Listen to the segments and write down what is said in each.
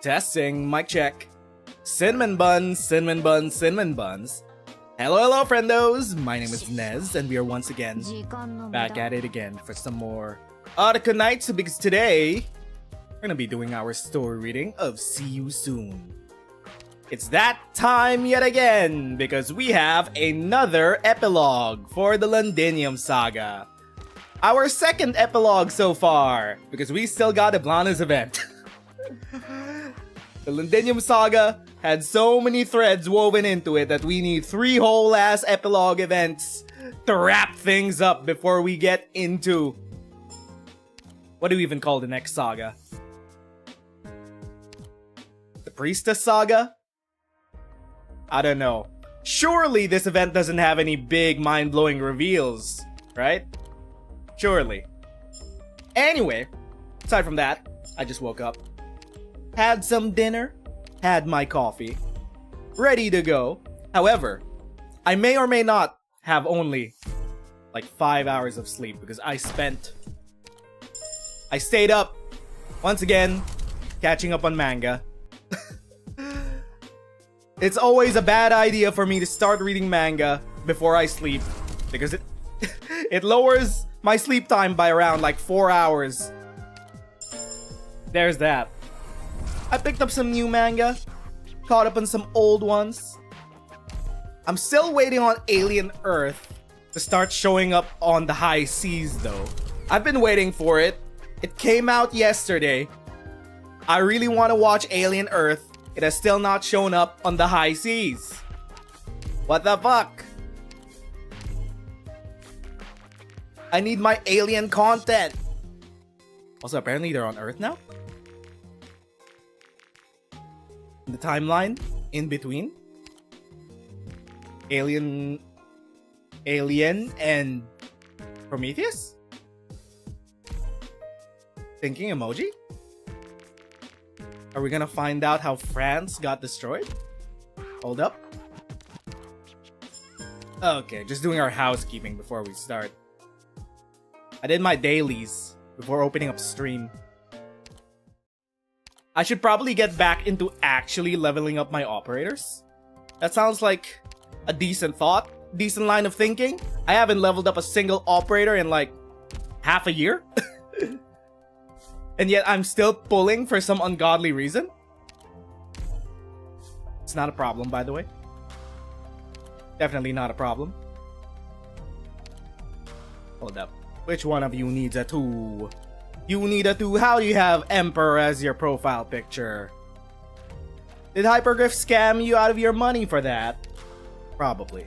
Testing, mic check. Cinnamon buns, cinnamon buns, cinnamon buns. Hello, hello, friendos. My name is Nez, and we are once again back at it again for some more Arknights, because today we're gonna be doing our story reading of See You Soon. It's that time yet again, because we have another epilogue for the Londinium Saga. Our second epilogue so far, because we still got a Blanas event. The Londinium Saga had so many threads woven into it that we need 3 whole ass epilogue events to wrap things up before we get into... what do we even call the next saga? The Priestess Saga? I don't know. Surely this event doesn't have any big mind-blowing reveals, right? Surely. Anyway, aside from that, I just woke up. Had some dinner, had my coffee, ready to go. However, I may or may not have only like 5 hours of sleep because I stayed up once again catching up on manga. It's always a bad idea for me to start reading manga before I sleep because it lowers my sleep time by around like 4 hours. There's that. I picked up some new manga, caught up on some old ones. I'm still waiting on Alien Earth to start showing up on the high seas though. I've been waiting for it. It came out yesterday. I really want to watch Alien Earth. It has still not shown up on the high seas. What the fuck? I need my alien content. Also, apparently they're on Earth now. The timeline in between Alien and Prometheus? Thinking emoji? Are we gonna find out how France got destroyed? Hold up. Okay, just doing our housekeeping before we start. I did my dailies before opening up stream. I should probably get back into actually leveling up my operators. That sounds like a decent thought, decent line of thinking. I haven't leveled up a single operator in like half a year. And yet I'm still pulling for some ungodly reason. It's not a problem, by the way. Definitely not a problem. Hold up. Which one of you needs a 2? You need a 2. How do you have Emperor as your profile picture? Did Hypergriff scam you out of your money for that? Probably.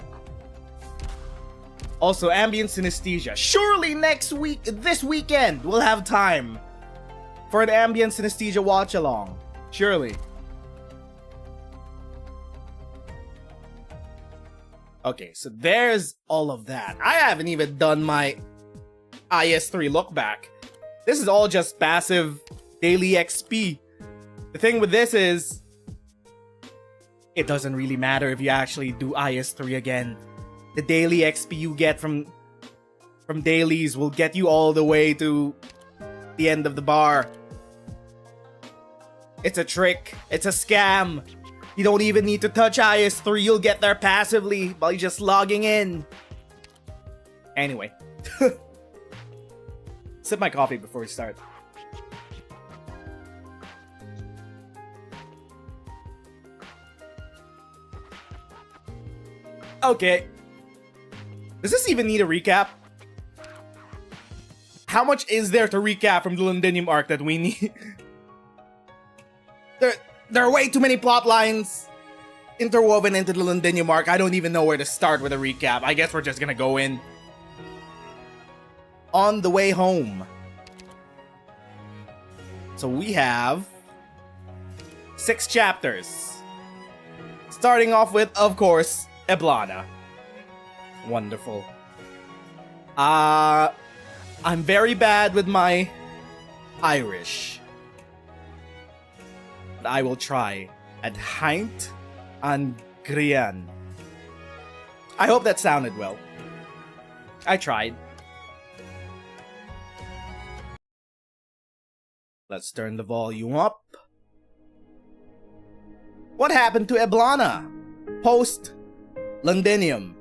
Also, ambient synesthesia. Surely next week, this weekend, we'll have time for an ambient synesthesia watch along. Surely. Okay, so there's all of that. I haven't even done my IS3 look back. This is all just passive daily XP. The thing with this is, it doesn't really matter if you actually do IS3 again. The daily XP you get from dailies will get you all the way to the end of the bar. It's a trick. It's a scam. You don't even need to touch IS3. You'll get there passively by just logging in. Anyway. Sip my coffee before we start. Okay. Does this even need a recap? How much is there to recap from the Londinium arc that we need? There are way too many plot lines interwoven into the Londinium arc. I don't even know where to start with a recap. I guess we're just gonna go in. On the way home. So we have 6 chapters. Starting off with, of course, Eblana. Wonderful. I'm very bad with my Irish. But I will try. Adhaint and Ghrian. I hope that sounded well. I tried. Let's turn the volume up. What happened to Eblana? Post Londinium.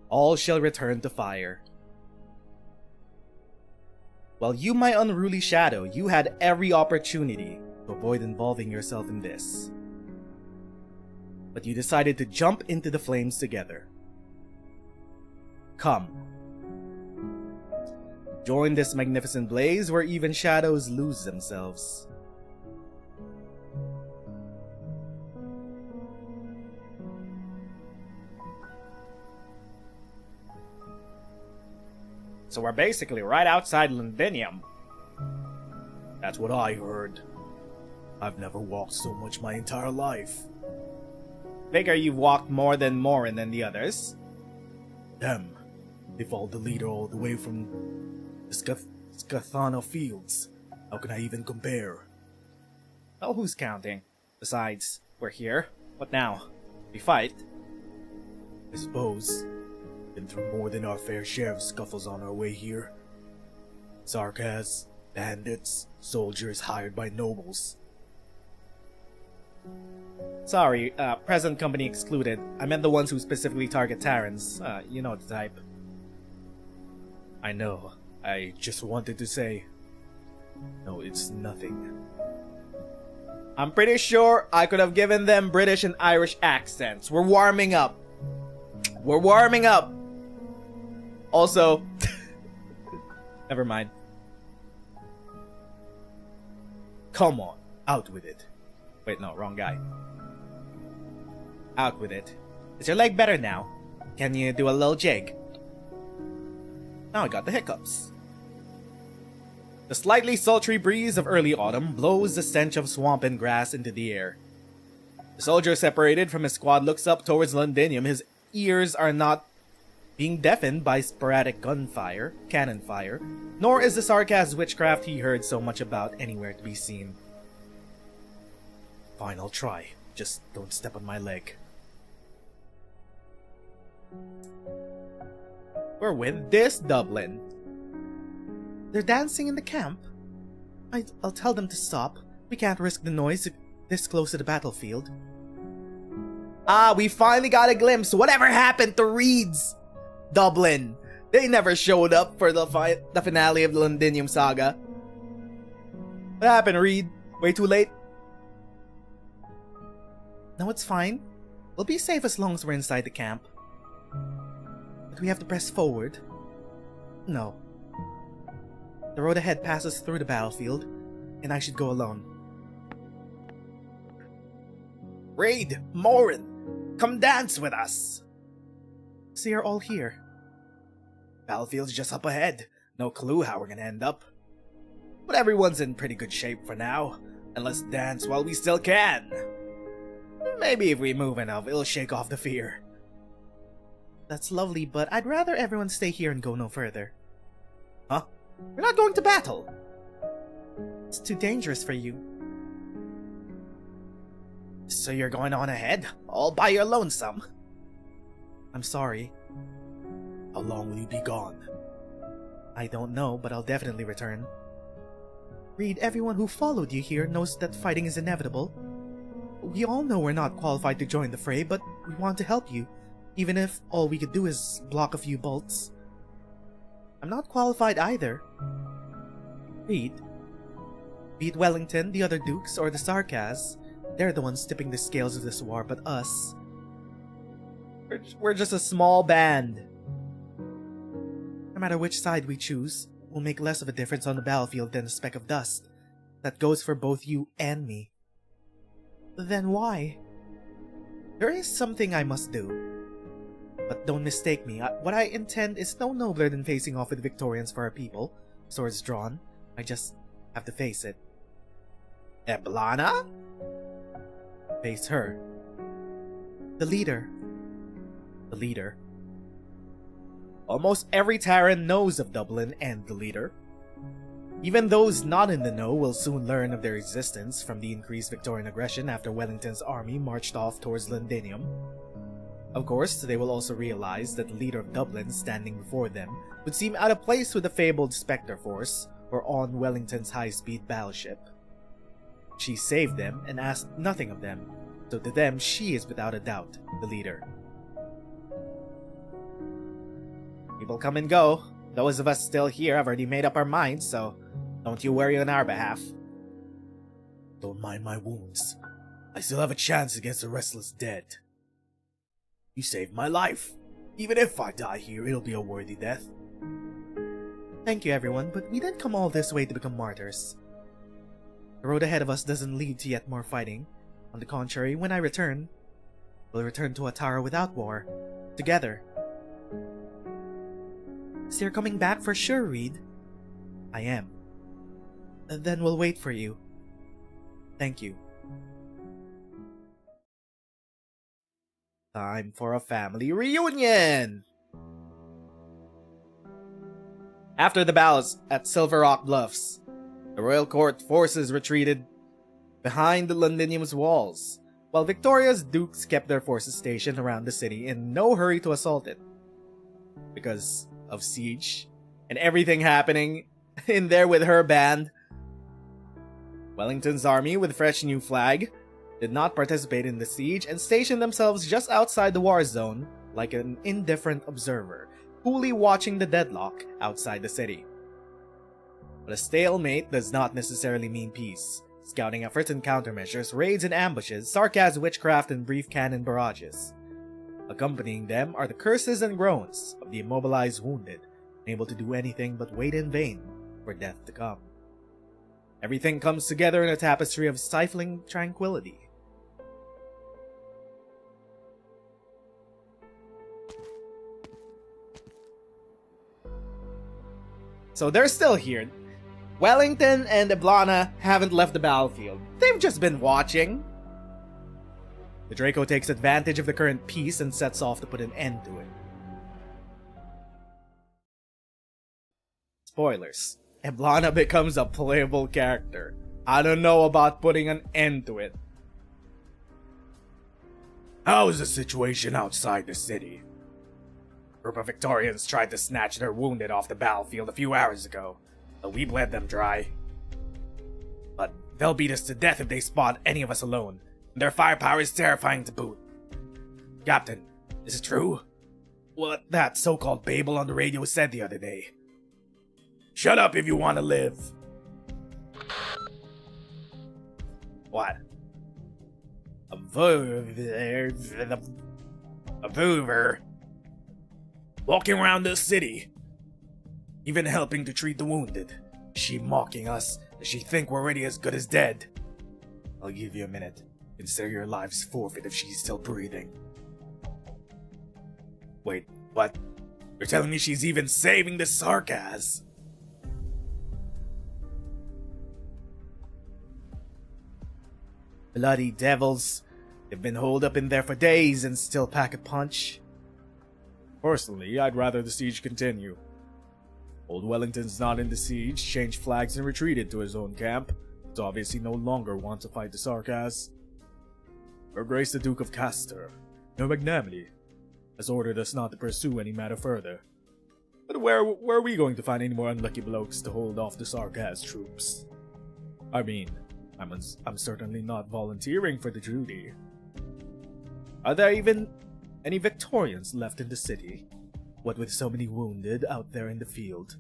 All shall return to fire. While you, my unruly shadow, you had every opportunity to avoid involving yourself in this. But you decided to jump into the flames together. Come. Join this magnificent blaze where even shadows lose themselves. So we're basically right outside Londinium. That's what I heard. I've never walked so much my entire life. Figure you've walked more than Morin than the others. Them. They followed the leader all the way from the Scathano fields. How can I even compare? Well, who's counting? Besides, we're here. What now? We fight? I suppose. Been through more than our fair share of scuffles on our way here. Sarkas, bandits, soldiers hired by nobles. Sorry, present company excluded. I meant the ones who specifically target Terrans. You know the type. I know. I just wanted to say... No, it's nothing. I'm pretty sure I could have given them British and Irish accents. We're warming up. We're warming up. Also... Never mind. Come on. Out with it. Wait, no, wrong guy. Out with it. Is your leg better now? Can you do a little jig? Now I got the hiccups. The slightly sultry breeze of early autumn blows the stench of swamp and grass into the air. The soldier separated from his squad looks up towards Londinium. His ears are not being deafened by sporadic gunfire, cannon fire, nor is the sarcasm witchcraft he heard so much about anywhere to be seen. Fine, I'll try. Just don't step on my leg. We're with this Dublin. They're dancing in the camp. I'll tell them to stop. We can't risk the noise this close to the battlefield. Ah, we finally got a glimpse. Whatever happened to Reed's Dublin? They never showed up for the finale of the Londinium saga. What happened, Reed? Way too late? No, it's fine. We'll be safe as long as we're inside the camp. But we have to press forward. No. The road ahead passes through the battlefield, and I should go alone. Reed, Morin, come dance with us! So you're all here. Battlefield's just up ahead. No clue how we're gonna end up. But everyone's in pretty good shape for now, and let's dance while we still can. Maybe if we move enough, it'll shake off the fear. That's lovely, but I'd rather everyone stay here and go no further. Huh? We're not going to battle! It's too dangerous for you. So you're going on ahead, all by your lonesome? I'm sorry. How long will you be gone? I don't know, but I'll definitely return. Reed, everyone who followed you here knows that fighting is inevitable. We all know we're not qualified to join the fray, but we want to help you, even if all we could do is block a few bolts. I'm not qualified either. Reed, be it Wellington, the other dukes, or the Sarkaz, they're the ones tipping the scales of this war, but us... We're just a small band. No matter which side we choose, we'll make less of a difference on the battlefield than a speck of dust. That goes for both you and me. Then why? There is something I must do. But don't mistake me, what I intend is no nobler than facing off with Victorians for our people. Swords drawn. I just have to face it. Eblana? Face her. The leader. The leader. Almost every Terran knows of Dublin and the leader. Even those not in the know will soon learn of their existence from the increased Victorian aggression after Wellington's army marched off towards Londinium. Of course, they will also realize that the leader of Dublin standing before them would seem out of place with the fabled Spectre Force or on Wellington's high-speed battleship. She saved them and asked nothing of them, so to them she is without a doubt the leader. People come and go. Those of us still here have already made up our minds, so don't you worry on our behalf. Don't mind my wounds. I still have a chance against the restless dead. You saved my life. Even if I die here, it'll be a worthy death. Thank you, everyone, but we didn't come all this way to become martyrs. The road ahead of us doesn't lead to yet more fighting. On the contrary, when I return, we'll return to Atara without war. Together. So you're coming back for sure, Reed? I am. Then we'll wait for you. Thank you. Time for a family reunion! After the battles at Silver Rock Bluffs, the royal court forces retreated behind the Londinium's walls, while Victoria's dukes kept their forces stationed around the city in no hurry to assault it. Because of siege and everything happening in there with her band, Wellington's army, with fresh new flag, did not participate in the siege and stationed themselves just outside the war zone like an indifferent observer, coolly watching the deadlock outside the city. But a stalemate does not necessarily mean peace. Scouting efforts and countermeasures, raids and ambushes, sarcasm, witchcraft, and brief cannon barrages. Accompanying them are the curses and groans of the immobilized wounded, unable to do anything but wait in vain for death to come. Everything comes together in a tapestry of stifling tranquility. So they're still here. Wellington and Eblana haven't left the battlefield. They've just been watching. The Draco takes advantage of the current peace and sets off to put an end to it. Spoilers. Eblana becomes a playable character. I don't know about putting an end to it. How's the situation outside the city? A group of Victorians tried to snatch their wounded off the battlefield a few hours ago, but we bled them dry. But they'll beat us to death if they spot any of us alone. Their firepower is terrifying to boot. Captain, is it true? What that so-called Babel on the radio said the other day. Shut up if you want to live. What? A Voover. Walking around the city. Even helping to treat the wounded. She mocking us. Does she think we're already as good as dead? I'll give you a minute. Consider your lives forfeit if she's still breathing. Wait, what? You're telling me she's even saving the Sarkaz? Bloody devils. They've been holed up in there for days and still pack a punch. Personally, I'd rather the siege continue. Old Wellington's not in the siege, changed flags and retreated to his own camp. He's obviously no longer wants to fight the Sarkaz. Her Grace the Duke of Castor, no magnanimity, has ordered us not to pursue any matter further. But where are we going to find any more unlucky blokes to hold off the Sarkaz troops? I mean, I'm certainly not volunteering for the duty. Are there even any Victorians left in the city? What with so many wounded out there in the field?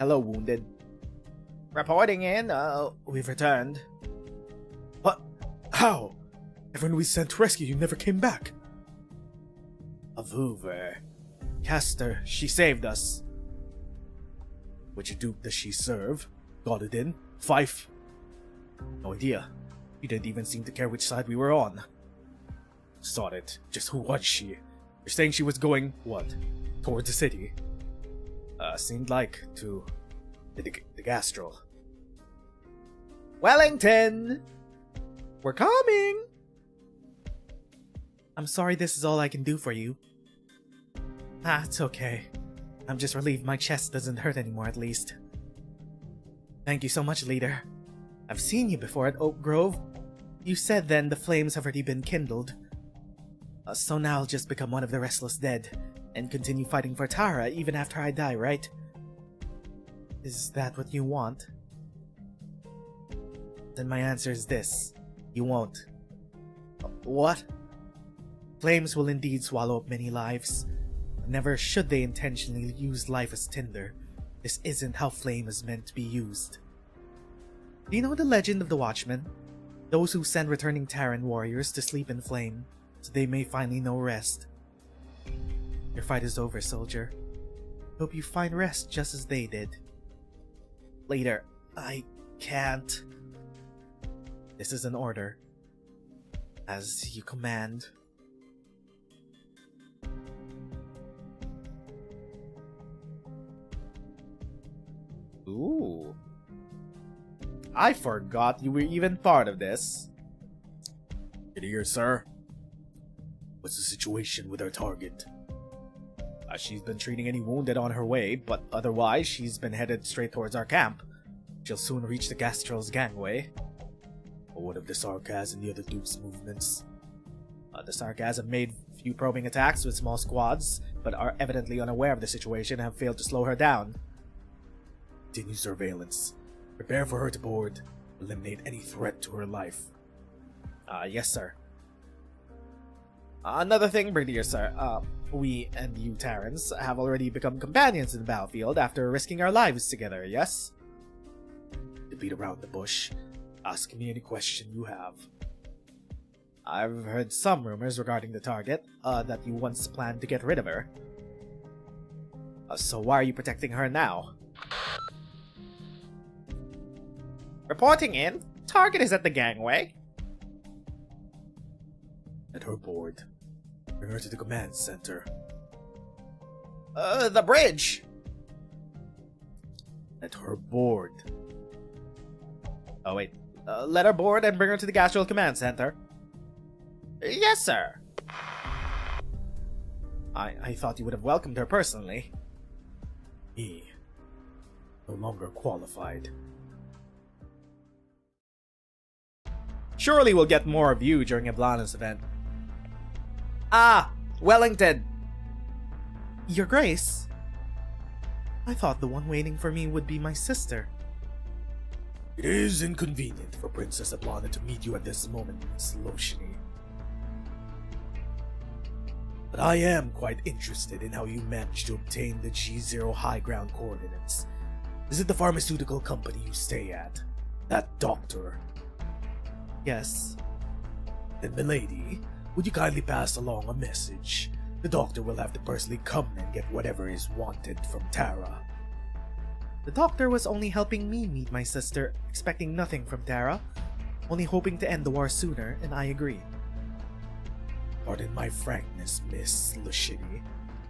Hello, wounded. Reporting in, we've returned. What? How? Everyone we sent to rescue you never came back. A Voover. Castor, she saved us. Which duke does she serve? Gododin? Fife? No idea. You didn't even seem to care which side we were on. Sod it. Just who was she? You're saying she was going, what? Towards the city? Seemed like to the Gastral. Wellington! We're coming! I'm sorry this is all I can do for you. It's okay. I'm just relieved my chest doesn't hurt anymore at least. Thank you so much, leader. I've seen you before at Oak Grove. You said then the flames have already been kindled. So now I'll just become one of the restless dead, and continue fighting for Tara even after I die, right? Is that what you want? Then my answer is this. You won't. What? Flames will indeed swallow up many lives. Never should they intentionally use life as tinder. This isn't how flame is meant to be used. Do you know the legend of the Watchmen? Those who send returning Terran warriors to sleep in flame, so they may finally know rest. Your fight is over, soldier. Hope you find rest just as they did. Later, I can't. This is an order. As you command. Ooh. I forgot you were even part of this. Good ear, sir. What's the situation with our target? She's been treating any wounded on her way, but otherwise she's been headed straight towards our camp. She'll soon reach the Gastral's gangway. But what of the Sarkaz and the other Duke's movements? The Sarkaz have made few probing attacks with small squads, but are evidently unaware of the situation and have failed to slow her down. Continue surveillance. Prepare for her to board. Eliminate any threat to her life. Yes, sir. Another thing, Brigadier Sir. We and you Terrans have already become companions in the battlefield after risking our lives together, yes? To beat around the bush, ask me any question you have. I've heard some rumors regarding the target, that you once planned to get rid of her. So why are you protecting her now? Reporting in. Target is at the gangway. At her board. Bring her to the command center. The bridge! Let her board. Oh wait. Let her board and bring her to the Gastral command center. Yes, sir. I thought you would have welcomed her personally. Me. No longer qualified. Surely we'll get more of you during Eblana's event. Ah! Wellington! Your Grace? I thought the one waiting for me would be my sister. It is inconvenient for Princess Eblana to meet you at this moment, Miss Loshini. But I am quite interested in how you managed to obtain the G0 high ground coordinates. Is it the pharmaceutical company you stay at? That doctor? Yes. Then, milady, would you kindly pass along a message? The doctor will have to personally come and get whatever is wanted from Tara. The doctor was only helping me meet my sister, expecting nothing from Tara, only hoping to end the war sooner, and I agreed. Pardon my frankness, Miss Loshini,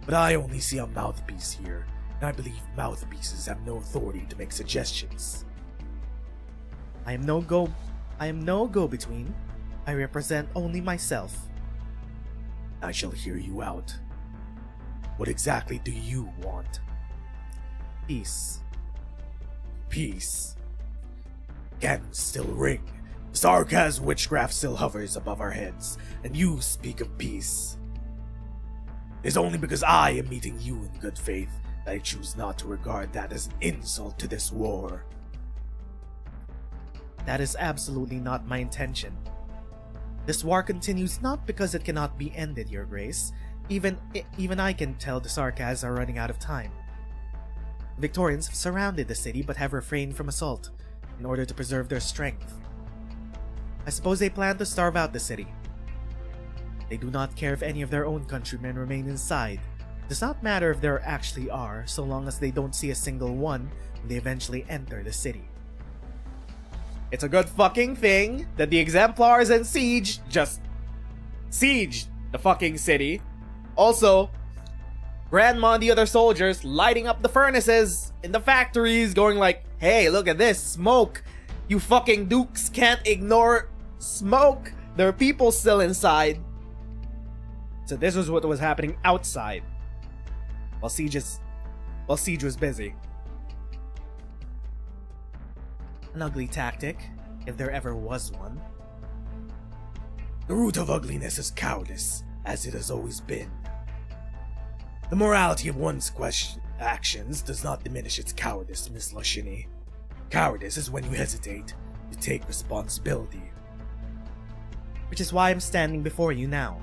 but I only see a mouthpiece here, and I believe mouthpieces have no authority to make suggestions. I am no go-between. I represent only myself. I shall hear you out. What exactly do you want? Peace. Peace. Cannons still ring. Sarkaz witchcraft still hovers above our heads, and you speak of peace. It's only because I am meeting you in good faith that I choose not to regard that as an insult to this war. That is absolutely not my intention. This war continues not because it cannot be ended, Your Grace. Even I can tell the Sarkaz are running out of time. The Victorians have surrounded the city but have refrained from assault in order to preserve their strength. I suppose they plan to starve out the city. They do not care if any of their own countrymen remain inside. It does not matter if there actually are, so long as they don't see a single one when they eventually enter the city. It's a good fucking thing that the Exemplars and Siege just sieged the fucking city. Also, Grandma and the other soldiers lighting up the furnaces in the factories, going like, hey, look at this smoke. You fucking dukes can't ignore smoke. There are people still inside. So this was what was happening outside while Siege was busy. An ugly tactic, if there ever was one. The root of ugliness is cowardice, as it has always been. The morality of one's actions does not diminish its cowardice, Miss Loshini. Cowardice is when you hesitate to take responsibility. Which is why I'm standing before you now.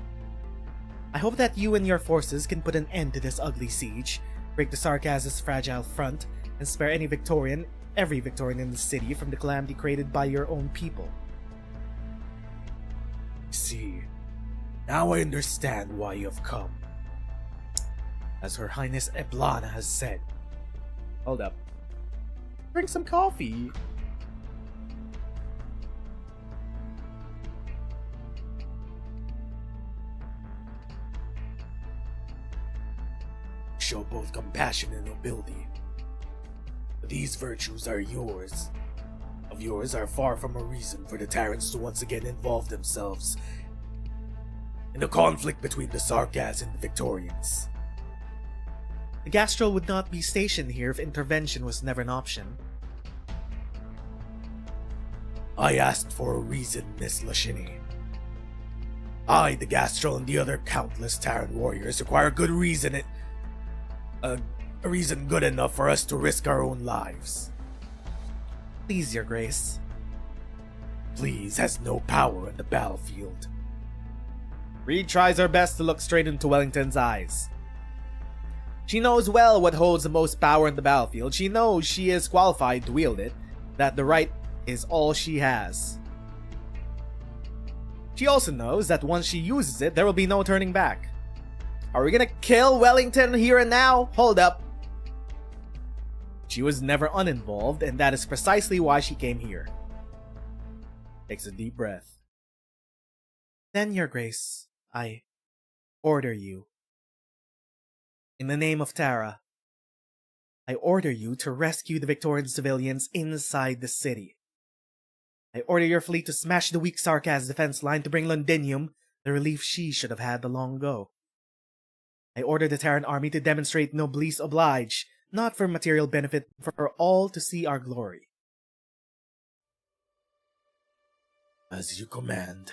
I hope that you and your forces can put an end to this ugly siege, break the Sarkaz's fragile front, and spare every Victorian in the city from the calamity created by your own people. See, now I understand why you have come. As Her Highness Eblana has said. Hold up. Drink some coffee. Show both compassion and nobility. But these virtues are yours. Of yours are far from a reason for the tyrants to once again involve themselves in the conflict between the Sarkaz and the Victorians. The Gastral would not be stationed here if intervention was never an option. I asked for a reason, Miss Loshini. I, the Gastral, and the other countless Terran warriors require a good reason. A reason good enough for us to risk our own lives. Please, Your Grace. Please has no power in the battlefield. Reed tries her best to look straight into Wellington's eyes. She knows well what holds the most power in the battlefield. She knows she is qualified to wield it, that the right is all she has. She also knows that once she uses it, there will be no turning back. Are we gonna kill Wellington here and now? Hold up. She was never uninvolved, and that is precisely why she came here. Takes a deep breath. Then, Your Grace, I order you. In the name of Tara, I order you to rescue the Victorian civilians inside the city. I order your fleet to smash the weak Sarkaz defense line to bring Londinium the relief she should have had long ago. I ordered the Terran army to demonstrate noblesse oblige, not for material benefit, for all to see our glory. As you command.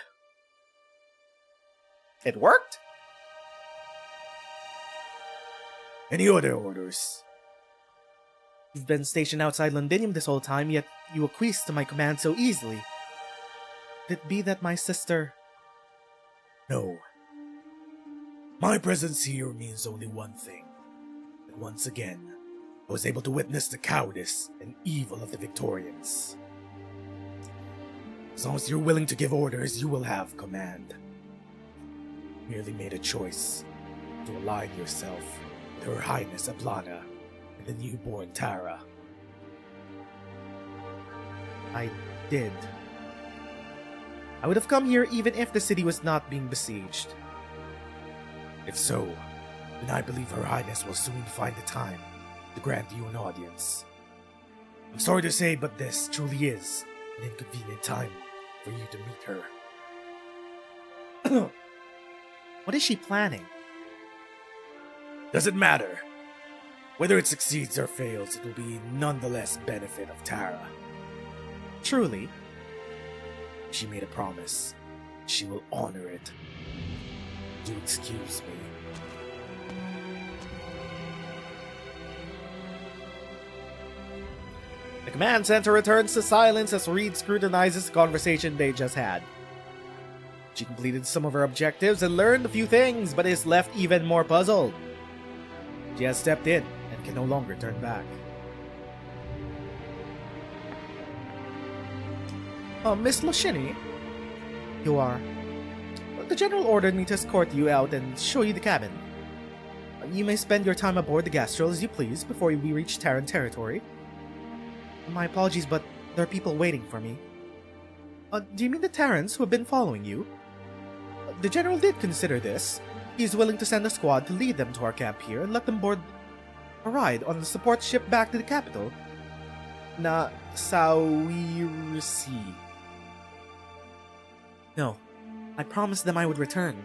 It worked? Any other orders? You've been stationed outside Londinium this whole time, yet you acquiesced to my command so easily. Could it be that my sister... No. My presence here means only one thing. That once again, I was able to witness the cowardice and evil of the Victorians. As long as you're willing to give orders, you will have command. You merely made a choice to align yourself with Her Highness Ablana and the newborn Tara. I did. I would have come here even if the city was not being besieged. If so, then I believe Her Highness will soon find the time to grant you an audience. I'm sorry to say, but this truly is an inconvenient time for you to meet her. What is she planning? Doesn't matter. Whether it succeeds or fails, it will be nonetheless benefit of Tara. Truly? She made a promise. She will honor it. Do excuse me. The command center returns to silence as Reed scrutinizes the conversation they just had. She completed some of her objectives and learned a few things, but is left even more puzzled. She has stepped in and can no longer turn back. Miss Lashini? You are... The General ordered me to escort you out and show you the cabin. You may spend your time aboard the Gastrel as you please before we reach Terran territory. My apologies, but there are people waiting for me. Do you mean the Terrans who have been following you? The General did consider this. He is willing to send a squad to lead them to our camp here and let them board a ride on the support ship back to the capital. Na Sawirisi. No, I promised them I would return.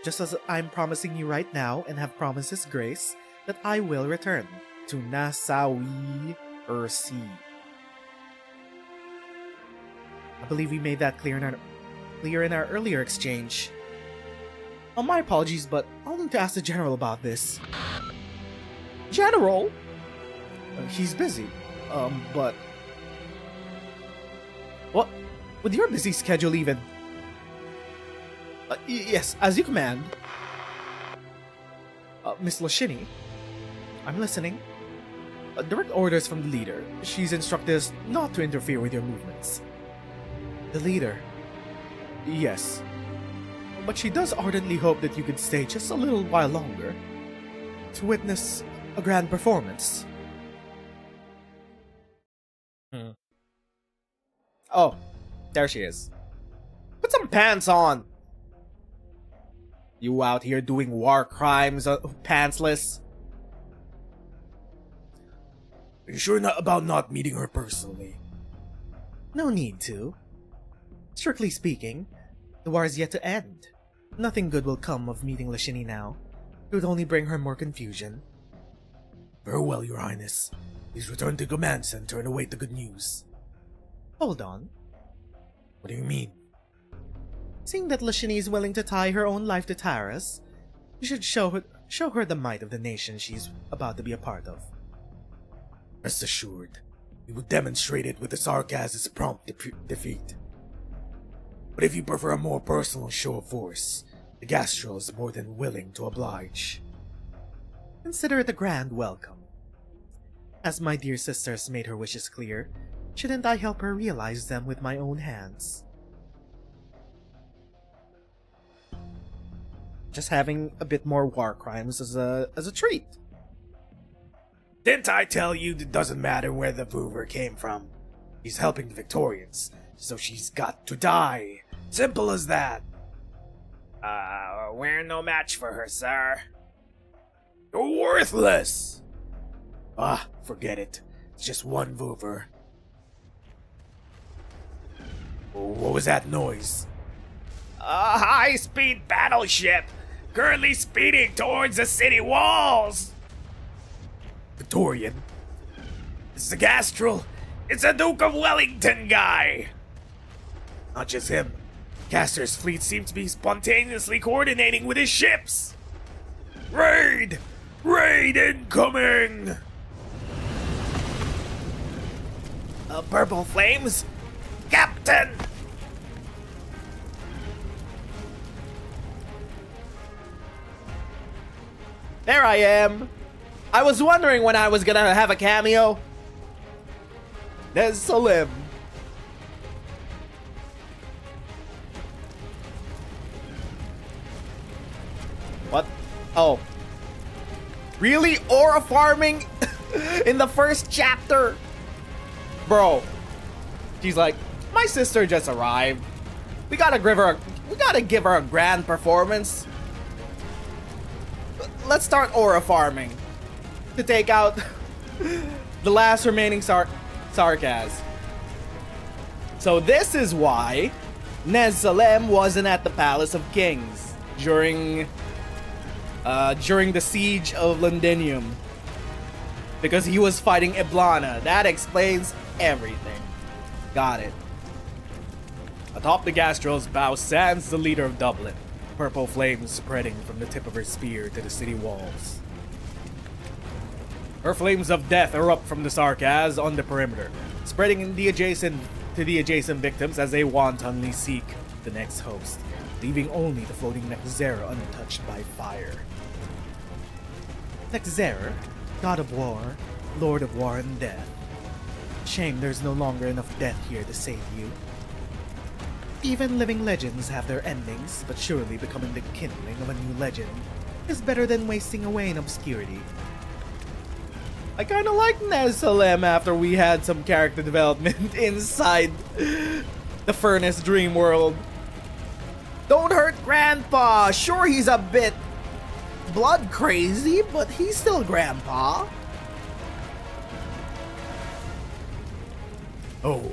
Just as I'm promising you right now and have promised His Grace that I will return to Nasawirisi. I believe we made that clear in our earlier exchange. My apologies, but I'll need to ask the General about this. General? He's busy. But... What? With your busy schedule even... yes, as you command. Miss Lashini? I'm listening. Direct orders from the leader. She's instructed us not to interfere with your movements. The leader? Yes. But she does ardently hope that you could stay just a little while longer to witness a grand performance. Oh, there she is. Put some pants on! You out here doing war crimes, pantsless? Are you sure about not meeting her personally? No need to. Strictly speaking, the war is yet to end. Nothing good will come of meeting Lashini now. It would only bring her more confusion. Very well, Your Highness. Please return to command center and await the good news. Hold on. What do you mean? Seeing that Lashini is willing to tie her own life to Tara's, you should show her the might of the nation she's about to be a part of. Rest assured, we will demonstrate it with the Sarkaz's prompt defeat. But if you prefer a more personal show of force, the Gastrel is more than willing to oblige. Consider it a grand welcome. As my dear sister has made her wishes clear, shouldn't I help her realize them with my own hands? Just having a bit more war crimes as a treat. Didn't I tell you it doesn't matter where the Voover came from? He's helping the Victorians, so she's got to die. Simple as that. We're no match for her, sir. You're worthless! Forget it. It's just one Voover. What was that noise? A high-speed battleship! currently speeding towards the city walls. Victorian. It's the Gastrel. It's a Duke of Wellington guy. Not just him. Castor's fleet seems to be spontaneously coordinating with his ships. Raid! Raid incoming! Purple flames? Captain! There I am. I was wondering when I was gonna have a cameo. Nezeru. What? Oh. Really? Aura farming? In the first chapter? Bro. She's like, my sister just arrived. We gotta give her a grand performance. Let's start aura farming to take out the last remaining sarcasm. So this is why Nezeru wasn't at the Palace of Kings during the siege of Londinium, because he was fighting Iblana. That explains everything. Got it. Atop the Gastrel's bow stands the leader of Dublin, purple flames spreading from the tip of her spear to the city walls. Her flames of death erupt from the Sarkaz on the perimeter, spreading to the adjacent victims as they wantonly seek the next host, leaving only the floating Nezeru untouched by fire. Nezeru, god of war, lord of war and death. Shame there's no longer enough death here to save you. Even living legends have their endings, but surely becoming the kindling of a new legend is better than wasting away in obscurity. I kinda like Nezeru after we had some character development inside the Furnace Dream World. Don't hurt Grandpa! Sure, he's a bit blood crazy, but he's still Grandpa. Oh,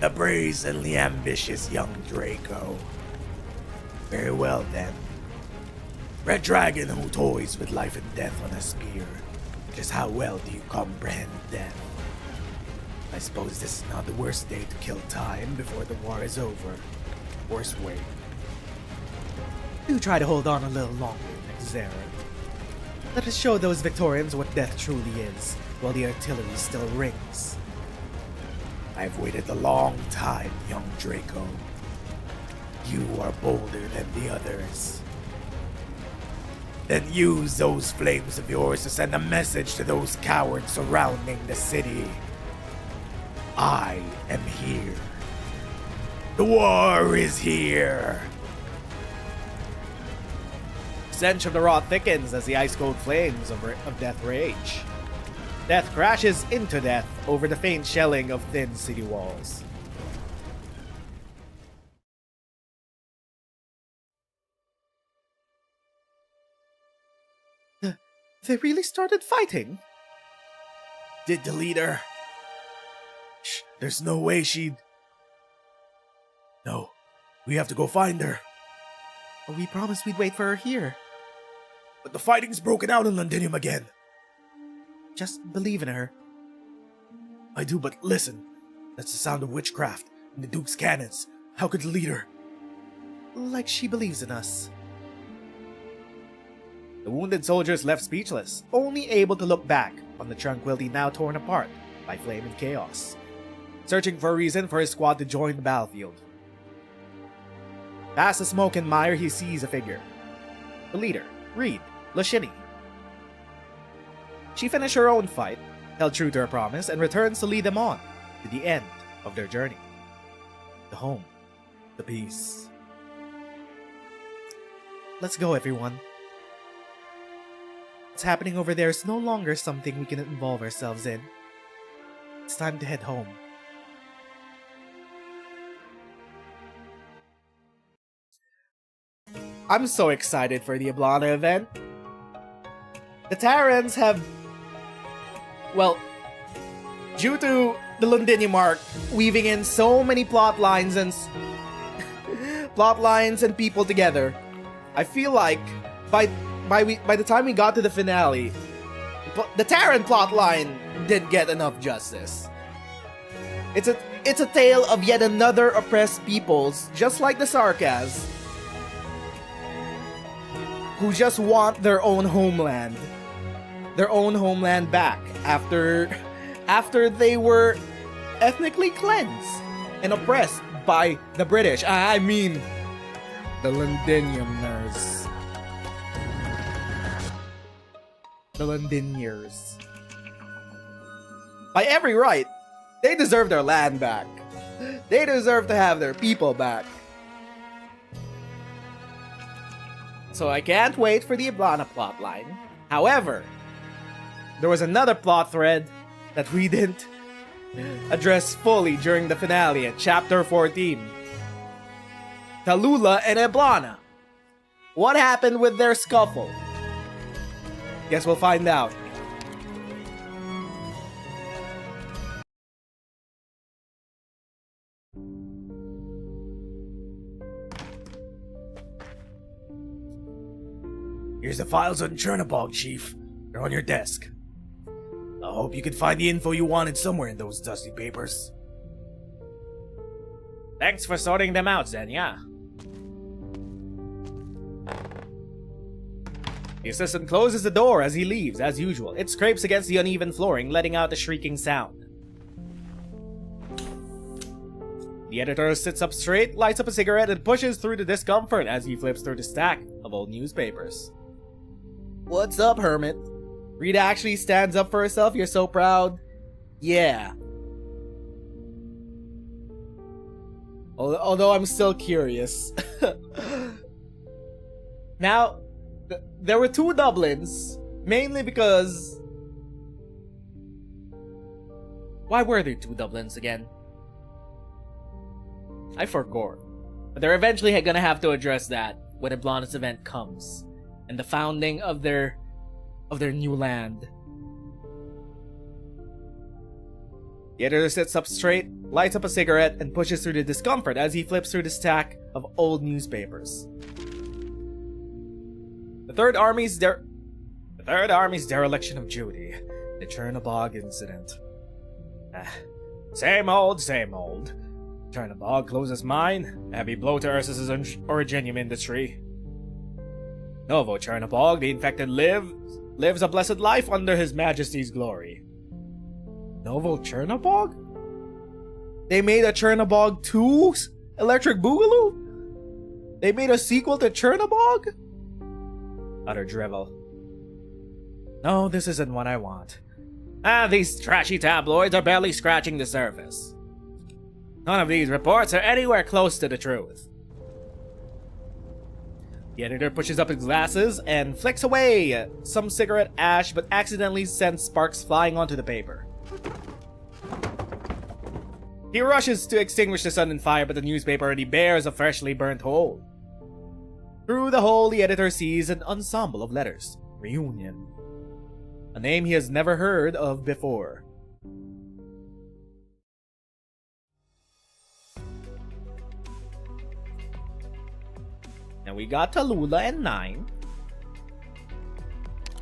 the brazenly ambitious young Draco. Very well then. Red dragon who toys with life and death on a spear. Just how well do you comprehend death? I suppose this is not the worst day to kill time before the war is over. Worst way. Do try to hold on a little longer, Nezeru. Let us show those Victorians what death truly is, while the artillery still rings. I've waited a long time, young Draco. You are bolder than the others. Then use those flames of yours to send a message to those cowards surrounding the city. I am here. The war is here. The stench of the rot thickens as the ice-cold flames of death rage. Death crashes into death over the faint shelling of thin city walls. They really started fighting? Did the leader? Shh, there's no way she'd... No, we have to go find her. We promised we'd wait for her here. But the fighting's broken out in Londinium again. Just believe in her. I do, but listen. That's the sound of witchcraft and the Duke's cannons. How could the leader? Like she believes in us. The wounded soldiers left speechless, only able to look back on the tranquility now torn apart by flame and chaos, searching for a reason for his squad to join the battlefield. Past the smoke and mire, he sees a figure. The leader, Reed Lashini. She finished her own fight, held true to her promise, and returns to lead them on to the end of their journey. The home. The peace. Let's go, everyone. What's happening over there is no longer something we can involve ourselves in. It's time to head home. I'm so excited for the Iblana event. The Terrans have... Well, due to the Londinium arc weaving in so many plot lines and people together, I feel like by the time we got to the finale, the Terran plotline did get enough justice. It's a tale of yet another oppressed peoples, just like the Sarkas, who just want their own homeland back after they were ethnically cleansed and oppressed by the British. I mean, the Londinians. The Londiniers. By every right, they deserve their land back. They deserve to have their people back. So I can't wait for the Iblana plotline. However, there was another plot thread that we didn't address fully during the finale at Chapter 14. Tallulah and Iblana. What happened with their scuffle? Guess we'll find out. Here's the files on Chernobog, Chief. They're on your desk. I hope you could find the info you wanted somewhere in those dusty papers. Thanks for sorting them out, Xenia. The assistant closes the door as he leaves, as usual. It scrapes against the uneven flooring, letting out a shrieking sound. The editor sits up straight, lights up a cigarette, and pushes through the discomfort as he flips through the stack of old newspapers. What's up, Hermit? Rita actually stands up for herself? You're so proud? Yeah. Although I'm still curious. Now, there were two Dublins, mainly because... Why were there two Dublins again? I forgot. But they're eventually gonna have to address that when Iblana's event comes, and the founding of their new land. The editor sits up straight, lights up a cigarette, and pushes through the discomfort as he flips through the stack of old newspapers. The Third Army's dereliction of duty. The Chernobog incident. Same old, same old. Chernobog closes mine. Heavy blow to Ursus's originium industry. Novo Chernobog, the infected lives a blessed life under His Majesty's glory. Novo Chernobog? They made a Chernobog 2 Electric Boogaloo? They made a sequel to Chernobog? Utter drivel. No, this isn't what I want. These trashy tabloids are barely scratching the surface. None of these reports are anywhere close to the truth. The editor pushes up his glasses and flicks away some cigarette ash, but accidentally sends sparks flying onto the paper. He rushes to extinguish the sudden fire, but the newspaper already bears a freshly burnt hole. Through the hole, the editor sees an ensemble of letters. Reunion. A name he has never heard of before. Now we got Tallulah and 9,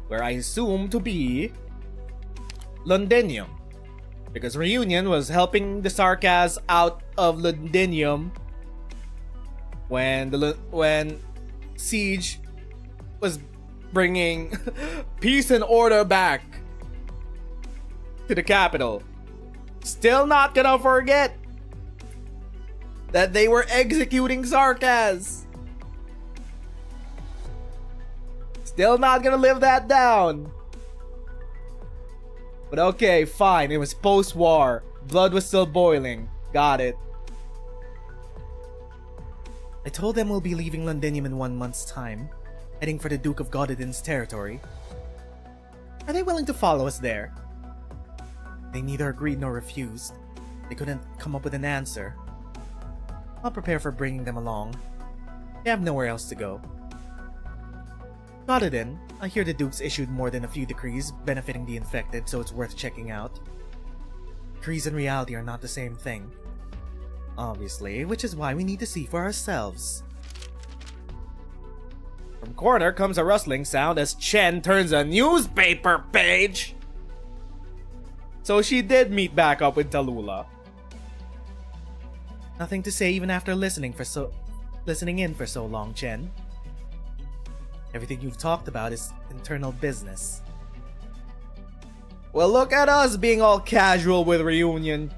where I assume to be Londinium, because Reunion was helping the Sarkas out of Londinium when Siege was bringing peace and order back to the capital. Still not gonna forget that they were executing Sarkas. Still not gonna live that down. But okay, fine. It was post-war. Blood was still boiling. Got it. I told them we'll be leaving Londinium in 1 month's time, heading for the Duke of Gododin's territory. Are they willing to follow us there? They neither agreed nor refused. They couldn't come up with an answer. I'll prepare for bringing them along. They have nowhere else to go. Gododin, I hear the Dukes issued more than a few decrees benefiting the infected, so it's worth checking out. Decrees and reality are not the same thing. Obviously, which is why we need to see for ourselves. From corner comes a rustling sound as Chen turns a newspaper page. So she did meet back up with Tallulah. Nothing to say even after listening in for so long, Chen. Everything you've talked about is internal business. Well, look at us being all casual with reunion.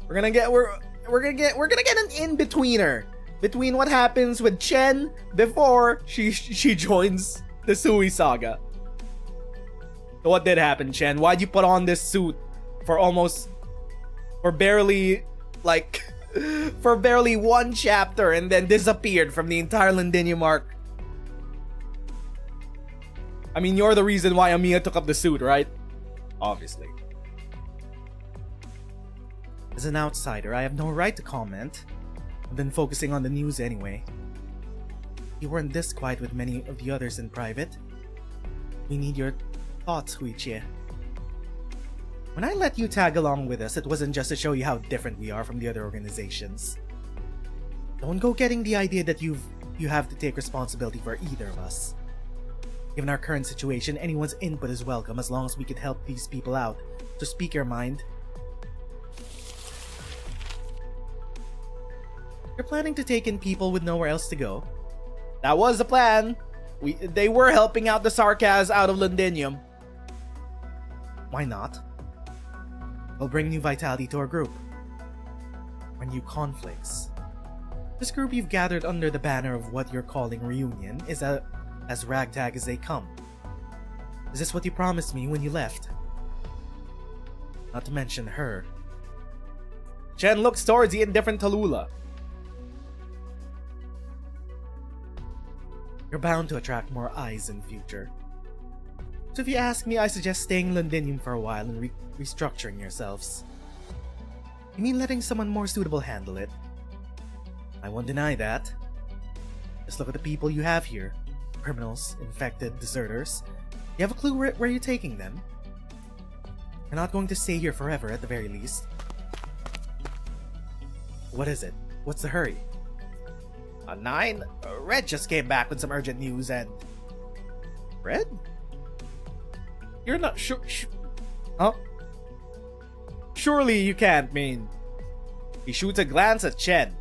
We're gonna get an in-betweener between what happens with Chen before she joins the Sui saga. So what did happen, Chen? Why'd you put on this suit for barely one chapter and then disappeared from the entire Lindinium arc? I mean, you're the reason why Amiya took up the suit, right? Obviously. As an outsider, I have no right to comment. I've been focusing on the news anyway. You weren't this quiet with many of the others in private. We need your thoughts, Huichie. When I let you tag along with us, it wasn't just to show you how different we are from the other organizations. Don't go getting the idea that you have to take responsibility for either of us. Given our current situation, anyone's input is welcome as long as we can help these people out. So speak your mind. You're planning to take in people with nowhere else to go? That was the plan. They were helping out the Sarkaz out of Lindinium. Why not? We'll bring new vitality to our group. Or new conflicts. This group you've gathered under the banner of what you're calling reunion is as ragtag as they come. Is this what you promised me when you left? Not to mention her. Chen looks towards the indifferent Tallulah. You're bound to attract more eyes in future. So if you ask me, I suggest staying in Lindinium for a while and restructuring yourselves. You mean letting someone more suitable handle it? I won't deny that. Just look at the people you have here. Criminals, infected, deserters. You have a clue where you're taking them? You're not going to stay here forever at the very least. What is it? What's the hurry? 9. Red just came back with some urgent news and... Red? You're not sure... Huh? Surely you can't mean... He shoots a glance at Chen.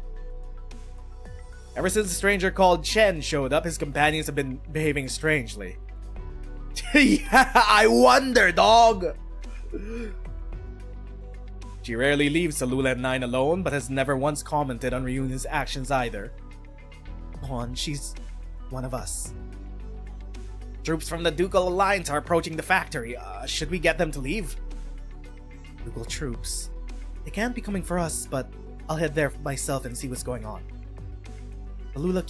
Ever since the stranger called Chen showed up, his companions have been behaving strangely. Yeah, I wonder, dog! She rarely leaves Tallulah and 9 alone, but has never once commented on Reunion's actions either. Come on, she's one of us. Troops from the Ducal Alliance are approaching the factory. Should we get them to leave? Ducal troops. They can't be coming for us, but I'll head there myself and see what's going on. Tallulah,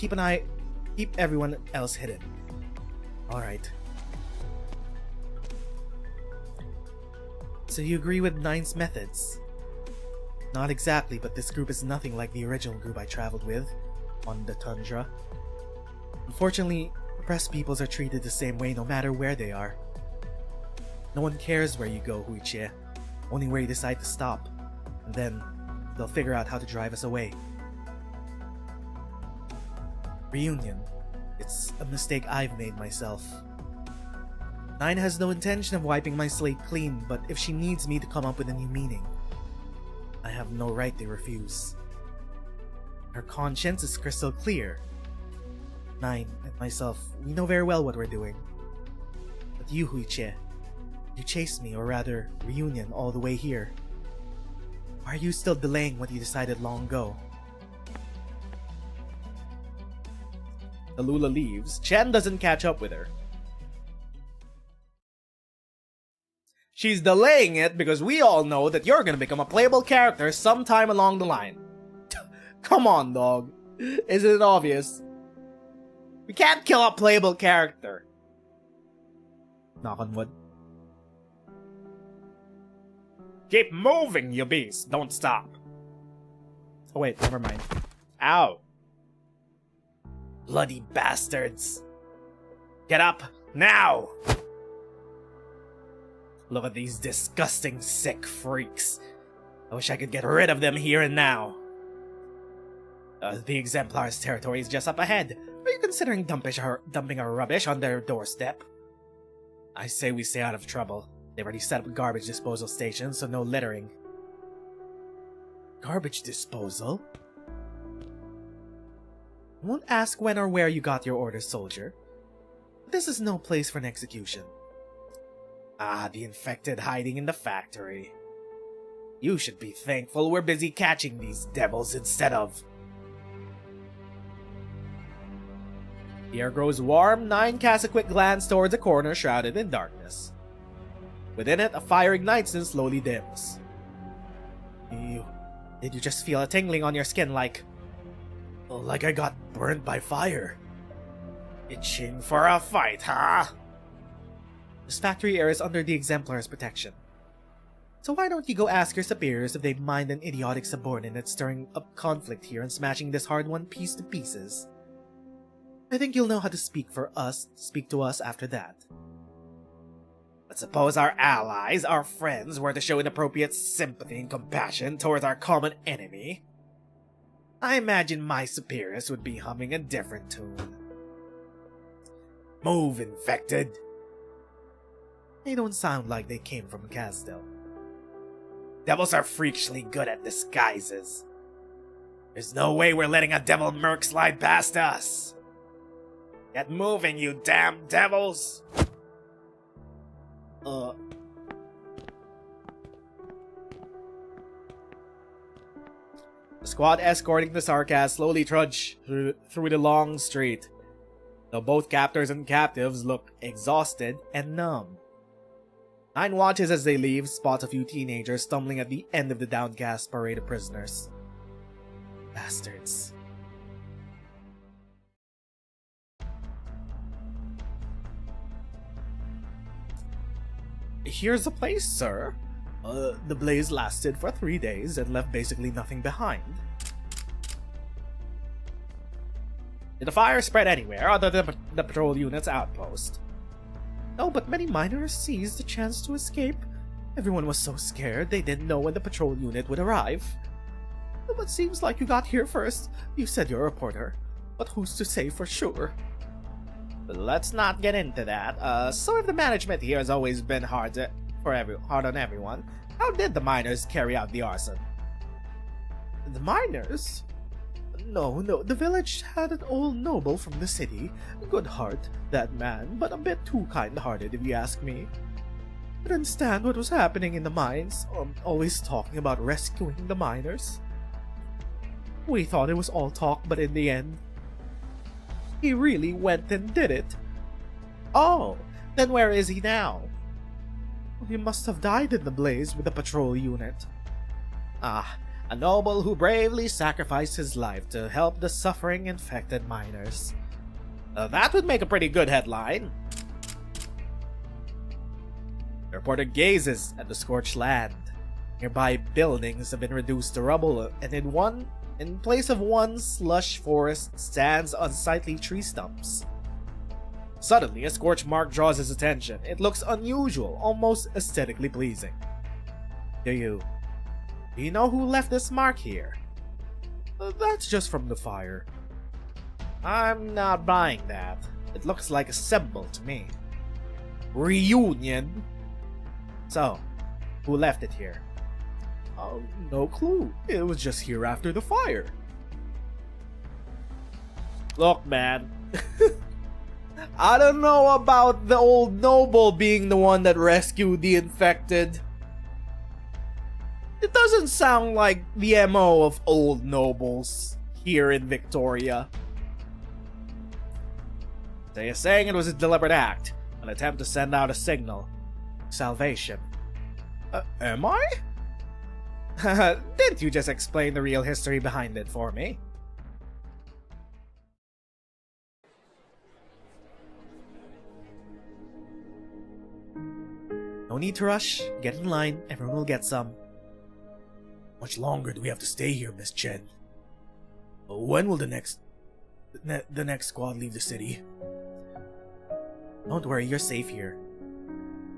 keep everyone else hidden. Alright. So you agree with 9's methods? Not exactly, but this group is nothing like the original group I traveled with on the tundra. Unfortunately, oppressed peoples are treated the same way no matter where they are. No one cares where you go, Huichie, only where you decide to stop, and then they'll figure out how to drive us away. Reunion. It's a mistake I've made myself. 9 has no intention of wiping my slate clean, but if she needs me to come up with a new meaning, I have no right to refuse. Her conscience is crystal clear. 9 and myself, we know very well what we're doing. But you, Huichie, you chased me, or rather, Reunion, all the way here. Why are you still delaying what you decided long ago? Tallulah leaves. Chen doesn't catch up with her. She's delaying it because we all know that you're gonna become a playable character sometime along the line. Come on, dog. Isn't it obvious? We can't kill a playable character. Knock on wood. Keep moving, you beast. Don't stop. Oh wait, never mind. Ow. Bloody bastards. Get up, now! Look at these disgusting, sick freaks. I wish I could get rid of them here and now. The Exemplar's territory is just up ahead. Are you considering dumping our rubbish on their doorstep? I say we stay out of trouble. They've already set up a garbage disposal station, so no littering. Garbage disposal? I won't ask when or where you got your orders, soldier. This is no place for an execution. Ah, the infected hiding in the factory. You should be thankful we're busy catching these devils instead of... The air grows warm. 9 cast a quick glance towards a corner shrouded in darkness. Within it, a fire ignites and slowly dims. Did you just feel a tingling on your skin like I got burned by fire? Itching for a fight, huh? This factory air is under the Exemplar's protection. So why don't you go ask your superiors if they mind an idiotic subordinate stirring up conflict here and smashing this hard-won piece to pieces? I think you'll know how to speak to us after that. But suppose our allies, our friends, were to show inappropriate sympathy and compassion towards our common enemy. I imagine my superiors would be humming a different tune. Move, infected! They don't sound like they came from Casdell. Devils are freakishly good at disguises. There's no way we're letting a devil merc slide past us. Get moving, you damn devils! The squad escorting the Sarkaz slowly trudge through the long street, though both captors and captives look exhausted and numb. 9 watches as they leave, spots a few teenagers stumbling at the end of the downcast parade of prisoners. Bastards. Here's the place, sir. The blaze lasted for 3 days and left basically nothing behind. Did the fire spread anywhere other than the patrol unit's outpost? No, but many miners seized the chance to escape. Everyone was so scared they didn't know when the patrol unit would arrive. But seems like you got here first. You said you're a reporter, but who's to say for sure? Let's not get into that. So if the management here has always been hard on everyone, how did the miners carry out the arson? The miners? No, the village had an old noble from the city. Good heart, that man, but a bit too kind-hearted if you ask me. Couldn't stand what was happening in the mines, always talking about rescuing the miners. We thought it was all talk, but in the end, he really went and did it. Oh, then where is he now? He must have died in the blaze with the patrol unit. Ah, a noble who bravely sacrificed his life to help the suffering infected miners. That would make a pretty good headline. The reporter gazes at the scorched land. Nearby buildings have been reduced to rubble, and in place of one lush forest stands unsightly tree stumps. Suddenly, a scorch mark draws his attention. It looks unusual, almost aesthetically pleasing. Do you know who left this mark here? That's just from the fire. I'm not buying that. It looks like a symbol to me. Reunion? So, who left it here? No clue. It was just here after the fire. Look, man. I don't know about the old noble being the one that rescued the infected. It doesn't sound like the MO of old nobles here in Victoria. So you're saying it was a deliberate act, an attempt to send out a signal. Salvation. Am I? Didn't you just explain the real history behind it for me? No need to rush. Get in line. Everyone will get some. Much longer do we have to stay here, Miss Chen? When will the next squad leave the city? Don't worry, you're safe here.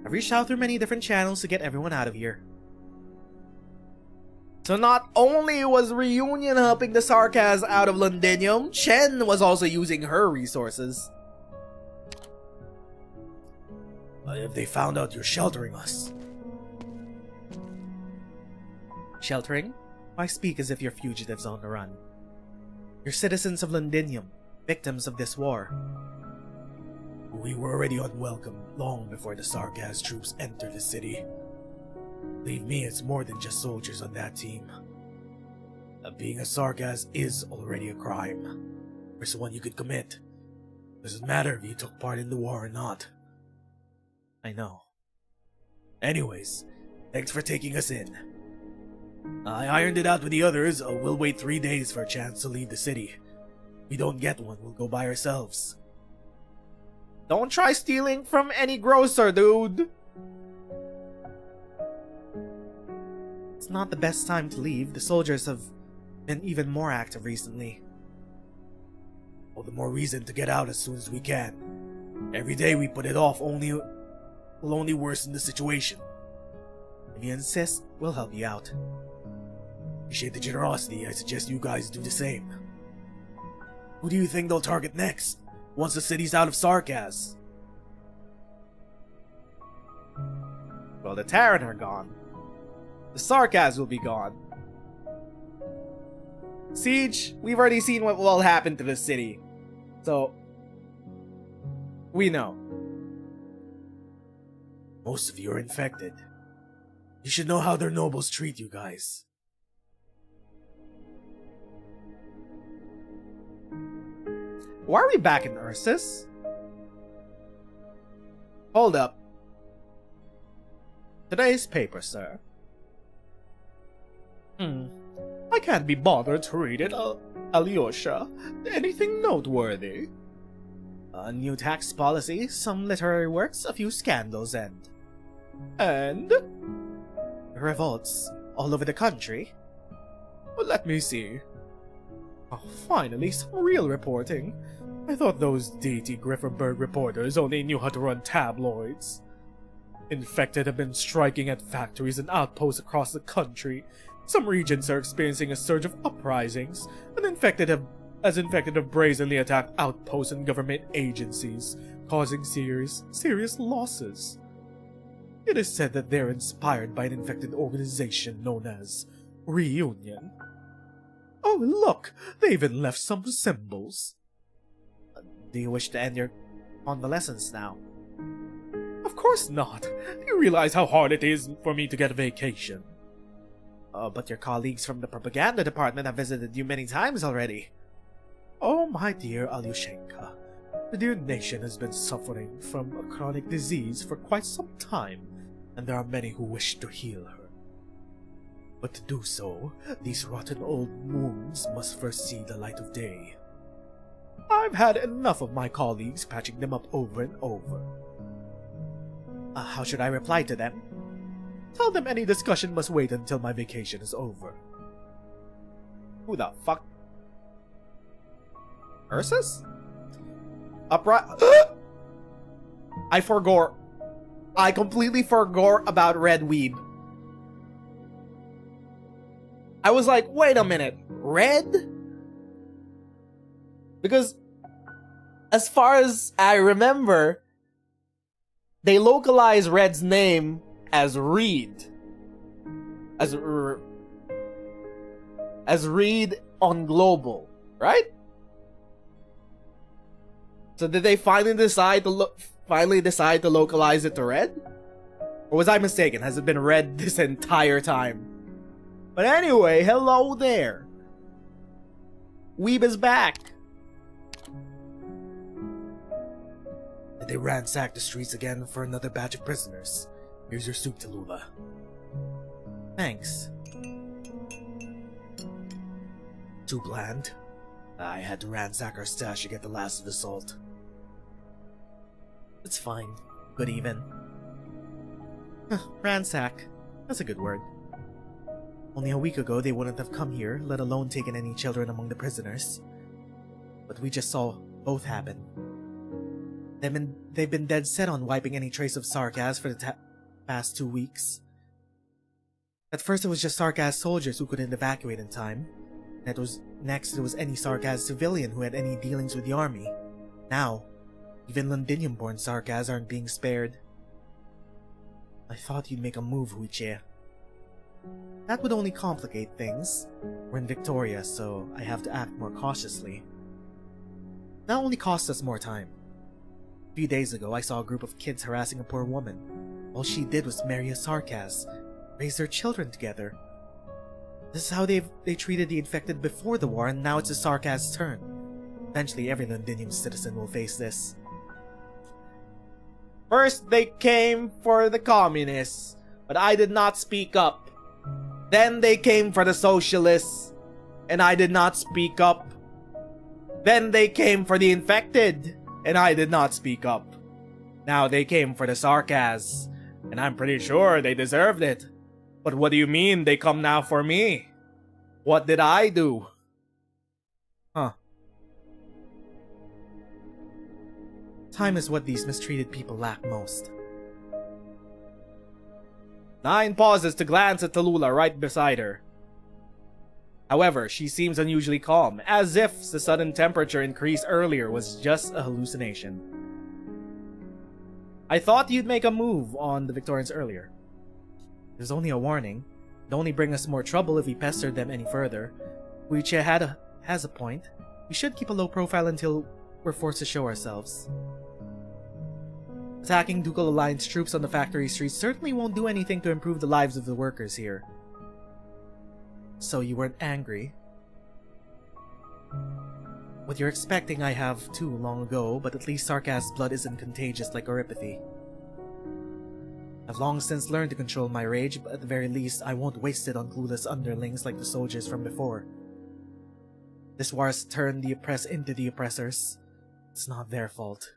I've reached out through many different channels to get everyone out of here. So not only was Reunion helping the Sarkaz out of Londinium, Chen was also using her resources. If they found out you're sheltering us. Sheltering? Why speak as if you're fugitives on the run? You're citizens of Londinium, victims of this war. We were already unwelcome long before the Sarkaz troops entered the city. Believe me, it's more than just soldiers on that team. Being a Sarkaz is already a crime. Worst one you could commit. Doesn't matter if you took part in the war or not. I know. Anyways, thanks for taking us in. I ironed it out with the others. We'll wait 3 days for a chance to leave the city. If we don't get one, we'll go by ourselves. Don't try stealing from any grocer, dude! It's not the best time to leave. The soldiers have been even more active recently. All the more reason to get out as soon as we can. Every day we put it off will only worsen the situation. If you insist, we'll help you out. Appreciate the generosity. I suggest you guys do the same. Who do you think they'll target next, once the city's out of Sarkaz? Well, the Terran are gone. The Sarkaz will be gone. Siege, we've already seen what will happen to the city. So, we know. Most of you are infected. You should know how their nobles treat you guys. Why are we back in Ursus? Hold up. Today's paper, sir. I can't be bothered to read it, Alyosha. Anything noteworthy? A new tax policy, some literary works, a few scandals, and revolts all over the country. Well, let me see. Oh, finally, some real reporting. I thought those dainty Grifferberg reporters only knew how to run tabloids. Infected have been striking at factories and outposts across the country. Some regions are experiencing a surge of uprisings, and infected have brazenly attacked outposts and government agencies, causing serious losses. It is said that they're inspired by an infected organization known as Reunion. Oh, look! They even left some symbols. Do you wish to end your convalescence now? Of course not. You realize how hard it is for me to get a vacation. But your colleagues from the propaganda department have visited you many times already. Oh, my dear Alyoshenka, the dear nation has been suffering from a chronic disease for quite some time, and there are many who wish to heal her. But to do so, these rotten old wounds must first see the light of day. I've had enough of my colleagues patching them up over and over. How should I reply to them? Tell them any discussion must wait until my vacation is over. Who the fuck? Ursus? I completely forgot about Red Weeb. I was like, wait a minute, Red? Because, as far as I remember, they localize Red's name as Reed. As Reed on Global, right? So did they finally decide to localize it to Red? Or was I mistaken? Has it been Red this entire time? But anyway, hello there. Weeb is back. And they ransacked the streets again for another batch of prisoners. Here's your soup, Tallulah. Thanks. Too bland? I had to ransack our stash to get the last of the salt. It's fine. Good even. Ransack. That's a good word. Only a week ago they wouldn't have come here, let alone taken any children among the prisoners. But we just saw both happen. They've been dead set on wiping any trace of Sarkaz for the past 2 weeks. At first it was just Sarkaz soldiers who couldn't evacuate in time. Next it was any Sarkaz civilian who had any dealings with the army. Now, even Londinium-born Sarkaz aren't being spared. I thought you'd make a move, Huiche. That would only complicate things. We're in Victoria, so I have to act more cautiously. That only costs us more time. A few days ago, I saw a group of kids harassing a poor woman. All she did was marry a Sarkaz, raise their children together. This is how they treated the infected before the war, and now it's the Sarkaz's turn. Eventually, every Londinium citizen will face this. First they came for the communists, but I did not speak up. Then they came for the socialists, and I did not speak up. Then they came for the infected, and I did not speak up. Now they came for the Sarkaz, and I'm pretty sure they deserved it. But what do you mean they come now for me? What did I do? Huh. Time is what these mistreated people lack most. 9 pauses to glance at Tallulah right beside her. However, she seems unusually calm, as if the sudden temperature increase earlier was just a hallucination. I thought you'd make a move on the Victorians earlier. It was only a warning. It'd only bring us more trouble if we pestered them any further. Huiche has a point. We should keep a low profile until we're forced to show ourselves. Attacking Ducal Alliance troops on the factory streets certainly won't do anything to improve the lives of the workers here. So you weren't angry? What you're expecting I have too long ago, but at least Sarkaz's blood isn't contagious like Oripathy. I've long since learned to control my rage, but at the very least I won't waste it on clueless underlings like the soldiers from before. This war has turned the oppressed into the oppressors. It's not their fault.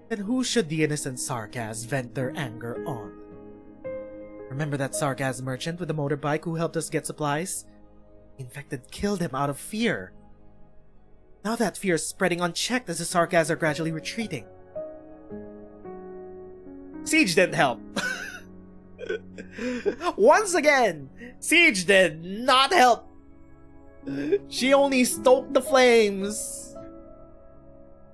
Then who should the innocent Sarkaz vent their anger on? Remember that Sarkaz merchant with the motorbike who helped us get supplies? The infected killed him out of fear. Now that fear is spreading unchecked as the Sarkaz are gradually retreating. Siege didn't help. Once again, Siege did not help. She only stoked the flames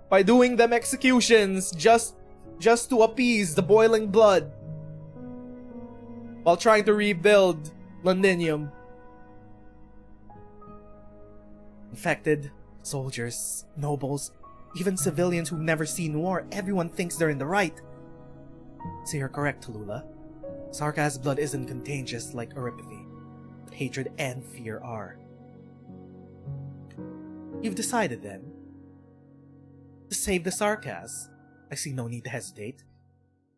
by doing them executions just to appease the boiling blood while trying to rebuild Londinium. Infected, soldiers, nobles, even civilians who've never seen war, everyone thinks they're in the right. So you're correct, Tallulah. Sarkaz's blood isn't contagious like Oripathy, but hatred and fear are. You've decided then? To save the Sarkaz? I see no need to hesitate.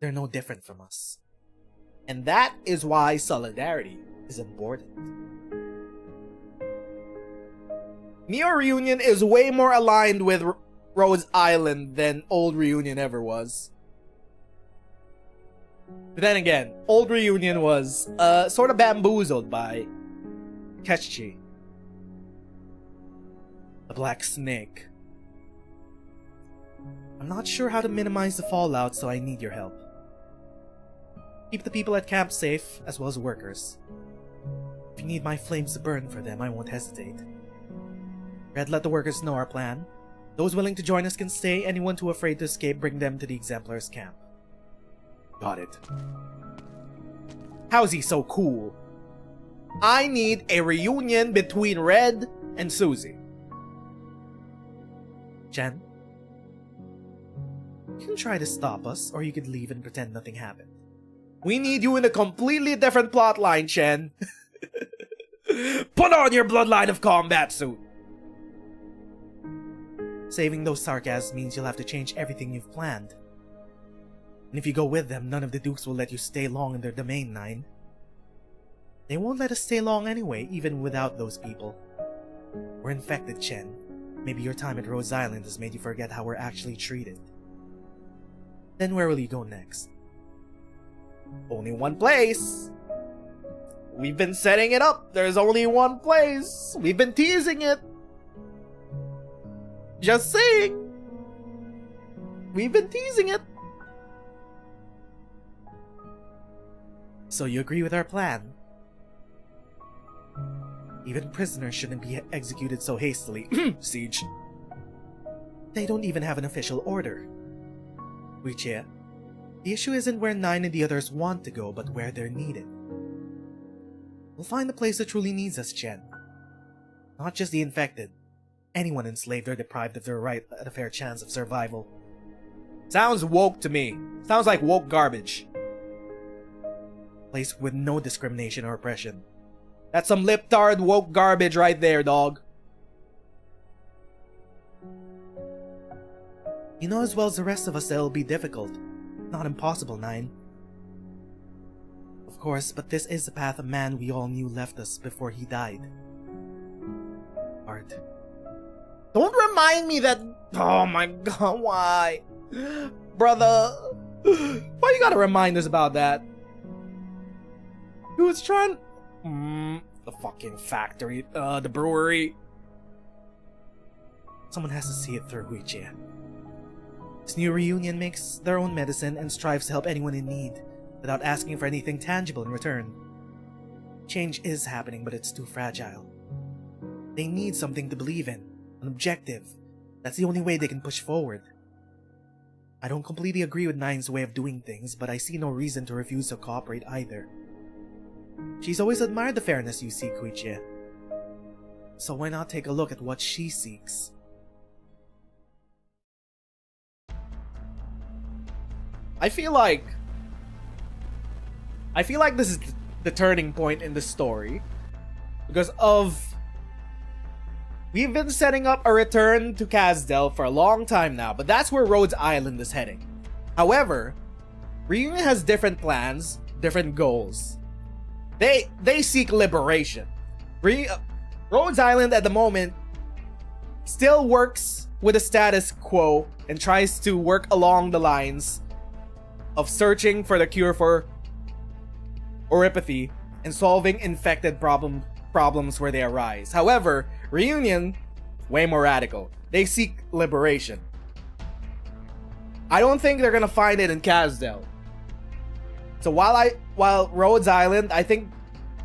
They're no different from us. And that is why solidarity is important. Neo Reunion is way more aligned with Rhodes Island than Old Reunion ever was. But then again, Old Reunion was sort of bamboozled by Ketchi, the Black Snake. I'm not sure how to minimize the fallout, so I need your help. Keep the people at camp safe, as well as workers. If you need my flames to burn for them, I won't hesitate. Red, let the workers know our plan. Those willing to join us can stay. Anyone too afraid to escape, bring them to the Exemplar's camp. Got it. How's he so cool? I need a reunion between Red and Susie. Jen? You can try to stop us, or you could leave and pretend nothing happened. We need you in a completely different plotline, Chen. Put on your Bloodline of Combat suit. Saving those Sarkaz means you'll have to change everything you've planned. And if you go with them, none of the Dukes will let you stay long in their domain, 9. They won't let us stay long anyway, even without those people. We're infected, Chen. Maybe your time at Rhodes Island has made you forget how we're actually treated. Then where will you go next? Only one place. We've been setting it up. There's only one place. We've been teasing it. Just saying. We've been teasing it. So you agree with our plan? Even prisoners shouldn't be executed so hastily. Siege. They don't even have an official order. Guiche, the issue isn't where Nine and the others want to go, but where they're needed. We'll find the place that truly needs us, Chen. Not just the infected. Anyone enslaved or deprived of their right at a fair chance of survival. Sounds woke to me. Sounds like woke garbage. Place with no discrimination or oppression. That's some lip-tard woke garbage right there, dog. You know as well as the rest of us that it'll be difficult. Not impossible, Nine. Of course, but this is the path a man we all knew left us before he died. Art. Don't remind me that... Oh my god, why? Brother. Why you gotta remind us about that? He was trying... the fucking factory, the brewery. Someone has to see it through, Guiche. This new reunion makes their own medicine and strives to help anyone in need, without asking for anything tangible in return. Change is happening, but it's too fragile. They need something to believe in, an objective. That's the only way they can push forward. I don't completely agree with Nine's way of doing things, but I see no reason to refuse to cooperate either. She's always admired the fairness you seek, Guiche. So why not take a look at what she seeks? I feel like this is the turning point in the story because we've been setting up a return to Casdell for a long time now, but that's where Rhodes Island is heading. However, Reunion has different plans, different goals. They seek liberation. Rhodes Island at the moment still works with the status quo and tries to work along the lines of searching for the cure for oropathy and solving infected problems where they arise. However, Reunion, way more radical. They seek liberation. I don't think they're gonna find it in Casdell. So while Rhodes Island, I think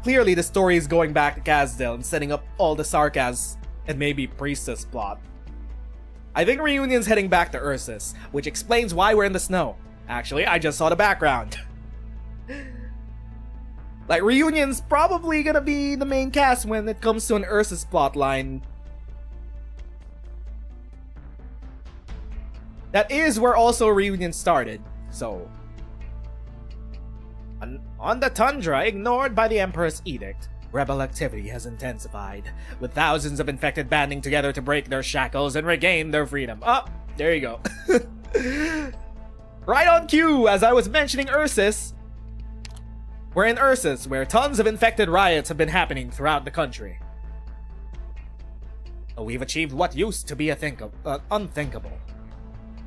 clearly the story is going back to Casdell and setting up all the Sarkaz and maybe Priestess plot. I think Reunion's heading back to Ursus, which explains why we're in the snow. Actually, I just saw the background. Like, Reunion's probably gonna be the main cast when it comes to an Ursus plotline. That is where also Reunion started, so... On the tundra, ignored by the Emperor's edict, rebel activity has intensified, with thousands of infected banding together to break their shackles and regain their freedom. Oh, there you go. Right on cue, as I was mentioning Ursus. We're in Ursus, where tons of infected riots have been happening throughout the country. We've achieved what used to be unthinkable.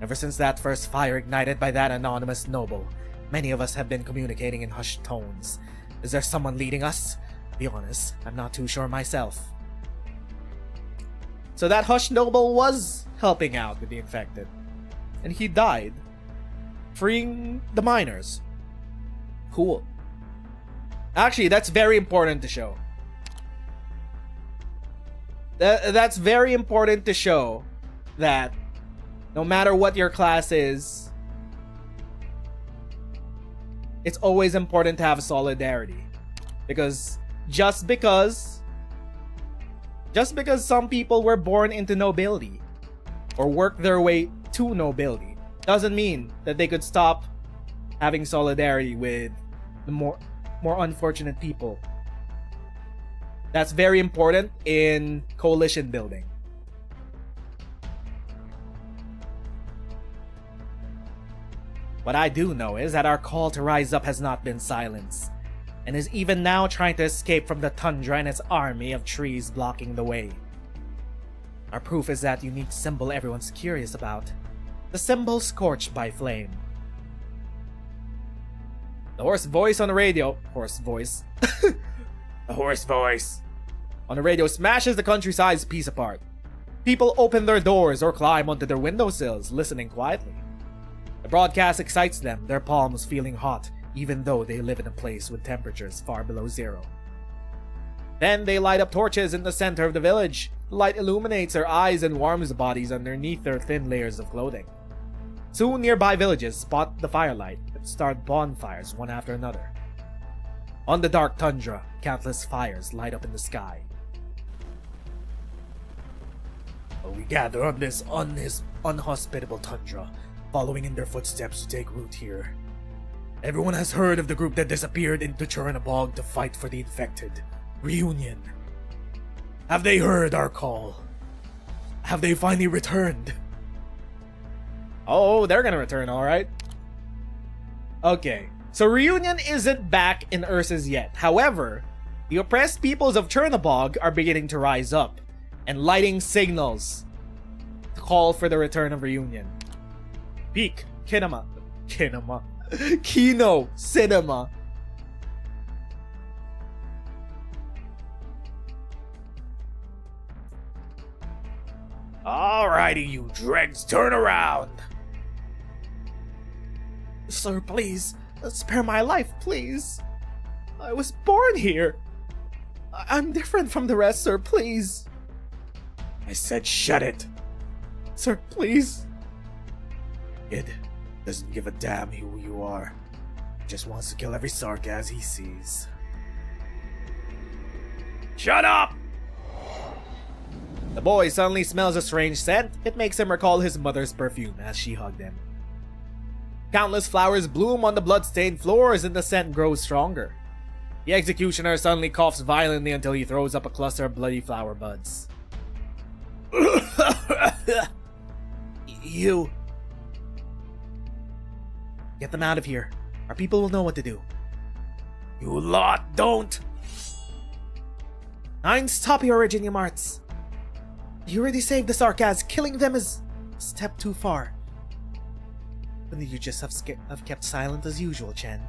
Ever since that first fire ignited by that anonymous noble, many of us have been communicating in hushed tones. Is there someone leading us? To be honest, I'm not too sure myself. So that hushed noble was helping out with the infected. And he died, freeing the miners. Cool. Actually, that's very important to show. That's very important to show that no matter what your class is, it's always important to have solidarity. Because just because some people were born into nobility or work their way to nobility doesn't mean that they could stop having solidarity with the more unfortunate people. That's very important in coalition building. What I do know is that our call to rise up has not been silenced, and is even now trying to escape from the tundra and its army of trees blocking the way. Our proof is that unique symbol everyone's curious about, the symbol scorched by flame. The hoarse voice on the radio... Hoarse voice. The hoarse voice on the radio smashes the countryside's piece apart. People open their doors or climb onto their windowsills, listening quietly. The broadcast excites them, their palms feeling hot even though they live in a place with temperatures far below zero. Then they light up torches in the center of the village. The light illuminates their eyes and warms the bodies underneath their thin layers of clothing. Soon nearby villages spot the firelight and start bonfires one after another. On the dark tundra, countless fires light up in the sky. We gather on this unhospitable tundra, following in their footsteps to take root here. Everyone has heard of the group that disappeared into Chernabog to fight for the infected. Reunion. Have they heard our call? Have they finally returned? Oh, they're gonna return, alright. Okay, so Reunion isn't back in Ursus yet. However, the oppressed peoples of Chernabog are beginning to rise up and lighting signals to call for the return of Reunion. Peak, Kino, Cinema. Alrighty, you dregs, turn around! Sir, please, spare my life, please. I was born here. I'm different from the rest, sir, please. I said shut it. Sir, please. Kid doesn't give a damn who you are. Just wants to kill every Sarkaz he sees. Shut up! The boy suddenly smells a strange scent. It makes him recall his mother's perfume as she hugged him. Countless flowers bloom on the blood-stained floors and the scent grows stronger. The executioner suddenly coughs violently until he throws up a cluster of bloody flower buds. You... Get them out of here. Our people will know what to do. You lot don't! Nine, stop your Originium arts. You already saved the Sarkaz. Killing them is a step too far. Wouldn't you just have kept silent as usual, Chen?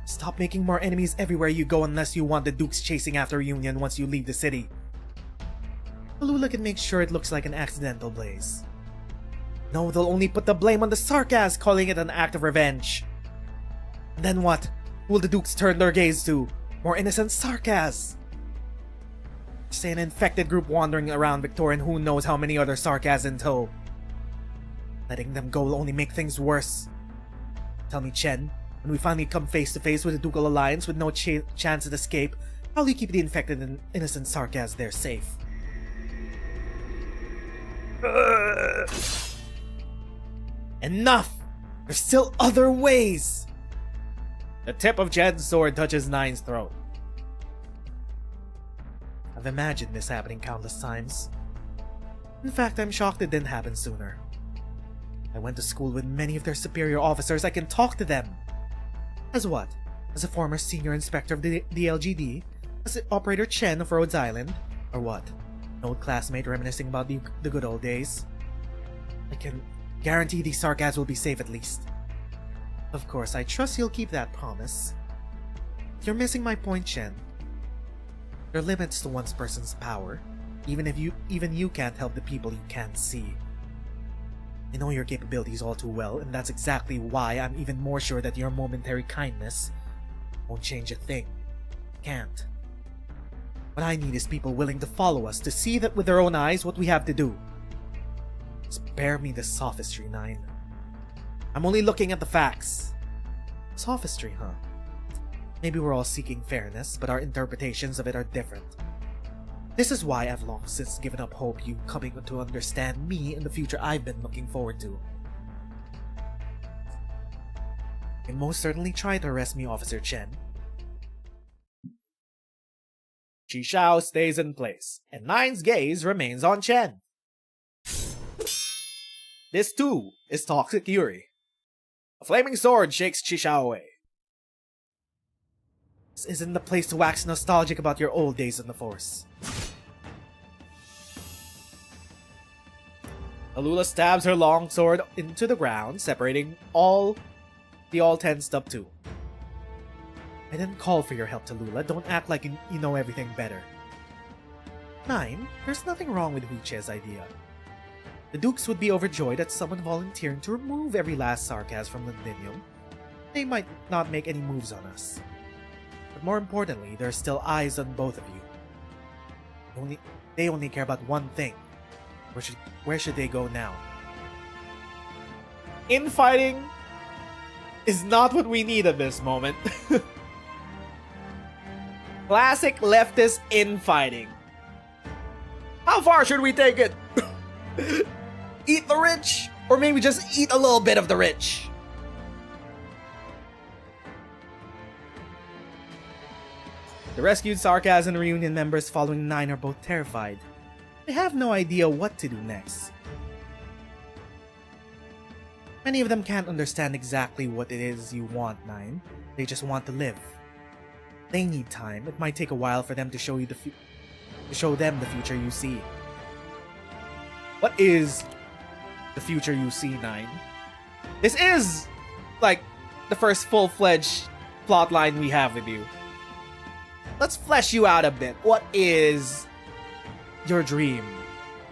Stop making more enemies everywhere you go unless you want the Dukes chasing after Reunion once you leave the city. Alula can make sure it looks like an accidental blaze. No, they'll only put the blame on the Sarkaz, calling it an act of revenge. And then what? Who will the Dukes turn their gaze to? More innocent Sarkaz? Say an infected group wandering around Victoria and who knows how many other Sarkaz in tow. Letting them go will only make things worse. Tell me, Chen, when we finally come face to face with the Ducal Alliance with no chance at escape, how will you keep the infected and innocent Sarkaz there safe? Enough! There's still other ways! The tip of Chen's sword touches Nine's throat. I've imagined this happening countless times. In fact, I'm shocked it didn't happen sooner. I went to school with many of their superior officers. I can talk to them. As what? As a former senior inspector of the LGD? As Operator Chen of Rhodes Island? Or what? An old classmate reminiscing about the good old days? I can guarantee these Sarkaz will be safe at least. Of course, I trust you'll keep that promise. You're missing my point, Chen. There are limits to one person's power, even you can't help the people you can't see. I know your capabilities all too well, and that's exactly why I'm even more sure that your momentary kindness won't change a thing. It can't. What I need is people willing to follow us, to see that with their own eyes what we have to do. Spare me the sophistry, Nine. I'm only looking at the facts. Sophistry, huh? Maybe we're all seeking fairness, but our interpretations of it are different. This is why I've long since given up hope you coming to understand me in the future I've been looking forward to. You can most certainly try to arrest me, Officer Chen. Chi Shao stays in place, and Nine's gaze remains on Chen. This too is Toxic Yuri. A flaming sword shakes Chi Shao away. This isn't the place to wax nostalgic about your old days in the Force. Alula stabs her long sword into the ground, separating the all tensed up too. I didn't call for your help, Tallulah. Don't act like you know everything better. 9. There's nothing wrong with Hu Che's idea. The Dukes would be overjoyed at someone volunteering to remove every last Sarkaz from Londinium. they might not make any moves on us. But more importantly, there are still eyes on both of you. They only care about one thing. Where should they go now? Infighting is not what we need at this moment. Classic leftist infighting. How far should we take it? Eat the rich? Or maybe just eat a little bit of the rich? The rescued Sarkaz and Reunion members following 9 are both terrified. They have no idea what to do next. Many of them can't understand exactly what it is you want, 9. They just want to live. They need time. It might take a while for them to show you them the future you see. What is the future you see, 9? This is like the first full-fledged plotline we have with you. Let's flesh you out a bit. What is your dream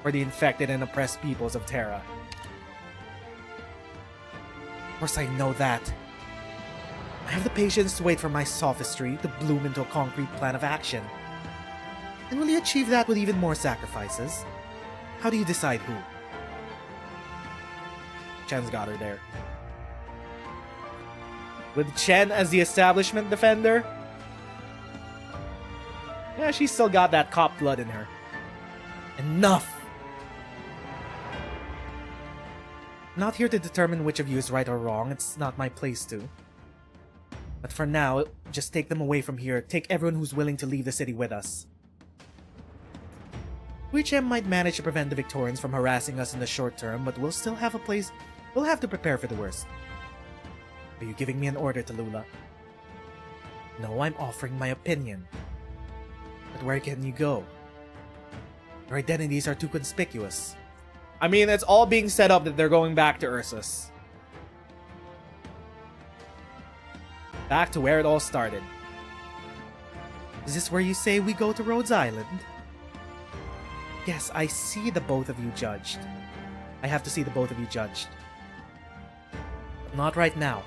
for the infected and oppressed peoples of Terra? Of course I know that. I have the patience to wait for my sophistry to bloom into a concrete plan of action. And will you achieve that with even more sacrifices? How do you decide who? Chen's got her there. With Chen as the establishment defender? Yeah, she's still got that cop blood in her. Enough! I'm not here to determine which of you is right or wrong. It's not my place to. But for now, just take them away from here. Take everyone who's willing to leave the city with us. WHM might manage to prevent the Victorians from harassing us in the short term, but we'll still have a place. We'll have to prepare for the worst. Are you giving me an order, Tallulah? No, I'm offering my opinion. But where can you go? Their identities are too conspicuous. I mean, it's all being set up that they're going back to Ursus. Back to where it all started. Is this where you say we go to Rhodes Island? Yes, I see the both of you judged. I have to see the both of you judged. But not right now.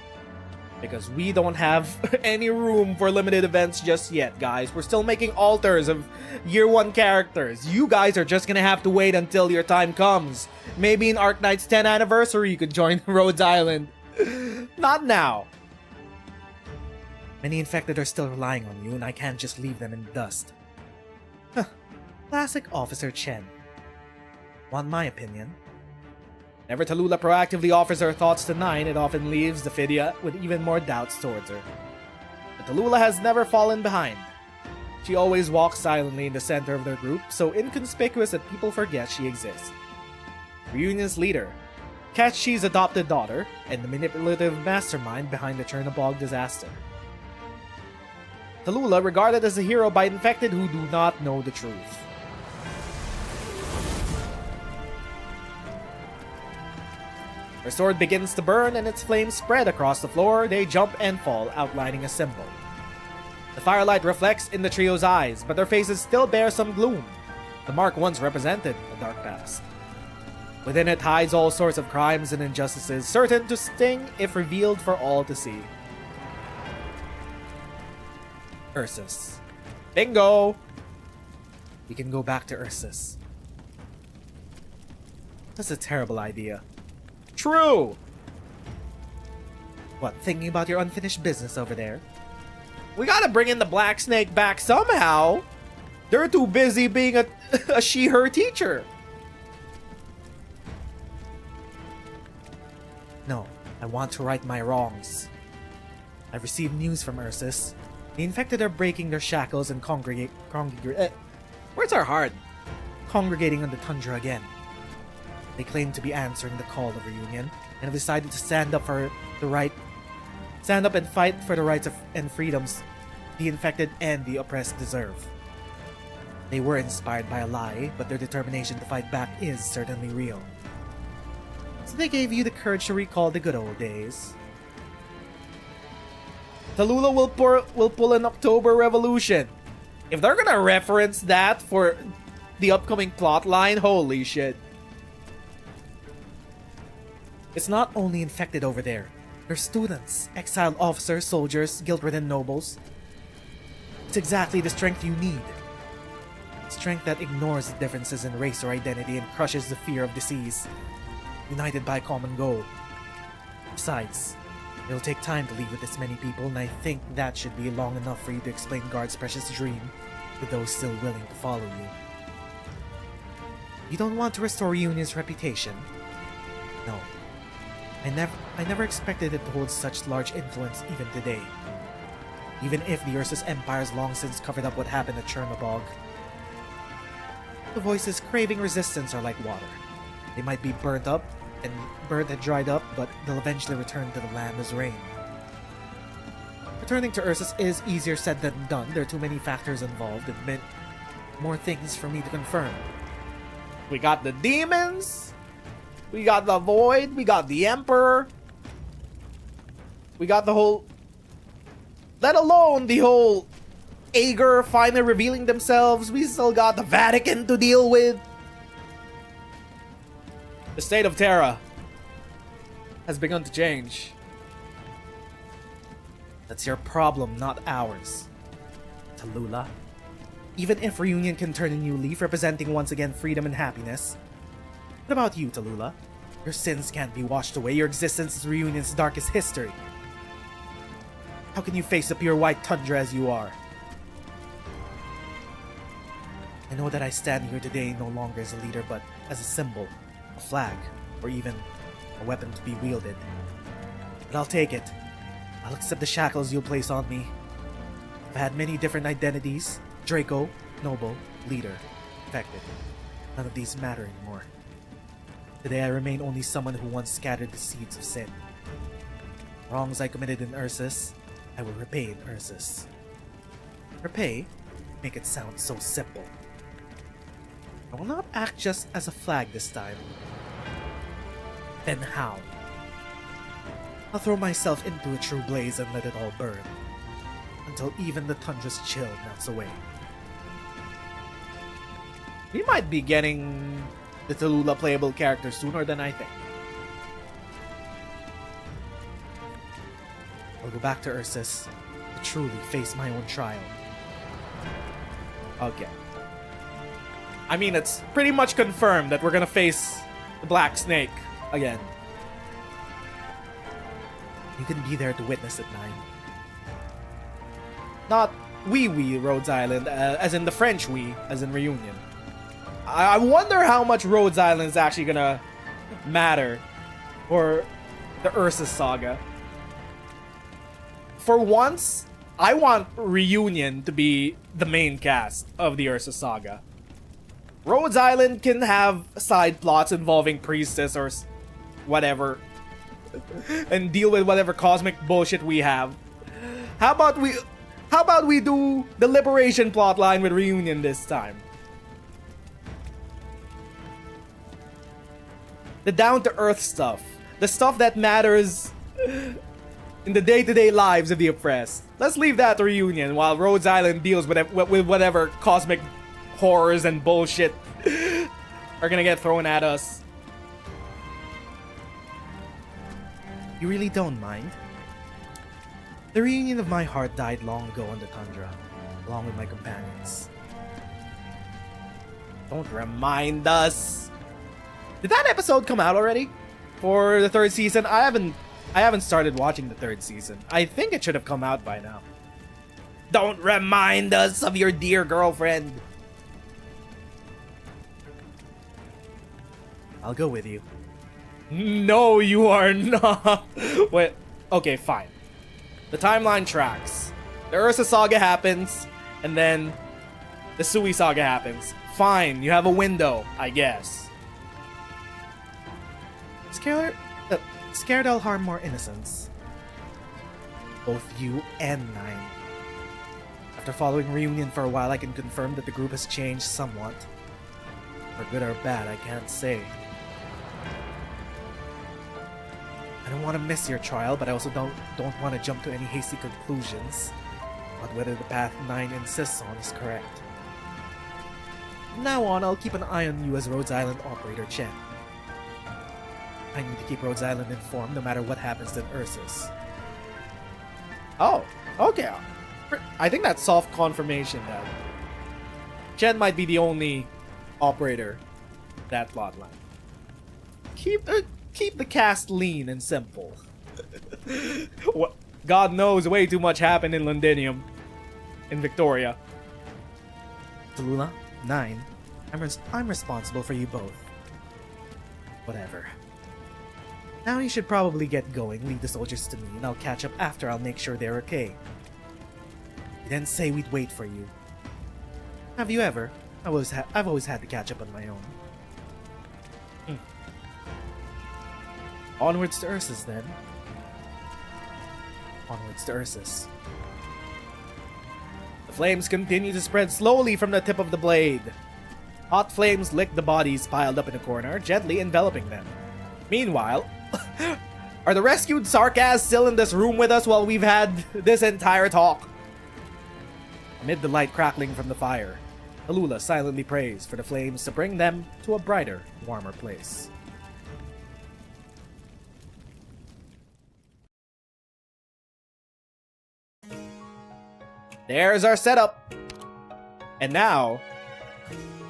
Because we don't have any room for limited events just yet, guys. We're still making alters of Year 1 characters. You guys are just gonna have to wait until your time comes. Maybe in Arknights 10th anniversary you could join Rhodes Island. Not now. Many infected are still relying on you, and I can't just leave them in the dust. Huh. Classic Officer Chen. Want my opinion? Whenever Tallulah proactively offers her thoughts to 9, it often leaves the Fidya with even more doubts towards her. But Tallulah has never fallen behind. She always walks silently in the center of their group, so inconspicuous that people forget she exists. Reunion's leader, Kachi's adopted daughter, and the manipulative mastermind behind the Chernobog disaster. Tallulah regarded as a hero by infected who do not know the truth. Her sword begins to burn and its flames spread across the floor. They jump and fall, outlining a symbol. The firelight reflects in the trio's eyes, but their faces still bear some gloom. The mark once represented a dark past. Within it hides all sorts of crimes and injustices, certain to sting if revealed for all to see. Ursus. Bingo! We can go back to Ursus. That's a terrible idea. True! What, thinking about your unfinished business over there? We gotta bring in the Black Snake back somehow! They're too busy being a she-her teacher! No, I want to right my wrongs. I've received news from Ursus. The infected are breaking their shackles and words are hard. Congregating on the tundra again. They claim to be answering the call of reunion and have decided to stand up and fight for the rights and freedoms the infected and the oppressed deserve. They were inspired by a lie, but their determination to fight back is certainly real. So they gave you the courage to recall the good old days. Tallulah will pull an October Revolution. If they're gonna reference that for the upcoming plotline, holy shit. It's not only infected over there. They're students, exiled officers, soldiers, guilt-ridden nobles. It's exactly the strength you need. Strength that ignores the differences in race or identity and crushes the fear of disease, united by a common goal. Besides, it'll take time to leave with this many people, and I think that should be long enough for you to explain Guard's precious dream to those still willing to follow you. You don't want to restore Union's reputation? No. I never expected it to hold such large influence even today. Even if the Ursus Empire's long since covered up what happened at Chernobog. The voices craving resistance are like water. They might be burnt and dried up, but they'll eventually return to the land as rain. Returning to Ursus is easier said than done. There are too many factors involved and more things for me to confirm. We got the demons, we got the Void, we got the Emperor, we got the whole... Let alone the whole Aegir finally revealing themselves. We still got the Vatican to deal with. The state of Terra has begun to change. That's your problem, not ours, Tallulah. Even if Reunion can turn a new leaf, representing once again freedom and happiness. What about you, Tallulah? Your sins can't be washed away. Your existence is Reunion's darkest history. How can you face the pure white tundra as you are? I know that I stand here today no longer as a leader, but as a symbol, a flag, or even a weapon to be wielded. But I'll take it. I'll accept the shackles you'll place on me. I've had many different identities. Draco, noble, leader, infected. None of these matter anymore. Today I remain only someone who once scattered the seeds of sin. Wrongs I committed in Ursus, I will repay in Ursus. Repay? Make it sound so simple. I will not act just as a flag this time. Then how? I'll throw myself into a true blaze and let it all burn, until even the tundra's chill melts away. We might be getting the Tallulah playable character sooner than I think. I'll go back to Ursus to truly face my own trial. Okay. I mean, it's pretty much confirmed that we're gonna face the Black Snake again. You can be there to witness it, Nine. Not we Rhodes Island, as in the French we, as in Reunion. I wonder how much Rhodes Island is actually gonna matter for the Ursus saga. For once, I want Reunion to be the main cast of the Ursus saga. Rhodes Island can have side plots involving priestess or whatever, and deal with whatever cosmic bullshit we have. How about we do the Liberation plotline with Reunion this time? The down-to-earth stuff. The stuff that matters in the day-to-day lives of the oppressed. Let's leave that to Reunion while Rhodes Island deals with whatever cosmic horrors and bullshit are gonna get thrown at us. You really don't mind? The reunion of my heart died long ago on the tundra, along with my companions. Don't remind us. Did that episode come out already? For the third season? I haven't started watching the third season. I think it should have come out by now. Don't remind us of your dear girlfriend. I'll go with you. No, you are not. Wait. Okay, fine. The timeline tracks. The Ursa saga happens, and then the Sui saga happens. Fine, you have a window, I guess. Scared I'll harm more innocents. Both you and Nine. After following Reunion for a while, I can confirm that the group has changed somewhat. For good or bad, I can't say. I don't want to miss your trial, but I also don't want to jump to any hasty conclusions about whether the path Nine insists on is correct. From now on, I'll keep an eye on you as Rhodes Island Operator Chen. I need to keep Rhodes Island informed no matter what happens to Ursus. Oh, okay. I think that's soft confirmation that Chen might be the only operator that plotline. Keep the cast lean and simple. What? God knows way too much happened in Londinium. In Victoria. Tallulah, 9. I'm responsible for you both. Whatever. Now you should probably get going. Leave the soldiers to me, and I'll catch up after. I'll make sure they're okay. You didn't say we'd wait for you. Have you ever? I've always had to catch up on my own. Onwards to Ursus, then. Onwards to Ursus. The flames continue to spread slowly from the tip of the blade. Hot flames lick the bodies piled up in a corner, gently enveloping them. Meanwhile, are the rescued Sarkas still in this room with us while we've had this entire talk? Amid the light crackling from the fire, Tallulah silently prays for the flames to bring them to a brighter, warmer place. There's our setup. And now,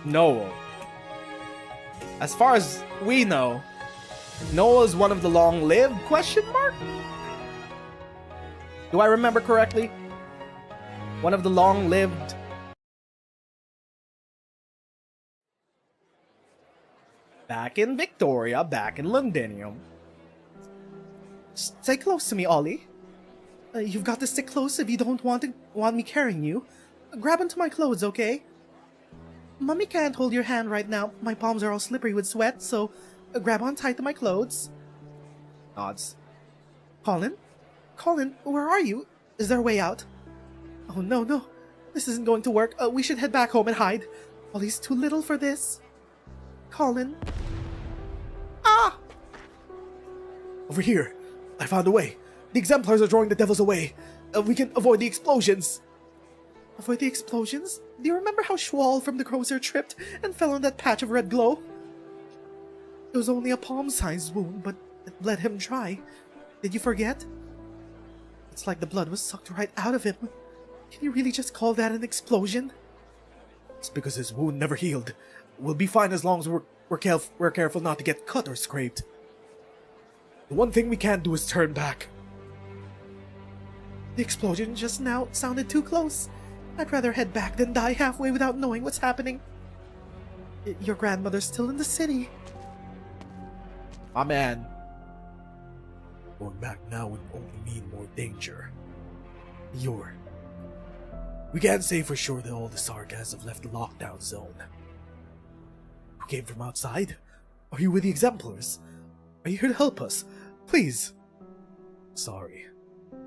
Noel. As far as we know, Noel is one of the long-lived ? Do I remember correctly? One of the long-lived... Back in Victoria, back in Londinium. Stay close to me, Ollie. You've got to stick close if you don't want me carrying you. Grab onto my clothes, okay? Mummy can't hold your hand right now. My palms are all slippery with sweat, so grab on tight to my clothes. Nods. Colin? Colin, where are you? Is there a way out? Oh, no. This isn't going to work. We should head back home and hide. Ollie's too little for this. Colin? Ah! Over here. I found a way. The exemplars are drawing the devils away. We can avoid the explosions. Avoid the explosions? Do you remember how Schwal from the grocer tripped and fell on that patch of red glow? It was only a palm-sized wound, but it bled him dry. Did you forget? It's like the blood was sucked right out of him. Can you really just call that an explosion? It's because his wound never healed. We'll be fine as long as we're careful not to get cut or scraped. The one thing we can't do is turn back. The explosion just now sounded too close. I'd rather head back than die halfway without knowing what's happening. Your grandmother's still in the city. My man. Going back now would only mean more danger. We can't say for sure that all the Sarkas have left the lockdown zone. Who came from outside? Are you with the exemplars? Are you here to help us? Please. Sorry.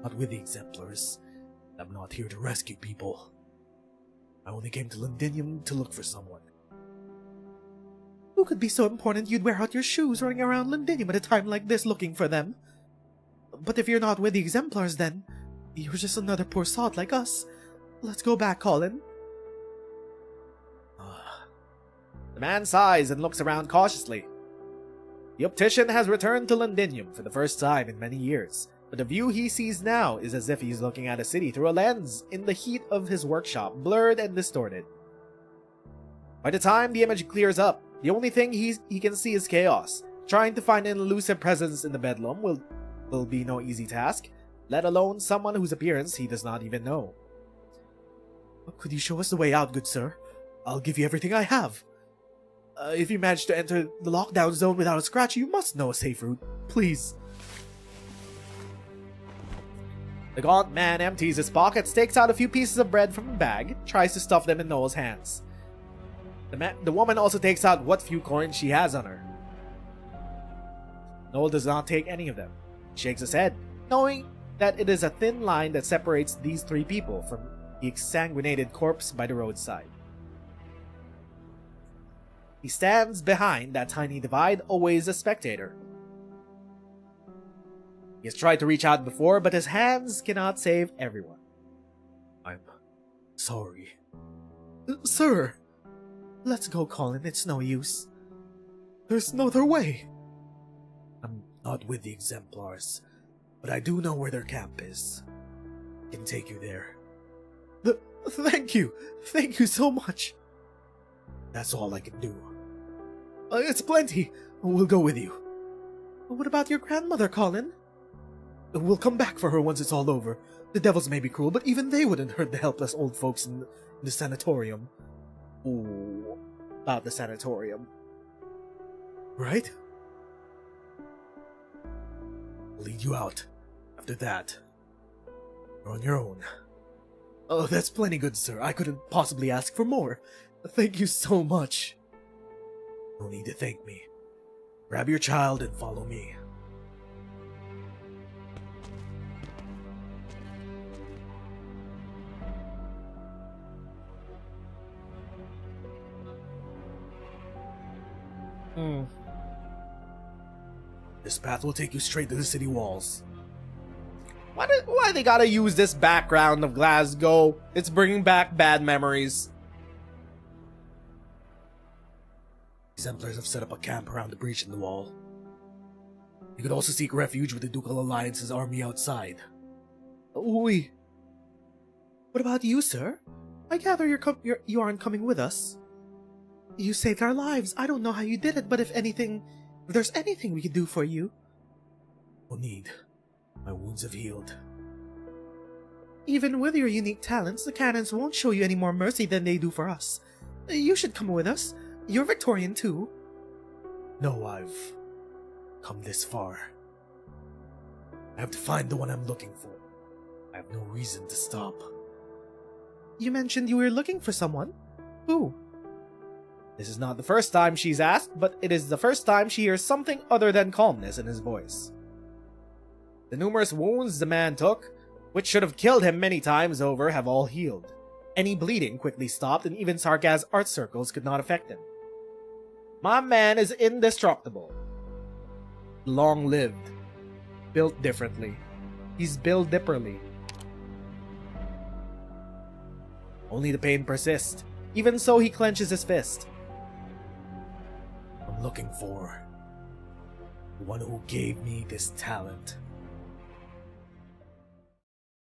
Not with the exemplars. I'm not here to rescue people. I only came to Londinium to look for someone. Who could be so important you'd wear out your shoes running around Londinium at a time like this looking for them? But if you're not with the exemplars then, you're just another poor sod like us. Let's go back, Colin. The man sighs and looks around cautiously. The optician has returned to Londinium for the first time in many years, but the view he sees now is as if he's looking at a city through a lens in the heat of his workshop, blurred and distorted. By the time the image clears up, the only thing he can see is chaos. Trying to find an elusive presence in the bedlam will be no easy task, let alone someone whose appearance he does not even know. Could you show us the way out, good sir? I'll give you everything I have. If you manage to enter the lockdown zone without a scratch, you must know a safe route. Please. The gaunt man empties his pockets, takes out a few pieces of bread from a bag, tries to stuff them in Noel's hands. The woman also takes out what few coins she has on her. Noel does not take any of them. He shakes his head, knowing that it is a thin line that separates these three people from the exsanguinated corpse by the roadside. He stands behind that tiny divide, always a spectator. He has tried to reach out before, but his hands cannot save everyone. I'm sorry. Sir! Let's go, Colin. It's no use. There's no other way. Not with the exemplars, but I do know where their camp is. I can take you there. Thank you! Thank you so much! That's all I can do. It's plenty! We'll go with you. What about your grandmother, Colin? We'll come back for her once it's all over. The devils may be cruel, but even they wouldn't hurt the helpless old folks in the sanatorium. Ooh, about the sanatorium. Right? I'll lead you out. After that, you're on your own. Oh, that's plenty good, sir. I couldn't possibly ask for more. Thank you so much. No need to thank me. Grab your child and follow me. This path will take you straight to the city walls. Why they gotta use this background of Glasgow? It's bringing back bad memories. Exemplars have set up a camp around the breach in the wall. You could also seek refuge with the Ducal Alliance's army outside. What about you, sir? I gather you aren't coming with us. You saved our lives. I don't know how you did it, but if there's anything we could do for you. No need. My wounds have healed. Even with your unique talents, the Canoes won't show you any more mercy than they do for us. You should come with us. You're Victorian too. No, I've come this far. I have to find the one I'm looking for. I have no reason to stop. You mentioned you were looking for someone. Who? This is not the first time she's asked, but it is the first time she hears something other than calmness in his voice. The numerous wounds the man took, which should have killed him many times over, have all healed. Any bleeding quickly stopped, and even Sarkaz's art circles could not affect him. My man is indestructible. Long-lived. Built differently. He's built differently. Only the pain persists. Even so, he clenches his fist. I'm looking for the one who gave me this talent.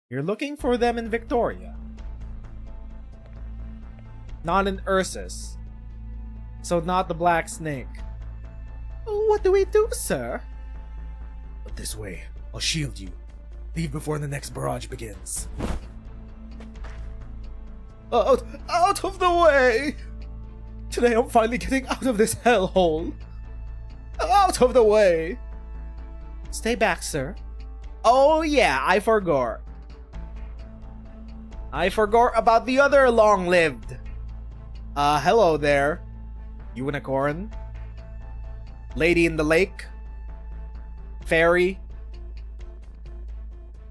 You're looking for them in Victoria. Not in Ursus. So not the Black Snake. What do we do, sir? But this way, I'll shield you. Leave before the next barrage begins. Out of the way! Today I'm finally getting out of this hellhole. Out of the way! Stay back, sir. Oh yeah, I forgot. I forgot about the other long-lived. Hello there. Unicorn. Lady in the lake. Fairy.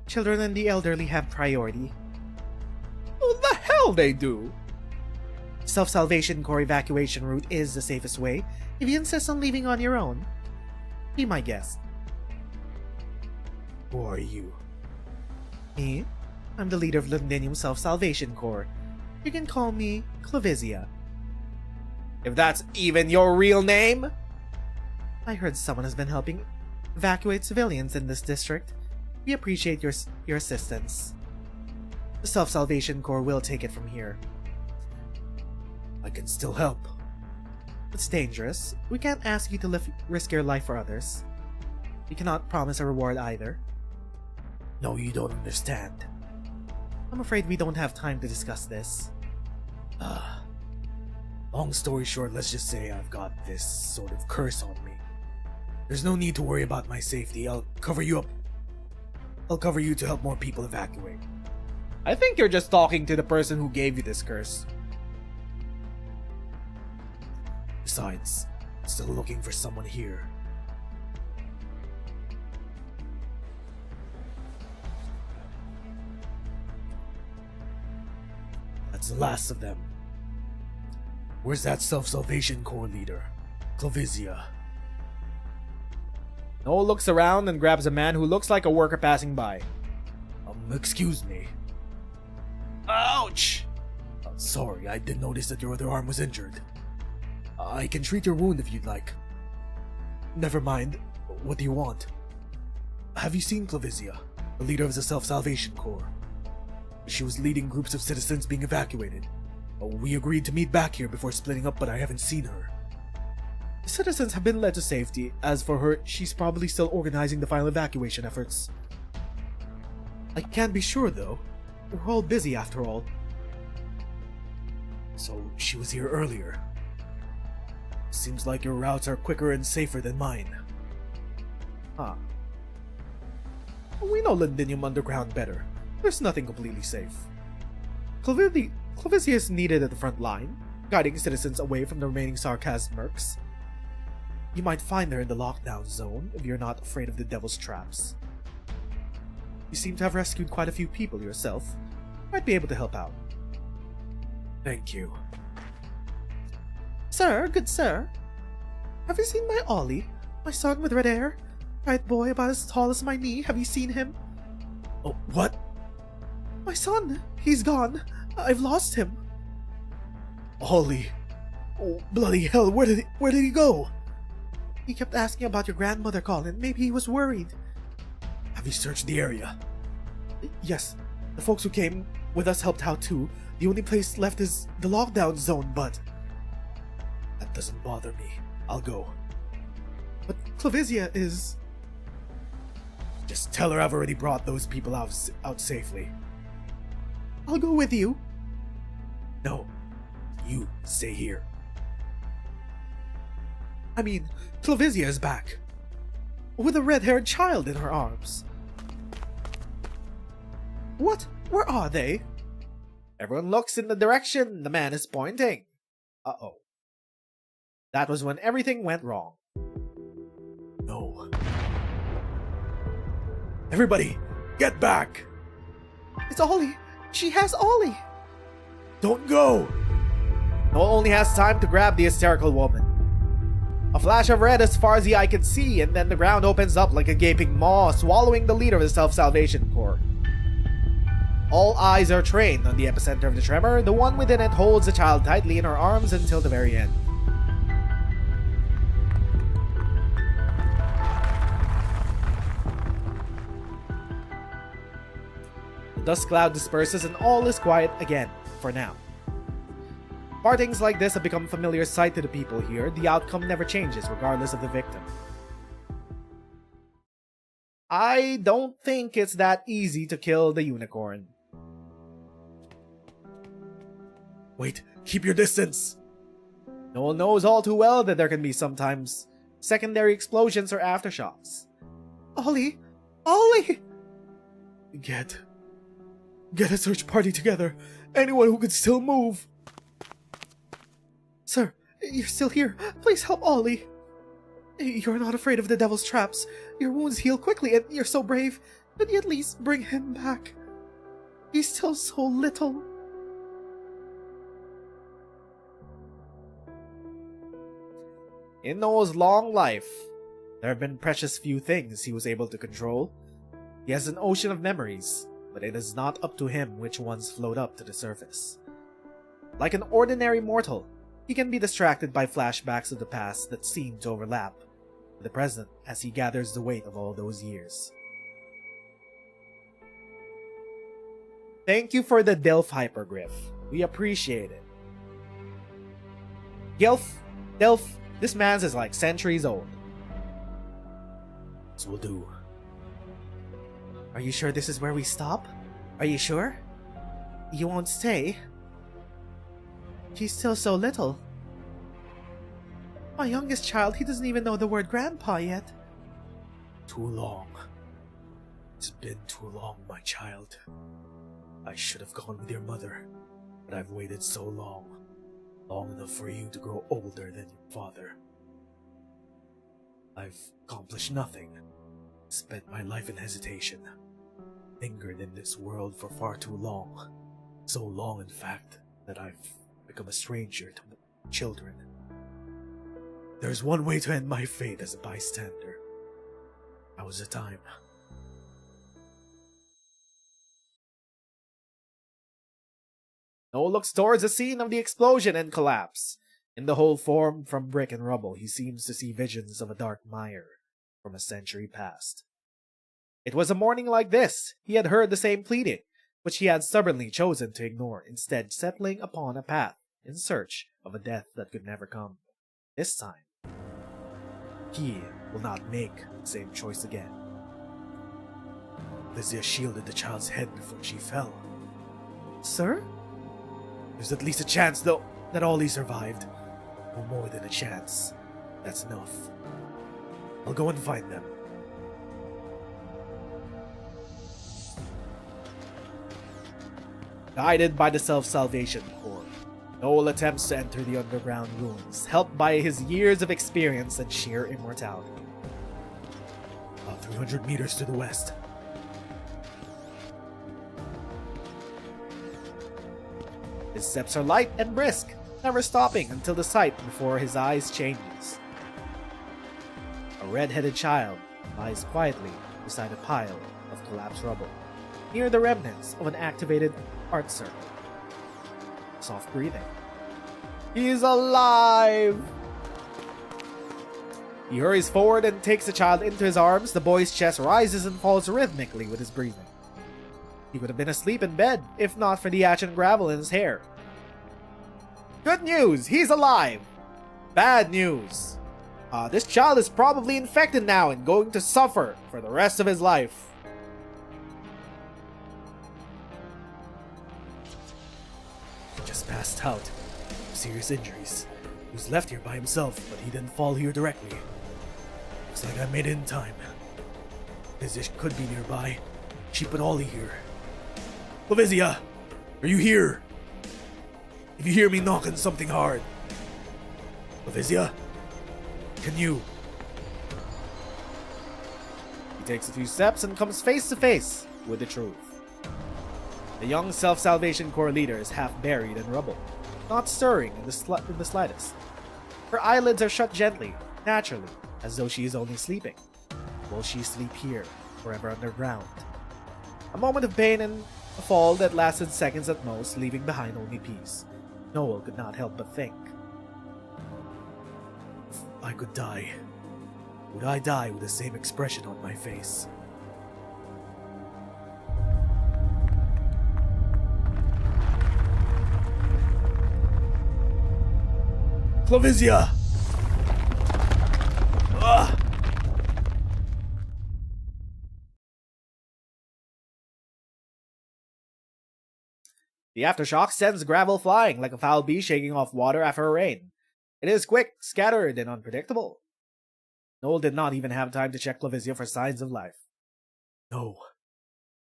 Children and the elderly have priority. What the hell they do? Self-Salvation Corps evacuation route is the safest way if you insist on leaving on your own. Be my guest. Who are you? Me? I'm the leader of Londinium Self-Salvation Corps. You can call me Clavizia. If that's even your real name? I heard someone has been helping evacuate civilians in this district. We appreciate your assistance. The Self-Salvation Corps will take it from here. I can still help. It's dangerous. We can't ask you to risk your life for others. We cannot promise a reward either. No, you don't understand. I'm afraid we don't have time to discuss this. Long story short, let's just say I've got this sort of curse on me. There's no need to worry about my safety. I'll cover you up. I'll cover you to help more people evacuate. I think you're just talking to the person who gave you this curse. Besides, I'm still looking for someone here. That's the last of them. Where's that Self-Salvation Corps leader? Clavizia. Noel looks around and grabs a man who looks like a worker passing by. Excuse me. Ouch! Sorry, I didn't notice that your other arm was injured. I can treat your wound if you'd like. Never mind. What do you want? Have you seen Clavisia, the leader of the Self-Salvation Corps? She was leading groups of citizens being evacuated. We agreed to meet back here before splitting up, but I haven't seen her. The citizens have been led to safety. As for her, she's probably still organizing the final evacuation efforts. I can't be sure, though. We're all busy, after all. So she was here earlier. Seems like your routes are quicker and safer than mine. Huh. We know Londinium Underground better. There's nothing completely safe. Clavisia is needed at the front line, guiding citizens away from the remaining sarcasm mercs. You might find her in the lockdown zone if you're not afraid of the devil's traps. You seem to have rescued quite a few people yourself. Might be able to help out. Thank you. Sir, good sir. Have you seen my Ollie? My son with red hair? Bright boy about as tall as my knee. Have you seen him? Oh, what? My son. He's gone. I've lost him. Ollie. Oh, bloody hell, where did he go? He kept asking about your grandmother, Colin. Maybe he was worried. Have you searched the area? Yes. The folks who came with us helped out too. The only place left is the lockdown zone, but... That doesn't bother me. I'll go. But Clavisia is... Just tell her I've already brought those people out safely. I'll go with you. No. You stay here. I mean, Clavisia is back. With a red-haired child in her arms. What? Where are they? Everyone looks in the direction the man is pointing. Uh-oh. That was when everything went wrong. No. Everybody, get back! It's Ollie! She has Ollie! Don't go! Noel only has time to grab the hysterical woman. A flash of red as far as the eye can see, and then the ground opens up like a gaping maw, swallowing the leader of the Self-Salvation Corps. All eyes are trained on the epicenter of the tremor. The one within it holds the child tightly in her arms until the very end. The dust cloud disperses and all is quiet again, for now. Partings like this have become a familiar sight to the people here. The outcome never changes, regardless of the victim. I don't think it's that easy to kill the unicorn. Wait, keep your distance! Noel knows all too well that there can be sometimes secondary explosions or aftershocks. Ollie! Ollie! Get a search party together. Anyone who could still move. Sir, you're still here. Please help Ollie. You're not afraid of the devil's traps. Your wounds heal quickly and you're so brave. Could you at least bring him back? He's still so little. In Noel's long life, there have been precious few things he was able to control. He has an ocean of memories, but it is not up to him which ones float up to the surface. Like an ordinary mortal, he can be distracted by flashbacks of the past that seem to overlap with the present as he gathers the weight of all those years. Thank you for the Delph hyperglyph. We appreciate it. Delph, this man's is like centuries old. This will do. Are you sure this is where we stop? Are you sure? You won't stay? He's still so little. My youngest child, he doesn't even know the word grandpa yet. Too long. It's been too long, my child. I should have gone with your mother, but I've waited so long. Long enough for you to grow older than your father. I've accomplished nothing. Spent my life in hesitation. Lingered in this world for far too long. So long, in fact, that I've become a stranger to children. There's one way to end my fate as a bystander. Now is the time. Noel looks towards the scene of the explosion and collapse. In the hole formed from brick and rubble, he seems to see visions of a dark mire. from a century past. It was a morning like this he had heard the same pleading, which he had stubbornly chosen to ignore, instead settling upon a path in search of a death that could never come. This time, he will not make the same choice again. Lysia shielded the child's head before she fell. Sir? There's at least a chance, though, that Ollie survived. No more than a chance. That's enough. I'll go and find them. Guided by the Self-Salvation Corps, Noel attempts to enter the underground ruins, helped by his years of experience and sheer immortality. About 300 meters to the west. His steps are light and brisk, never stopping until the sight before his eyes changes. A red-headed child lies quietly beside a pile of collapsed rubble, near the remnants of an activated art circle. Soft breathing. He's alive! He hurries forward and takes the child into his arms. The boy's chest rises and falls rhythmically with his breathing. He would have been asleep in bed, if not for the ash and gravel in his hair. Good news! He's alive! Bad news! This child is probably infected now and going to suffer for the rest of his life. He just passed out. Serious injuries. He was left here by himself, but he didn't fall here directly. Looks like I made it in time. Lysia could be nearby. She put Ollie here. Lysia, are you here? If you hear me knocking something hard. Lysia, can you? He takes a few steps and comes face to face with the truth. The young Self-Salvation Corps leader is half buried in rubble, not stirring in the slightest. Her eyelids are shut gently, naturally, as though she is only sleeping. Will she sleep here, forever underground? A moment of pain and a fall that lasted seconds at most, leaving behind only peace. Noel could not help but think. If I could die, would I die with the same expression on my face? Lysia! Ugh! The aftershock sends gravel flying like a foul bee shaking off water after a rain. It is quick, scattered, and unpredictable. Noel did not even have time to check Lysia for signs of life. No.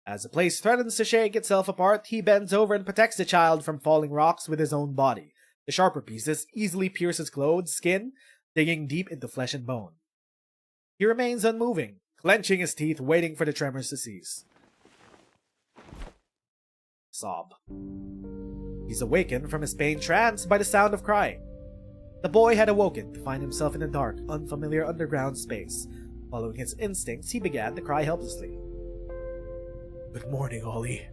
As the place threatens to shake itself apart, he bends over and protects the child from falling rocks with his own body. The sharper pieces easily pierce his clothes, skin, digging deep into flesh and bone. He remains unmoving, clenching his teeth, waiting for the tremors to cease. Sob. He's awakened from his pain trance by the sound of crying. The boy had awoken to find himself in a dark, unfamiliar underground space. Following his instincts, he began to cry helplessly. Good morning, Ollie.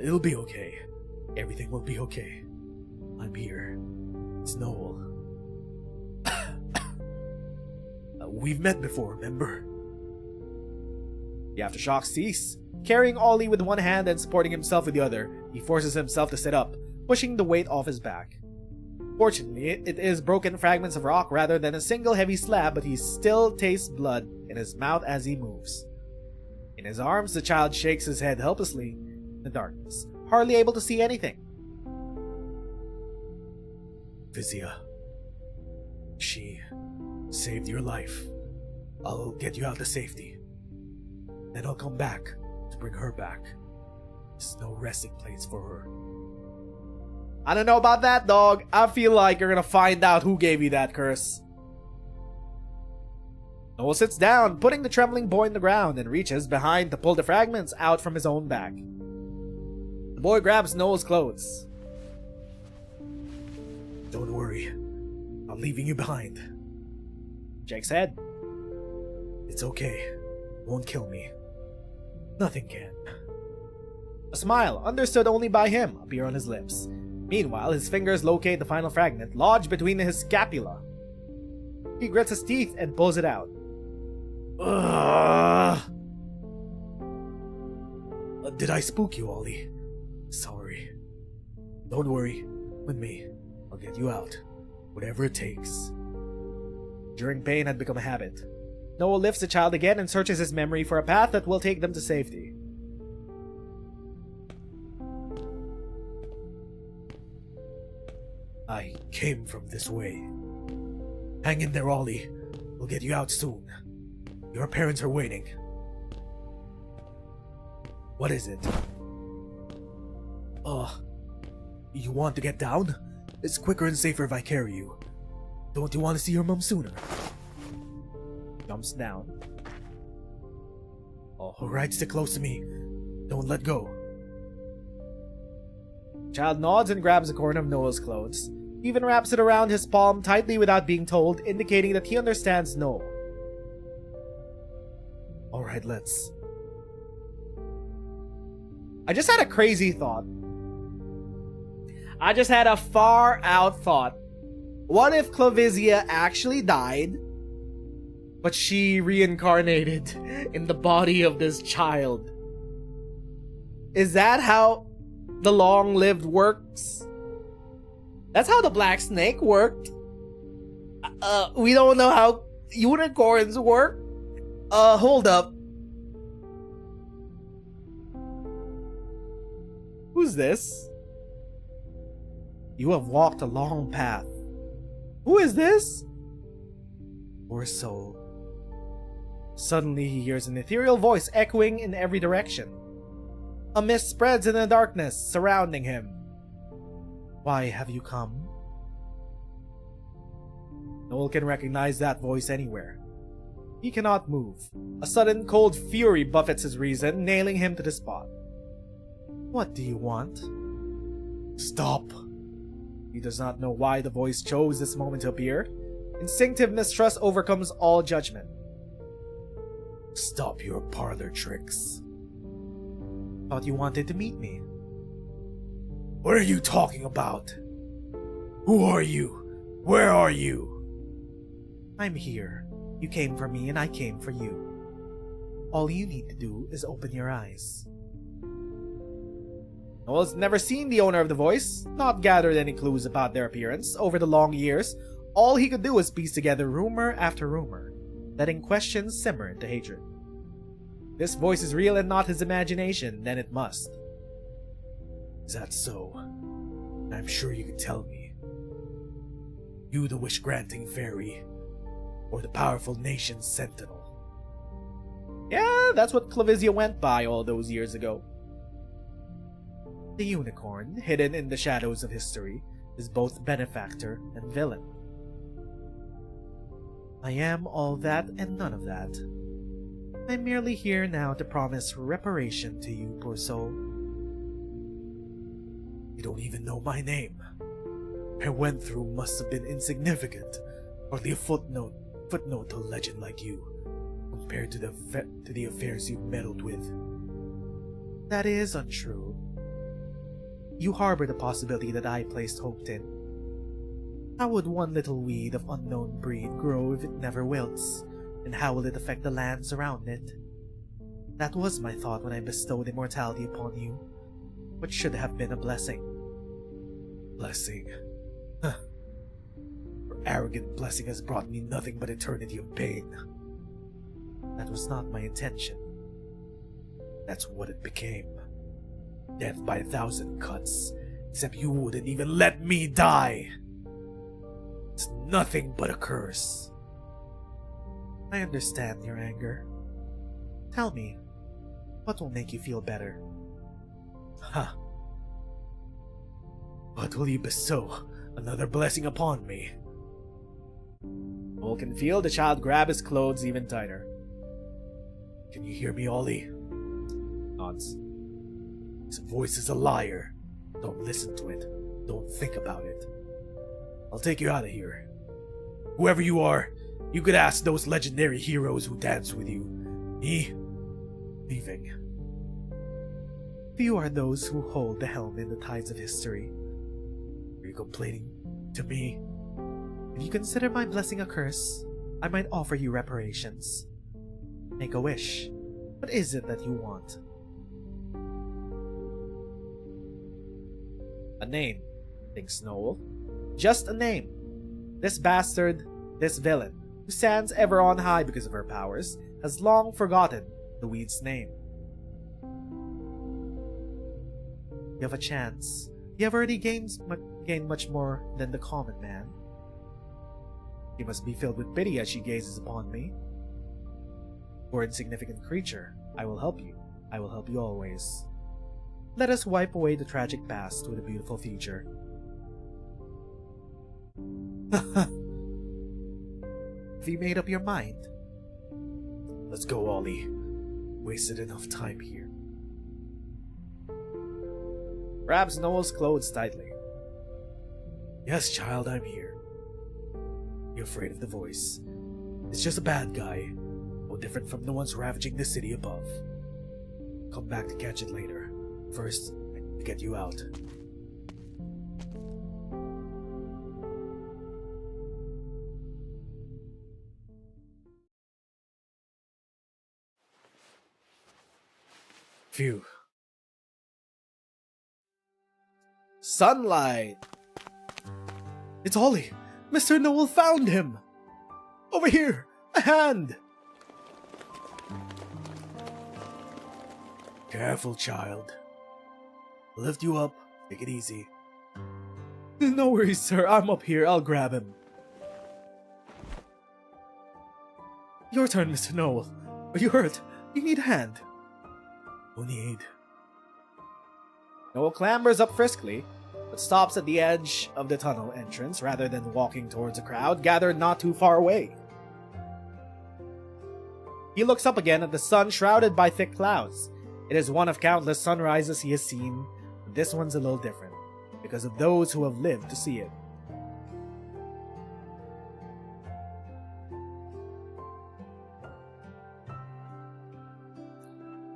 It'll be okay. Everything will be okay. I'm here. It's Noel. We've met before, remember? The aftershocks cease. Carrying Ollie with one hand and supporting himself with the other, he forces himself to sit up, pushing the weight off his back. Fortunately, it is broken fragments of rock rather than a single heavy slab, but he still tastes blood in his mouth as he moves. In his arms, the child shakes his head helplessly in the darkness, hardly able to see anything. Lysia. She saved your life. I'll get you out to safety. Then I'll come back to bring her back. There's no resting place for her. I don't know about that, dog. I feel like you're gonna find out who gave you that curse. Noel sits down, putting the trembling boy in the ground, and reaches behind to pull the fragments out from his own back. The boy grabs Noel's clothes. Don't worry. I'm leaving you behind. Jake's head. It's okay. Won't kill me. Nothing can. A smile, understood only by him, appears on his lips. Meanwhile, his fingers locate the final fragment, lodged between his scapula. He grits his teeth and pulls it out. Did I spook you, Ollie? Sorry. Don't worry. With me, I'll get you out. Whatever it takes. Enduring pain had become a habit. Noah lifts the child again and searches his memory for a path that will take them to safety. I came from this way. Hang in there, Ollie. We'll get you out soon. Your parents are waiting. What is it? You want to get down? It's quicker and safer if I carry you. Don't you want to see your mom sooner? Jumps down. Alright, stick close to me. Don't let go. Child nods and grabs a corner of Noah's clothes. He even wraps it around his palm tightly without being told, indicating that he understands Noah. Alright, let's. I just had a crazy thought. I just had a far out thought. What if Clavizia actually died, but she reincarnated in the body of this child? Is that how the long-lived works? That's how the black snake worked. We don't know how unicorns work. Hold up. Who's this? You have walked a long path. Who is this? Poor soul. Suddenly he hears an ethereal voice echoing in every direction. A mist spreads in the darkness surrounding him. Why have you come? Noel can recognize that voice anywhere. He cannot move. A sudden cold fury buffets his reason, nailing him to the spot. What do you want? Stop. He does not know why the voice chose this moment to appear. Instinctive mistrust overcomes all judgment. Stop your parlor tricks. Thought you wanted to meet me. What are you talking about? Who are you? Where are you? I'm here. You came for me and I came for you. All you need to do is open your eyes. Noel's never seen the owner of the voice, not gathered any clues about their appearance over the long years. All he could do was piece together rumor after rumor, letting questions simmer into hatred. If this voice is real and not his imagination, then it must. Is that so? I'm sure you could tell me. You the wish-granting fairy, or the powerful nation's sentinel? Yeah, that's what Clavizia went by all those years ago. The unicorn, hidden in the shadows of history, is both benefactor and villain. I am all that and none of that. I'm merely here now to promise reparation to you, poor soul. You don't even know my name. I went through must have been insignificant, hardly a footnote to a legend like you, compared to the affairs you've meddled with. That is untrue. You harbor the possibility that I placed hope in. How would one little weed of unknown breed grow if it never wilts? And how will it affect the lands around it? That was my thought when I bestowed immortality upon you, which should have been a blessing. Blessing? Huh. Your arrogant blessing has brought me nothing but eternity of pain. That was not my intention. That's what it became. Death by 1,000 cuts, except you wouldn't even let me die. It's nothing but a curse. I understand your anger. Tell me, what will make you feel better? Huh. What will you bestow? Another blessing upon me? Noel can feel the child grab his clothes even tighter. Can you hear me, Ollie? Nods. His voice is a liar. Don't listen to it. Don't think about it. I'll take you out of here. Whoever you are, you could ask those legendary heroes who dance with you. Me? Leaving. Few are those who hold the helm in the tides of history. Are you complaining to me? If you consider my blessing a curse, I might offer you reparations. Make a wish. What is it that you want? A name, thinks Noel. Just a name. This bastard, this villain, who stands ever on high because of her powers, has long forgotten the weed's name. You have a chance. You have already gained much more than the common man. You must be filled with pity as she gazes upon me. Poor insignificant creature, I will help you. I will help you always. Let us wipe away the tragic past with a beautiful future. Have you made up your mind? Let's go, Ollie. Wasted enough time here. Grabs Noel's clothes tightly. Yes, child, I'm here. You're afraid of the voice. It's just a bad guy. No different from the ones ravaging the city above. Come back to catch it later. First, I need to get you out. Phew. Sunlight! It's Ollie! Mr. Noel found him! Over here! A hand! Careful, child. I'll lift you up. Take it easy. No worries, sir. I'm up here. I'll grab him. Your turn, Mr. Noel. Are you hurt? You need a hand. No need. Noel clambers up friskily, but stops at the edge of the tunnel entrance rather than walking towards a crowd gathered not too far away. He looks up again at the sun shrouded by thick clouds. It is one of countless sunrises he has seen, but this one's a little different, because of those who have lived to see it.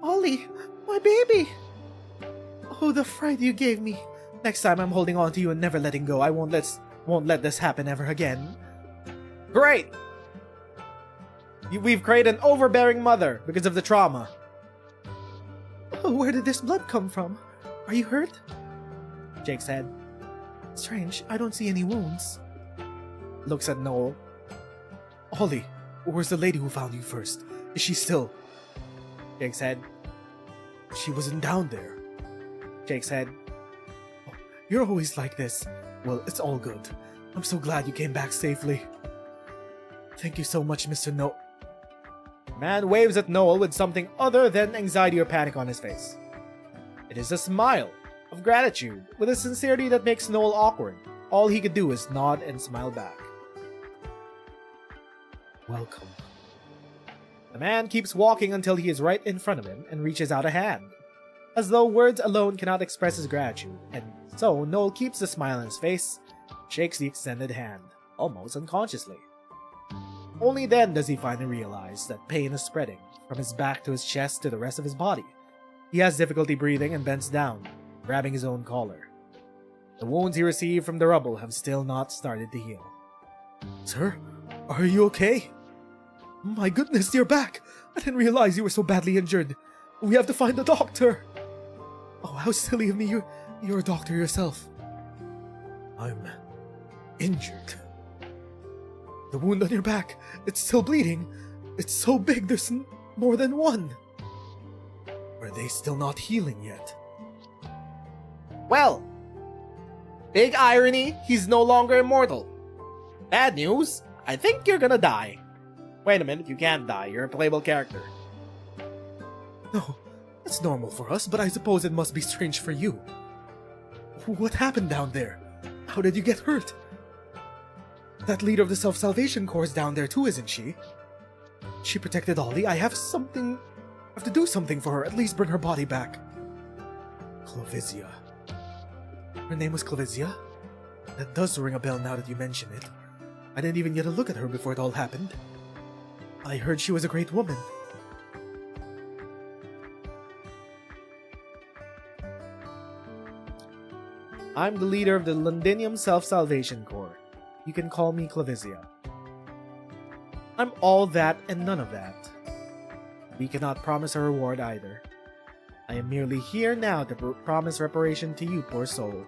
Ollie, my baby! Oh, the fright you gave me. Next time I'm holding on to you and never letting go. I won't let this happen ever again. Great! We've created an overbearing mother because of the trauma. Oh, where did this blood come from? Are you hurt? Jake said. Strange, I don't see any wounds. Looks at Noel. Ollie, where's the lady who found you first? Is she still? Jake said. She wasn't down there. Jake said. Oh, you're always like this. Well, it's all good. I'm so glad you came back safely. Thank you so much, Mr. No. Man waves at Noel with something other than anxiety or panic on his face. It is a smile of gratitude with a sincerity that makes Noel awkward. All he could do is nod and smile back. Welcome. The man keeps walking until he is right in front of him and reaches out a hand, as though words alone cannot express his gratitude, and so Noel keeps the smile on his face, shakes the extended hand, almost unconsciously. Only then does he finally realize that pain is spreading from his back to his chest to the rest of his body. He has difficulty breathing and bends down, grabbing his own collar. The wounds he received from the rubble have still not started to heal. Sir, are you okay? My goodness, you're back! I didn't realize you were so badly injured. We have to find a doctor! Oh, how silly of me. You're a doctor yourself. I'm injured. The wound on your back, it's still bleeding. It's so big, there's more than one. Are they still not healing yet? Well, big irony, he's no longer immortal. Bad news, I think you're gonna die. Wait a minute, you can't die, you're a playable character. No, that's normal for us, but I suppose it must be strange for you. What happened down there? How did you get hurt? That leader of the Self-Salvation Corps is down there too, isn't she? She protected Ollie. I have to do something for her, at least bring her body back. Clovisia. Her name was Clovisia? That does ring a bell now that you mention it. I didn't even get a look at her before it all happened. I heard she was a great woman. I'm the leader of the Londinium Self-Salvation Corps. You can call me Clovisia. I'm all that and none of that. We cannot promise a reward either. I am merely here now to promise reparation to you, poor soul.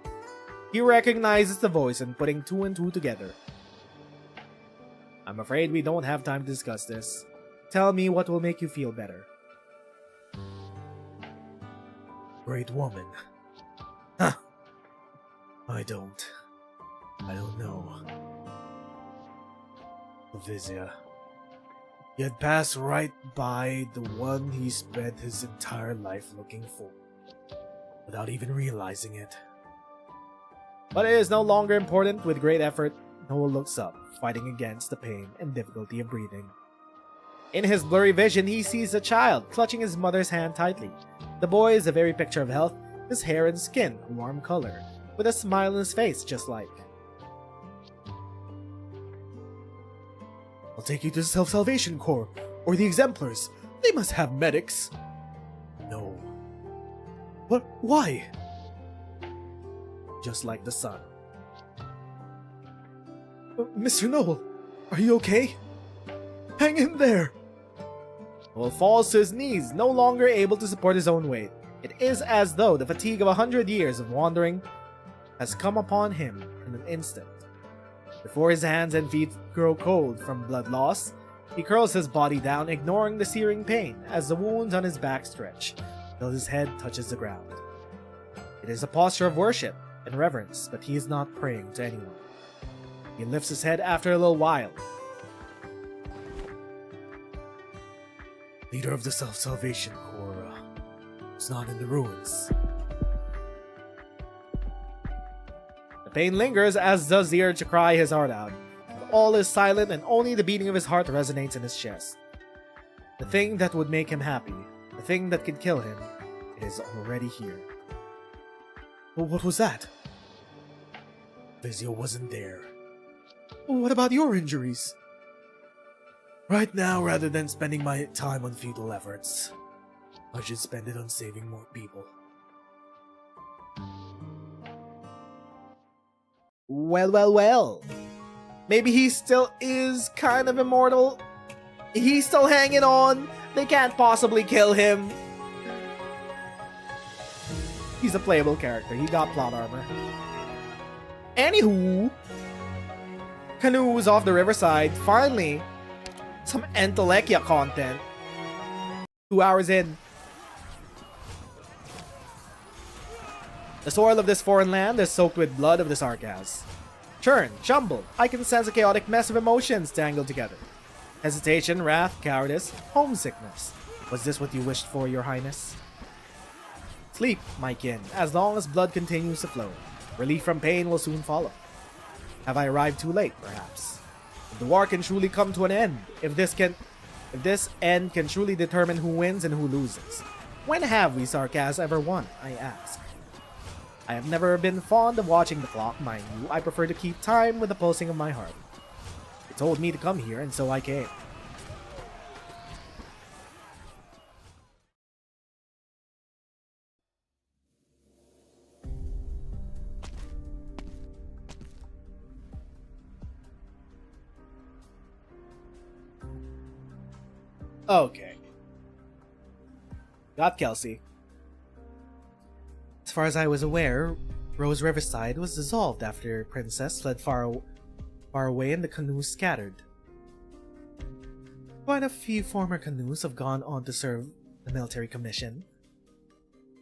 He recognizes the voice and putting two and two together. I'm afraid we don't have time to discuss this. Tell me what will make you feel better. Great woman. Huh. I don't know. Vizia. He had passed right by the one he spent his entire life looking for, without even realizing it. But it is no longer important. With great effort, Noah looks up, fighting against the pain and difficulty of breathing. In his blurry vision, he sees a child clutching his mother's hand tightly. The boy is the very picture of health, his hair and skin a warm color, with a smile on his face just like. I'll take you to the Self-Salvation Corps, or the Exemplars. They must have medics. No. But why? Just like the sun. Mr. Noel, are you okay? Hang in there! Noel falls to his knees, no longer able to support his own weight. It is as though the fatigue of 100 years of wandering has come upon him in an instant. Before his hands and feet grow cold from blood loss, he curls his body down, ignoring the searing pain as the wounds on his back stretch, till his head touches the ground. It is a posture of worship and reverence, but he is not praying to anyone. He lifts his head after a little while. Leader of the Self-Salvation Corps is not in the ruins. The pain lingers, as does the urge to cry his heart out. All is silent and only the beating of his heart resonates in his chest. The thing that would make him happy, the thing that could kill him, it is already here. Well, what was that? Vizio wasn't there. Well, what about your injuries? Right now, rather than spending my time on futile efforts, I should spend it on saving more people. Well. Maybe he still is kind of immortal. He's still hanging on. They can't possibly kill him. He's a playable character. He got plot armor. Anywho, Canoes off the Riverside. Finally, some Entelekia content. 2 hours in. The soil of this foreign land is soaked with blood of the Sarkas. Churn, jumble, I can sense a chaotic mess of emotions tangled together. Hesitation, wrath, cowardice, homesickness. Was this what you wished for, your highness? Sleep, my kin, as long as blood continues to flow. Relief from pain will soon follow. Have I arrived too late, perhaps? If the war can truly come to an end, if this end can truly determine who wins and who loses, when have we Sarkas ever won, I ask? I have never been fond of watching the clock, mind you. I prefer to keep time with the pulsing of my heart. It told me to come here, and so I came. Okay. Got Kelsey. As far as I was aware, Rose Riverside was dissolved after Princess fled far away and the Canoes scattered. Quite a few former Canoes have gone on to serve the military commission.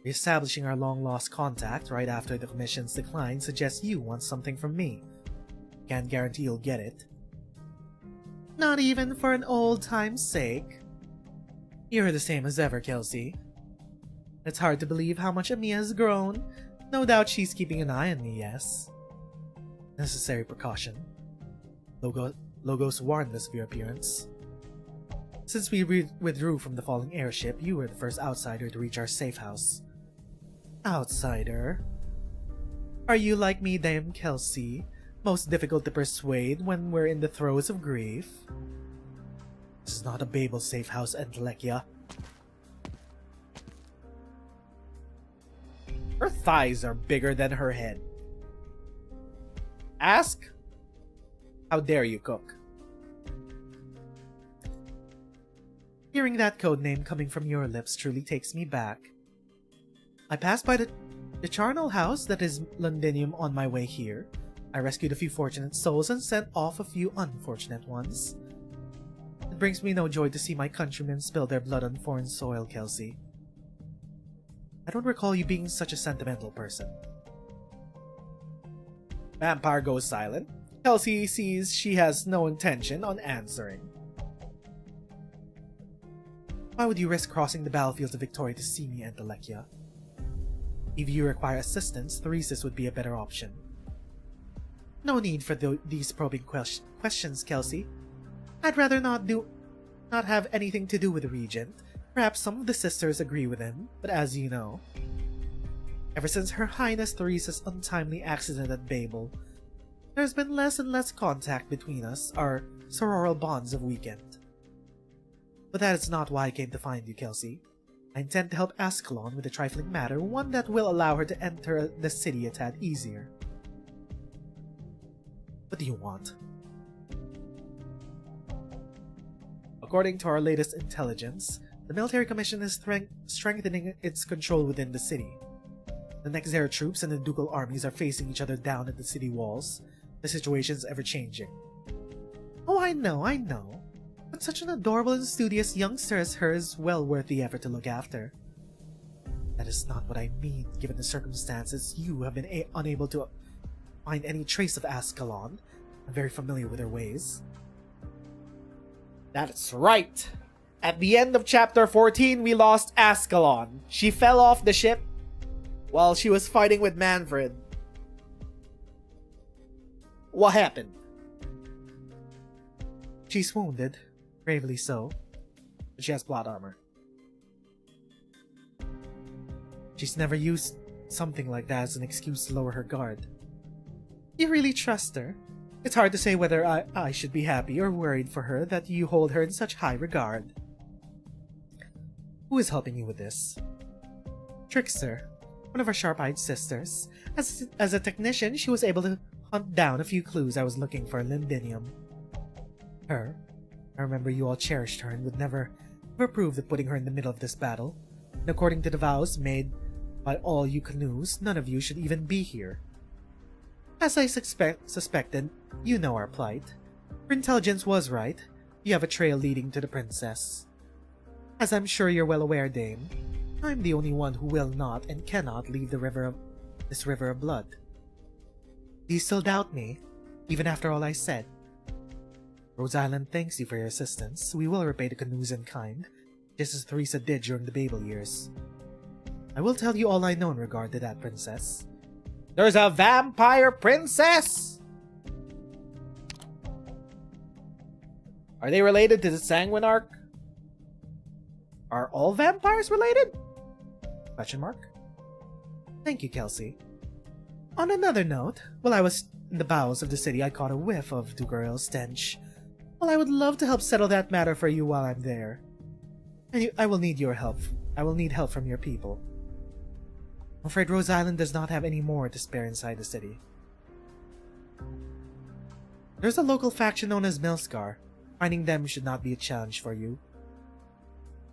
Reestablishing our long-lost contact right after the commission's decline suggests you want something from me. Can't guarantee you'll get it. Not even for an old time's sake. You're the same as ever, Kelsey. It's hard to believe how much Amiya has grown. No doubt she's keeping an eye on me, yes. Necessary precaution. Logos warned us of your appearance. Since we withdrew from the falling airship, you were the first outsider to reach our safe house. Outsider? Are you like me, Dame Kelsey? Most difficult to persuade when we're in the throes of grief? This is not a Babel safe house, Entelekia. Her thighs are bigger than her head. Ask? How dare you, cook? Hearing that code name coming from your lips truly takes me back. I passed by the charnel house that is Londinium on my way here. I rescued a few fortunate souls and sent off a few unfortunate ones. It brings me no joy to see my countrymen spill their blood on foreign soil, Kelsey. I don't recall you being such a sentimental person. Vampire goes silent. Kelsey sees she has no intention on answering. Why would you risk crossing the battlefields of Victoria to see me, Entelekia? If you require assistance, Theresis would be a better option. No need for these probing questions, Kelsey. I'd rather not have anything to do with the Regent. Perhaps some of the sisters agree with him, but as you know, ever since Her Highness Theresa's untimely accident at Babel, there's been less and less contact between us, our sororal bonds have weakened. But that is not why I came to find you, Kelsey. I intend to help Ascalon with a trifling matter, one that will allow her to enter the city a tad easier. What do you want? According to our latest intelligence, the military commission is strengthening its control within the city. The Nezeru troops and the ducal armies are facing each other down at the city walls. The situation is ever-changing. Oh, I know. But such an adorable and studious youngster as her is well worth the effort to look after. That is not what I mean, given the circumstances. You have been unable to find any trace of Ascalon. I'm very familiar with her ways. That's right! At the end of chapter 14, we lost Ascalon. She fell off the ship while she was fighting with Manfred. What happened? She's wounded. Bravely so. But she has plot armor. She's never used something like that as an excuse to lower her guard. You really trust her? It's hard to say whether I should be happy or worried for her that you hold her in such high regard. Who is helping you with this? Trickster, one of our sharp-eyed sisters. As a technician, she was able to hunt down a few clues I was looking for in Lindinium. Her? I remember you all cherished her and would never approve of putting her in the middle of this battle. And according to the vows made by all you Canoes, none of you should even be here. As I suspected, you know our plight. Her intelligence was right. You have a trail leading to the princess. As I'm sure you're well aware, Dame, I'm the only one who will not and cannot leave this river of blood. Do you still doubt me, even after all I said? Rhodes Island thanks you for your assistance. We will repay the Canoes in kind, just as Theresa did during the Babel years. I will tell you all I know in regard to that princess. There's a vampire princess! Are they related to the Sanguinarch? Are all vampires related? Question mark. Thank you, Kelsey. On another note, while I was in the bowels of the city, I caught a whiff of Dugarel's stench. Well, I would love to help settle that matter for you while I'm there. And I will need your help. I will need help from your people. I'm afraid Rhodes Island does not have any more to spare inside the city. There's a local faction known as Milskar. Finding them should not be a challenge for you.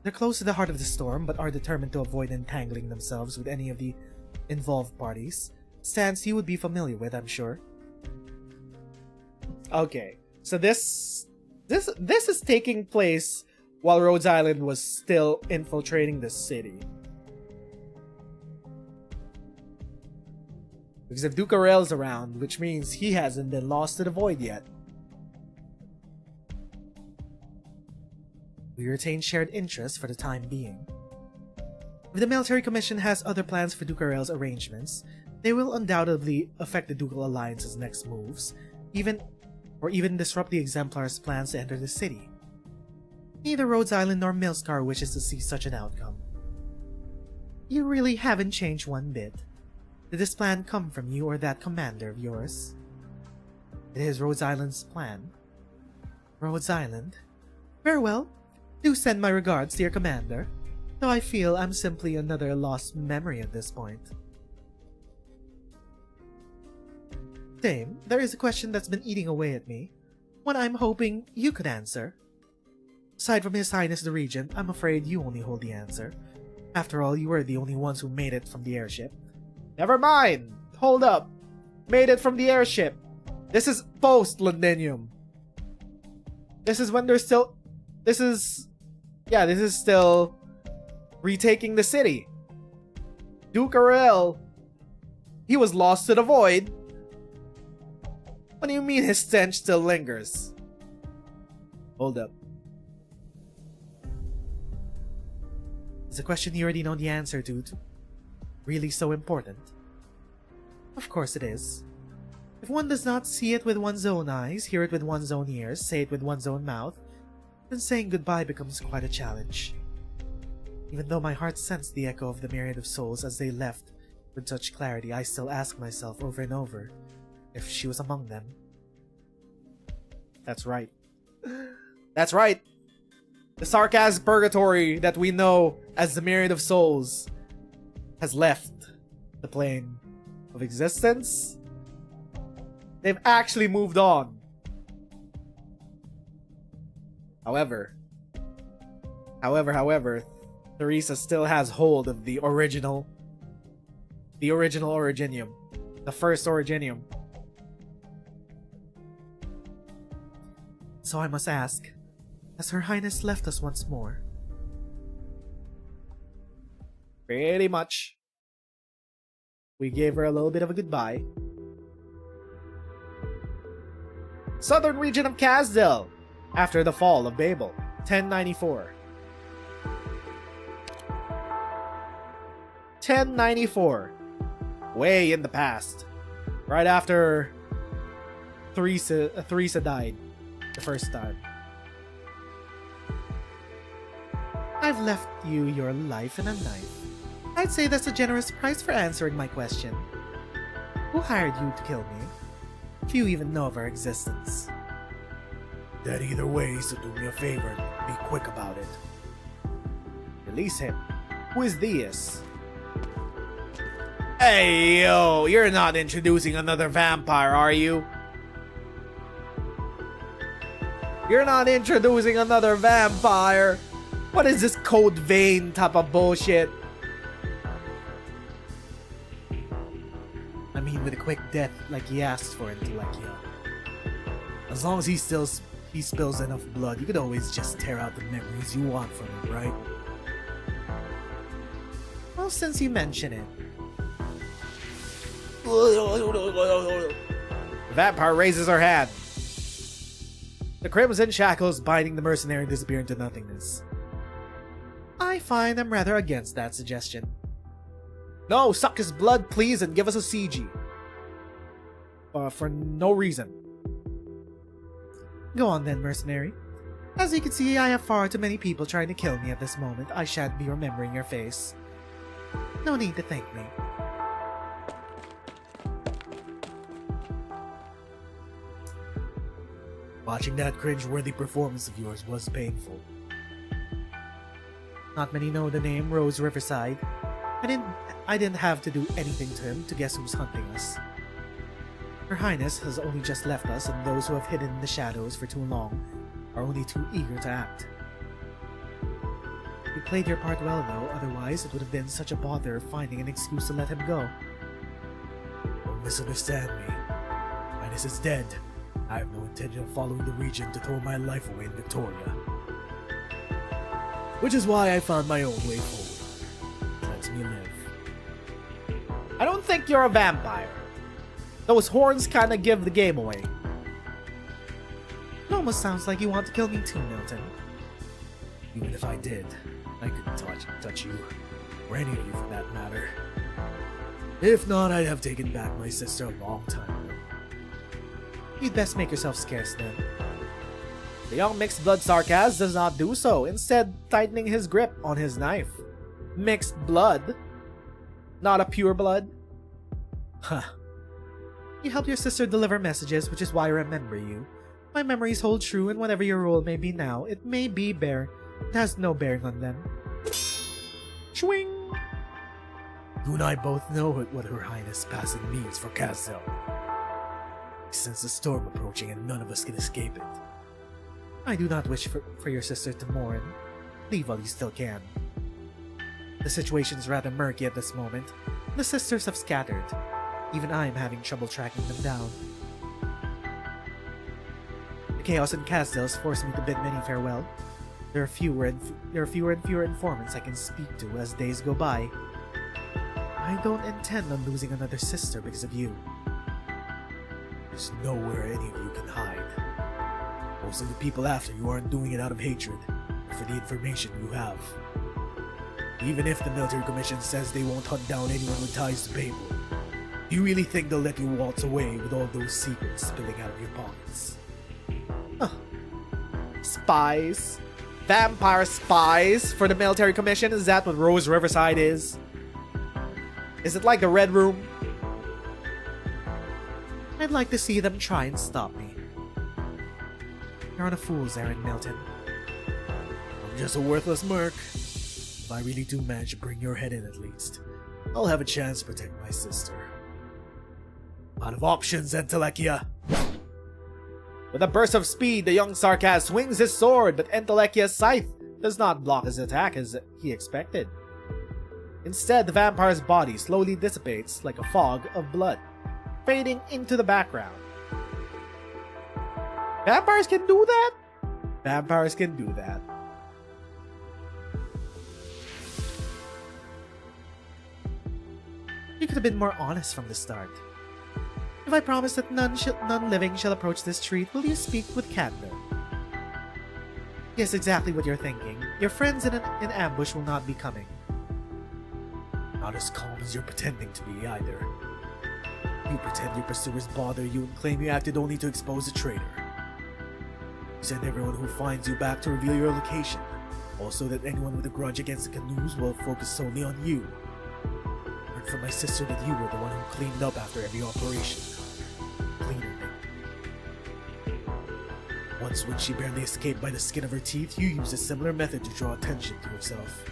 They're close to the heart of the storm, but are determined to avoid entangling themselves with any of the involved parties. Stance you would be familiar with, I'm sure. Okay, so this is taking place while Rhodes Island was still infiltrating the city. Because if Ducarel's around, which means he hasn't been lost to the void yet. We retain shared interests for the time being. If the military commission has other plans for Ducarel's arrangements, they will undoubtedly affect the Ducal Alliance's next moves, or even disrupt the Exemplar's plans to enter the city. Neither Rhodes Island nor Milskar wishes to see such an outcome. You really haven't changed one bit. Did this plan come from you or that commander of yours? It is Rhodes Island's plan. Rhodes Island? Very well. Do send my regards to your commander, though I feel I'm simply another lost memory at this point. Dame, there is a question that's been eating away at me, one I'm hoping you could answer. Aside from His Highness the Regent, I'm afraid you only hold the answer. After all, you were the only ones who made it from the airship. Never mind! Hold up! Made it from the airship. This is post-Londinium. This is when they're still... This is still retaking the city. Duke Aurel, he was lost to the void. What do you mean his stench still lingers? Hold up. It's a question you already know the answer to. Really so important? Of course it is. If one does not see it with one's own eyes, hear it with one's own ears, say it with one's own mouth, then saying goodbye becomes quite a challenge. Even though my heart sensed the echo of the myriad of souls as they left with such clarity, I still ask myself over and over if she was among them. That's right. That's right. The sarcasm purgatory that we know as the myriad of souls has left the plane of existence. They've actually moved on. However, Teresa still has hold of the original Originium. The first Originium. So I must ask, has Her Highness left us once more? Pretty much. We gave her a little bit of a goodbye. Southern region of Kazdil, after the fall of Babel, 1094. 1094. Way in the past. Right after Teresa died the first time. I've left you your life and a knife. I'd say that's a generous price for answering my question. Who hired you to kill me? Few even know of our existence. That either way, so do me a favor and be quick about it. Release him. Who is this? Hey, yo, you're not introducing another vampire, are you? You're not introducing another vampire. What is this Code Vein type of bullshit? I mean, with a quick death like he asked for Intellectia. As long as he spills enough blood, you could always just tear out the memories you want from him, right? Well, since you mention it. The vampire raises her hand. The crimson shackles binding the mercenary disappear into nothingness. I find I'm rather against that suggestion. No, suck his blood, please, and give us a CG. For no reason. Go on then, mercenary. As you can see, I have far too many people trying to kill me at this moment. I shan't be remembering your face. No need to thank me. Watching that cringe-worthy performance of yours was painful. Not many know the name Rhodes Riverside. I didn't have to do anything to him to guess who's hunting us. Her Highness has only just left us, and those who have hidden in the shadows for too long are only too eager to act. You played your part well, though, otherwise it would have been such a bother finding an excuse to let him go. Don't misunderstand me. Highness is dead. I have no intention of following the Regent to throw my life away in Victoria. Which is why I found my own way forward. Lets me live. I don't think you're a vampire. Those horns kinda give the game away. It almost sounds like you want to kill me too, Milton. Even if I did, I couldn't touch you, or any of you for that matter. If not, I'd have taken back my sister a long time ago. You'd best make yourself scarce then. The young mixed blood Sarkaz does not do so, instead tightening his grip on his knife. Mixed blood? Not a pure blood? Huh. You help your sister deliver messages, which is why I remember you. My memories hold true, and whatever your role may be now, it may be it has no bearing on them. Swing! You and I both know what Her Highness passing means for Kazdil. I sense the storm approaching and none of us can escape it. I do not wish for your sister to mourn. Leave while you still can. The situation is rather murky at this moment. The sisters have scattered. Even I am having trouble tracking them down. The chaos in Casdales forced me to bid many farewell. There are fewer and fewer informants I can speak to as days go by. I don't intend on losing another sister because of you. There's nowhere any of you can hide. Most of the people after you aren't doing it out of hatred, but for the information you have. Even if the military commission says they won't hunt down anyone with ties to Babel, do you really think they'll let you waltz away with all those secrets spilling out of your pockets? Spies? Vampire spies for the military commission? Is that what Riverside is? Is it like the Red Room? I'd like to see them try and stop me. You're on a fool's errand, Milton. I'm just a worthless merc. If I really do manage to bring your head in at least, I'll have a chance to protect my sister. Out of options, Entelekia! With a burst of speed, the young Sarkaz swings his sword, but Entelekia's scythe does not block his attack as he expected. Instead, the vampire's body slowly dissipates like a fog of blood, fading into the background. Vampires can do that? Vampires can do that. You could have been more honest from the start. If I promise that none living shall approach this treat, will you speak with candor? Yes, exactly what you're thinking. Your friends in ambush will not be coming. Not as calm as you're pretending to be either. You pretend your pursuers bother you and claim you acted only to expose a traitor. You send everyone who finds you back to reveal your location. Also that anyone with a grudge against the Canoes will focus solely on you. I heard from my sister that you were the one who cleaned up after every operation. Cleaner than. Once when she barely escaped by the skin of her teeth, you used a similar method to draw attention to yourself.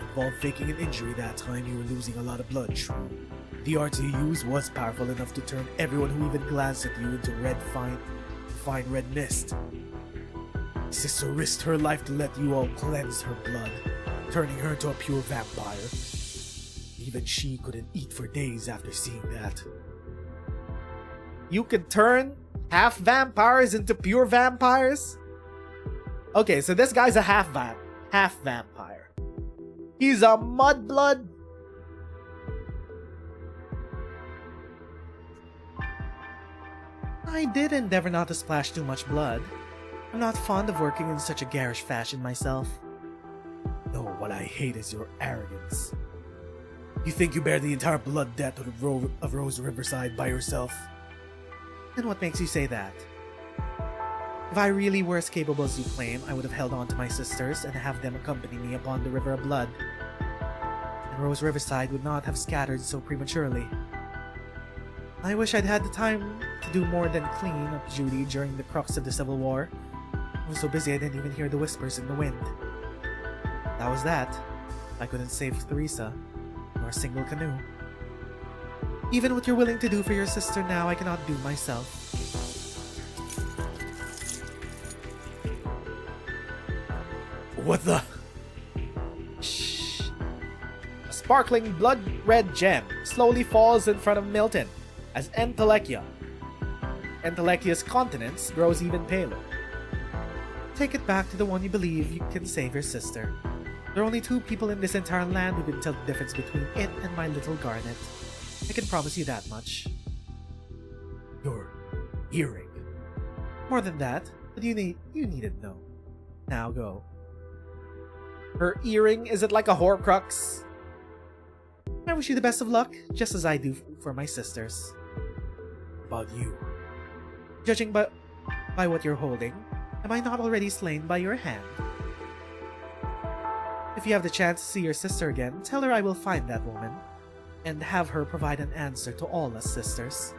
Involved faking an injury that time you were losing a lot of blood, true. The art you used was powerful enough to turn everyone who even glanced at you into fine red mist. Sister risked her life to let you all cleanse her blood, turning her into a pure vampire. Even she couldn't eat for days after seeing that. You could turn half vampires into pure vampires? Okay, so this guy's a half vampire. He's a mudblood. I did endeavor not to splash too much blood. I'm not fond of working in such a garish fashion myself. No, what I hate is your arrogance. You think you bear the entire blood debt of Rose Riverside by yourself? And what makes you say that? If I really were as capable as you claim, I would have held on to my sisters and have them accompany me upon the River of Blood. And Rose Riverside would not have scattered so prematurely. I wish I'd had the time to do more than clean up duty during the crux of the Civil War. I was so busy I didn't even hear the whispers in the wind. That was that. I couldn't save Theresa, nor a single canoe. Even what you're willing to do for your sister now, I cannot do myself. What the? Shh. A sparkling blood-red gem slowly falls in front of Milton as Entelekia's countenance grows even paler. Take it back to the one you believe you can save your sister. There are only two people in this entire land who can tell the difference between it and my little garnet. I can promise you that much. Your earring. More than that, but you needn't know. Now go. Her earring, is it like a Horcrux? I wish you the best of luck, just as I do for my sisters. About you. Judging by what you're holding, am I not already slain by your hand? If you have the chance to see your sister again, tell her I will find that woman, and have her provide an answer to all us sisters.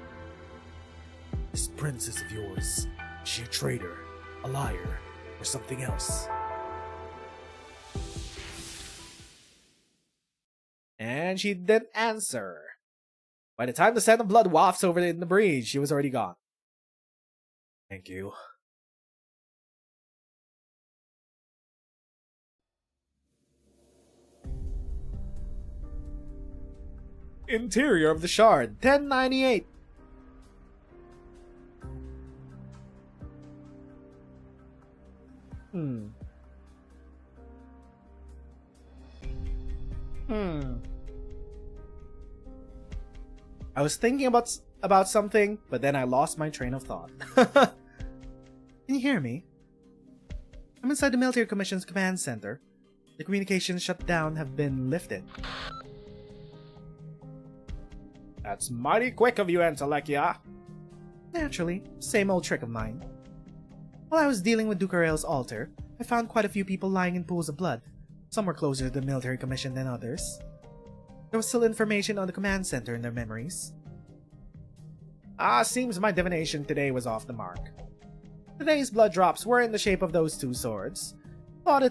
This princess of yours, is she a traitor, a liar, or something else? And she didn't answer. By the time the scent of blood wafts over in the breeze, she was already gone. Thank you. Interior of the Shard, 1098. I was thinking about something, but then I lost my train of thought. Can you hear me? I'm inside the Military Commission's command center. The communications shut down have been lifted. That's mighty quick of you, Entelekia. Naturally, same old trick of mine. While I was dealing with Ducarel's altar, I found quite a few people lying in pools of blood. Some were closer to the Military Commission than others. There was still information on the command center in their memories. Seems my divination today was off the mark. Today's blood drops were in the shape of those two swords. Thought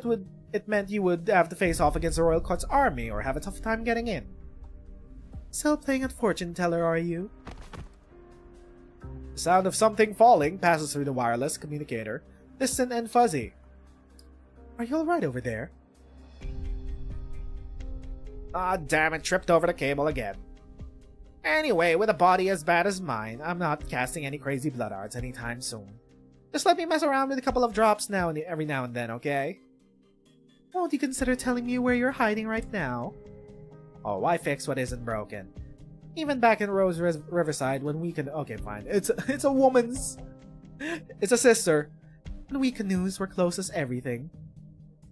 it meant you would have to face off against the Royal Court's army or have a tough time getting in. Still playing at fortune teller, are you? The sound of something falling passes through the wireless communicator, distant and fuzzy. Are you alright over there? Damn it, tripped over the cable again. Anyway, with a body as bad as mine, I'm not casting any crazy blood arts anytime soon. Just let me mess around with a couple of drops every now and then, okay? Won't you consider telling me where you're hiding right now? Oh, why fix what isn't broken? Even back in Rhodes Riverside when we can... Okay, fine. It's a woman's... It's a sister. When we Canoes were close as everything.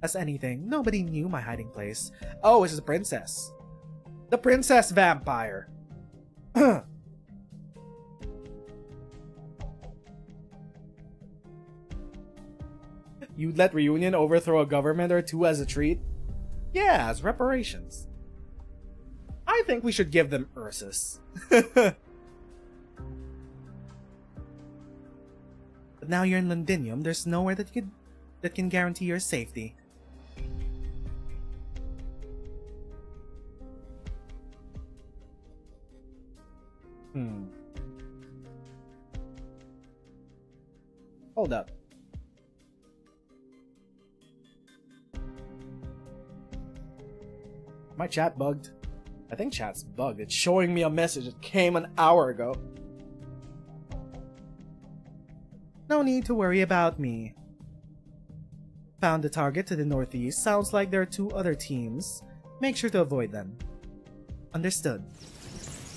As anything, nobody knew my hiding place. Oh, it's the princess. The princess vampire. You'd let Reunion overthrow a government or two as a treat? Yeah, as reparations. I think we should give them Ursus. But now you're in Londinium, there's nowhere that can guarantee your safety. Hold up. My chat bugged. I think chat's bugged. It's showing me a message that came an hour ago. No need to worry about me. Found the target to the northeast. Sounds like there are two other teams. Make sure to avoid them. Understood.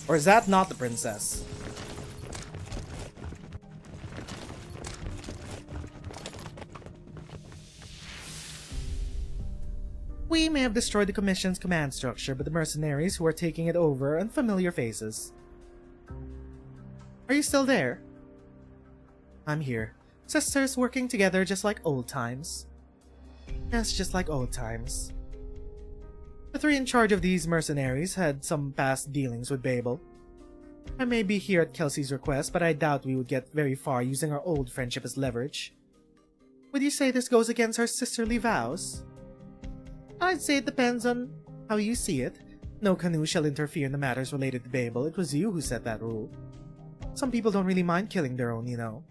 Or is that not the princess? We may have destroyed the Commission's command structure, but the mercenaries who are taking it over are unfamiliar faces. Are you still there? I'm here. Sisters working together just like old times. Yes, just like old times. The three in charge of these mercenaries had some past dealings with Babel. I may be here at Kelsey's request, but I doubt we would get very far using our old friendship as leverage. Would you say this goes against our sisterly vows? I'd say it depends on how you see it. No canoe shall interfere in the matters related to Babel. It was you who set that rule. Some people don't really mind killing their own, you know.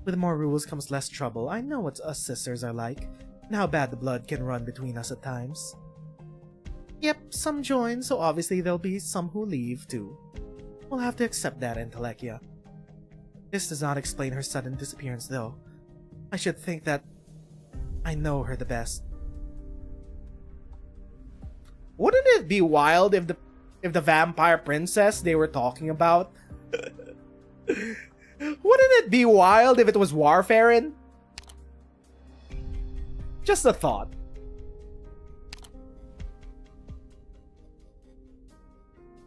With more rules comes less trouble. I know what us sisters are like, and how bad the blood can run between us at times. Yep, some join, so obviously there'll be some who leave, too. We'll have to accept that, Entelekia. This does not explain her sudden disappearance, though. I should think that I know her the best. Wouldn't it be wild if the vampire princess they were talking about? Wouldn't it be wild if it was Warfarin? Just a thought.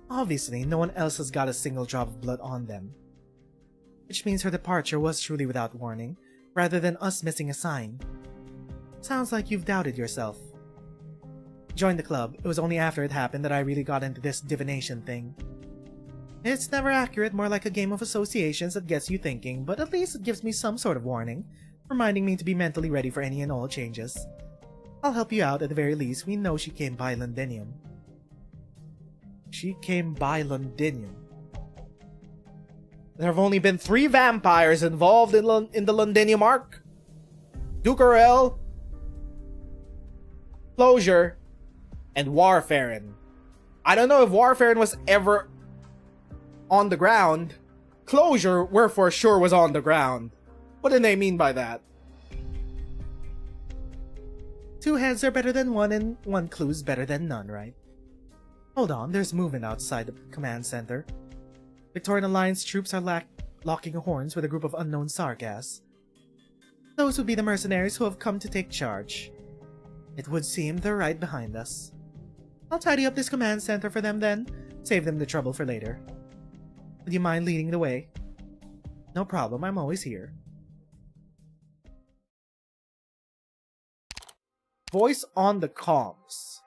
Obviously, no one else has got a single drop of blood on them. Which means her departure was truly without warning, rather than us missing a sign. Sounds like you've doubted yourself. Joined the club. It was only after it happened that I really got into this divination thing. It's never accurate, more like a game of associations that gets you thinking, but at least it gives me some sort of warning, reminding me to be mentally ready for any and all changes. I'll help you out at the very least. We know she came by Londinium. She came by Londinium. There have only been 3 vampires involved in the Londinium arc. Ducarel, Closure, and Warfarin. I don't know if Warfarin was ever on the ground. Closure, where for sure was on the ground. What did they mean by that? 2 heads are better than 1 and 1 clue's better than none, right? Hold on, there's movement outside the command center. Victorian Alliance troops are locking horns with a group of unknown Sarkas. Those would be the mercenaries who have come to take charge. It would seem they're right behind us. I'll tidy up this command center for them then, save them the trouble for later. Would you mind leading the way? No problem, I'm always here. Voice on the comms.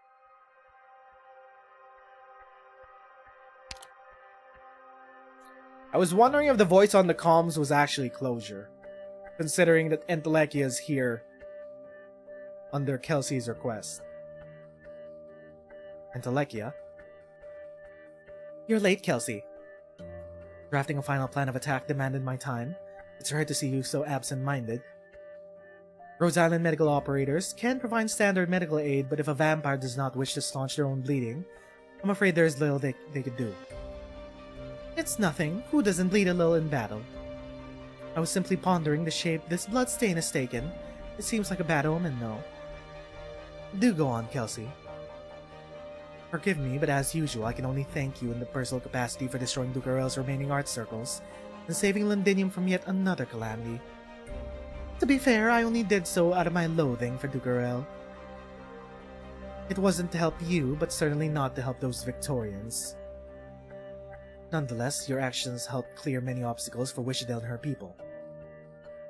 I was wondering if the voice on the comms was actually Closure, considering that Entelekia is here under Kelsey's request. Entelekia? You're late, Kelsey. Drafting a final plan of attack demanded my time. It's rare to see you so absent-minded. Rhodes Island medical operators can provide standard medical aid, but if a vampire does not wish to staunch their own bleeding, I'm afraid there's little they could do. It's nothing. Who doesn't bleed a little in battle? I was simply pondering the shape this blood stain has taken. It seems like a bad omen, no? Do go on, Kelsey. Forgive me, but as usual, I can only thank you in the personal capacity for destroying Dugarel's remaining art circles and saving Londinium from yet another calamity. To be fair, I only did so out of my loathing for Dugarel. It wasn't to help you, but certainly not to help those Victorians. Nonetheless, your actions helped clear many obstacles for Wishadel and her people.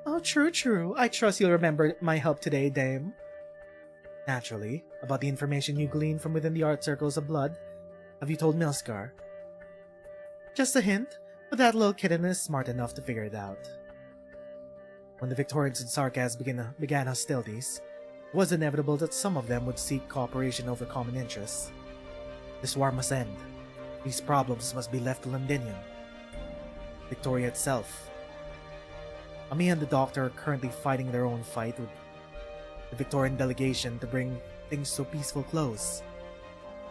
Oh, true. I trust you'll remember my help today, Dame. Naturally, about the information you gleaned from within the art circles of blood, have you told Milskar? Just a hint, but that little kitten is smart enough to figure it out. When the Victorians and Sarkas began hostilities, it was inevitable that some of them would seek cooperation over common interests. This war must end. These problems must be left to Londinium. Victoria itself. Ami and the Doctor are currently fighting their own fight with the Victorian delegation to bring things to a peaceful close.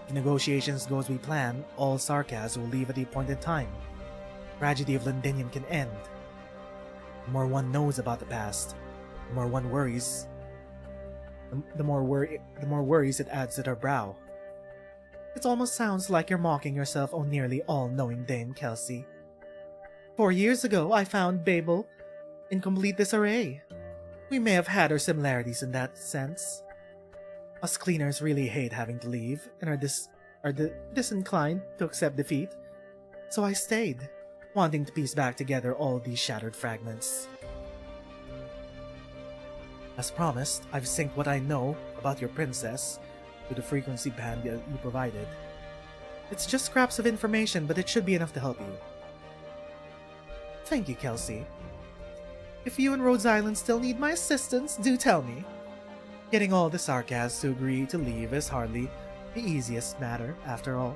If negotiations go as we plan, all Sarkas will leave at the appointed time. The tragedy of Londinium can end. The more one knows about the past, the more one worries. The more worries it adds to their brow. It almost sounds like you're mocking yourself, oh nearly all-knowing Dame Kelsey. 4 years ago, I found Babel in complete disarray. We may have had our similarities in that sense. Us cleaners really hate having to leave and are disinclined to accept defeat. So I stayed, wanting to piece back together all these shattered fragments. As promised, I've synced what I know about your princess to the frequency band you provided. It's just scraps of information, but it should be enough to help you. Thank you, Kelsey. If you and Rhodes Island still need my assistance, do tell me. Getting all the Sarkas to agree to leave is hardly the easiest matter, after all.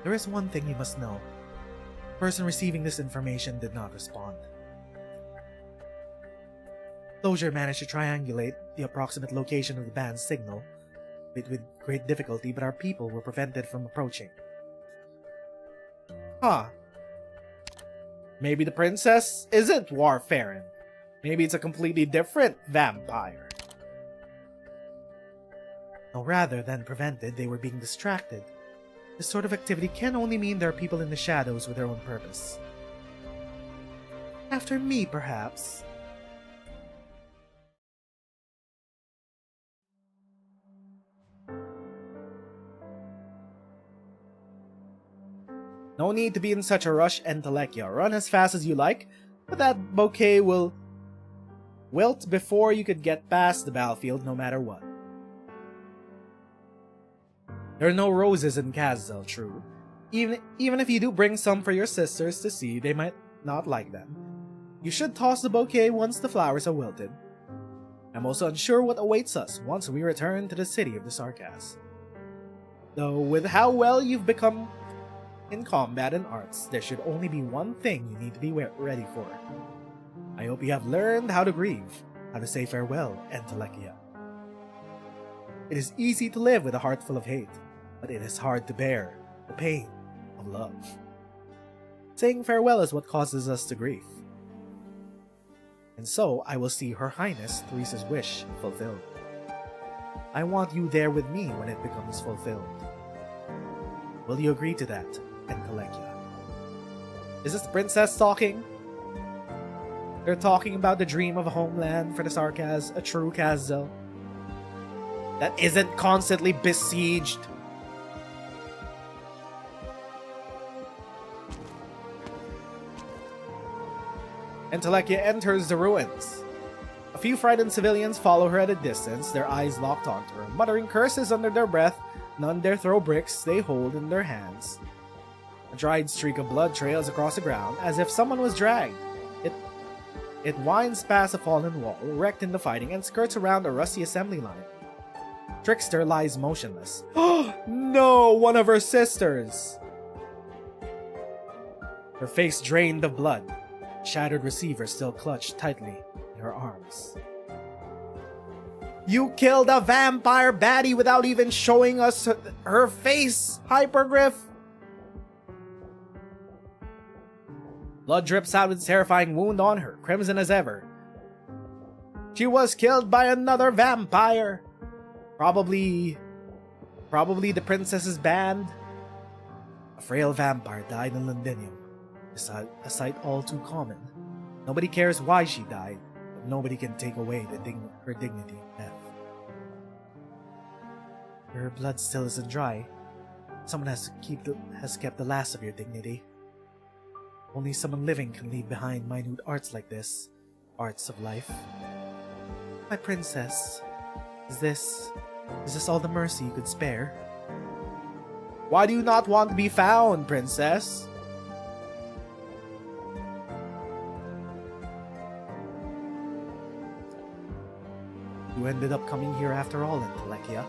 There is one thing you must know. The person receiving this information did not respond. Closure managed to triangulate the approximate location of the band's signal, with great difficulty, but our people were prevented from approaching. Huh. Maybe the princess isn't Warfarin. Maybe it's a completely different vampire. No, rather than prevented, they were being distracted. This sort of activity can only mean there are people in the shadows with their own purpose. After me, perhaps. No need to be in such a rush, Entelekia. Run as fast as you like, but that bouquet will wilt before you could get past the battlefield no matter what. There are no roses in Kazel, true. Even if you do bring some for your sisters to see, they might not like them. You should toss the bouquet once the flowers are wilted. I'm also unsure what awaits us once we return to the city of the Sarkas. Though with how well you've become in combat and arts, there should only be one thing you need to be ready for. I hope you have learned how to grieve, how to say farewell, Entelekia. It is easy to live with a heart full of hate, but it is hard to bear the pain of love. Saying farewell is what causes us to grief. And so I will see Her Highness Theresa's wish fulfilled. I want you there with me when it becomes fulfilled. Will you agree to that, Entelekia? Is this the princess talking? They're talking about the dream of a homeland for the Sarkaz, a true Kazel that isn't constantly besieged. Entelekia enters the ruins. A few frightened civilians follow her at a distance, their eyes locked onto her, muttering curses under their breath. None dare throw bricks they hold in their hands. A dried streak of blood trails across the ground, as if someone was dragged. It winds past a fallen wall, wrecked in the fighting, and skirts around a rusty assembly line. Trickster lies motionless. Oh no! One of her sisters! Her face drained of blood. Shattered receiver still clutched tightly in her arms. You killed a vampire baddie without even showing us her face, Hypergriff! Blood drips out with a terrifying wound on her, crimson as ever. She was killed by another vampire! Probably the princess's band. A frail vampire died in Londinium. A sight all too common. Nobody cares why she died, but nobody can take away her dignity in death. Her blood still isn't dry. Someone has kept the last of your dignity. Only someone living can leave behind minute arts like this. Arts of life. My princess, is this all the mercy you could spare? Why do you not want to be found, princess? You ended up coming here after all, Entelekia.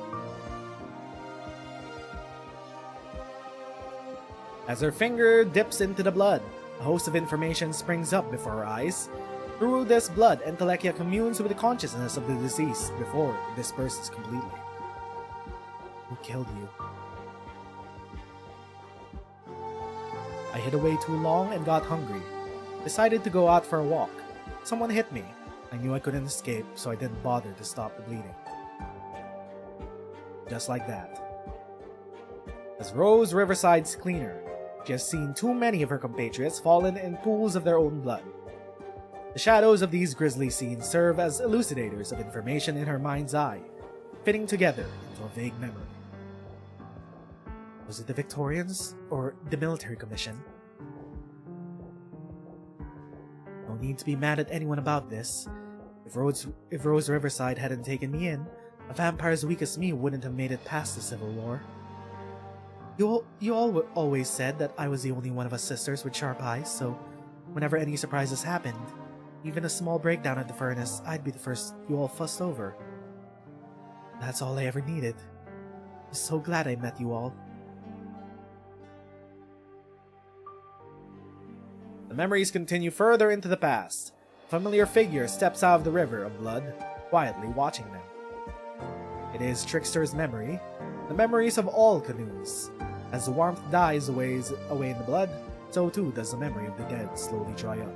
As her finger dips into the blood, a host of information springs up before her eyes. Through this blood, Entelekia communes with the consciousness of the deceased before it disperses completely. Who killed you? I hid away too long and got hungry. Decided to go out for a walk. Someone hit me. I knew I couldn't escape, so I didn't bother to stop the bleeding. Just like that. As Rose Riverside's cleaner, she has seen too many of her compatriots fallen in pools of their own blood. The shadows of these grisly scenes serve as elucidators of information in her mind's eye, fitting together into a vague memory. Was it the Victorians, or the military commission? No need to be mad at anyone about this. If Rose Riverside hadn't taken me in, a vampire as weak as me wouldn't have made it past the Civil War. You all always said that I was the only one of us sisters with sharp eyes, so whenever any surprises happened, even a small breakdown at the furnace, I'd be the first you all fussed over. That's all I ever needed. I'm so glad I met you all. The memories continue further into the past. A familiar figure steps out of the river of blood, quietly watching them. It is Trickster's memory, the memories of all canoes. As the warmth dies away in the blood, so too does the memory of the dead slowly dry up.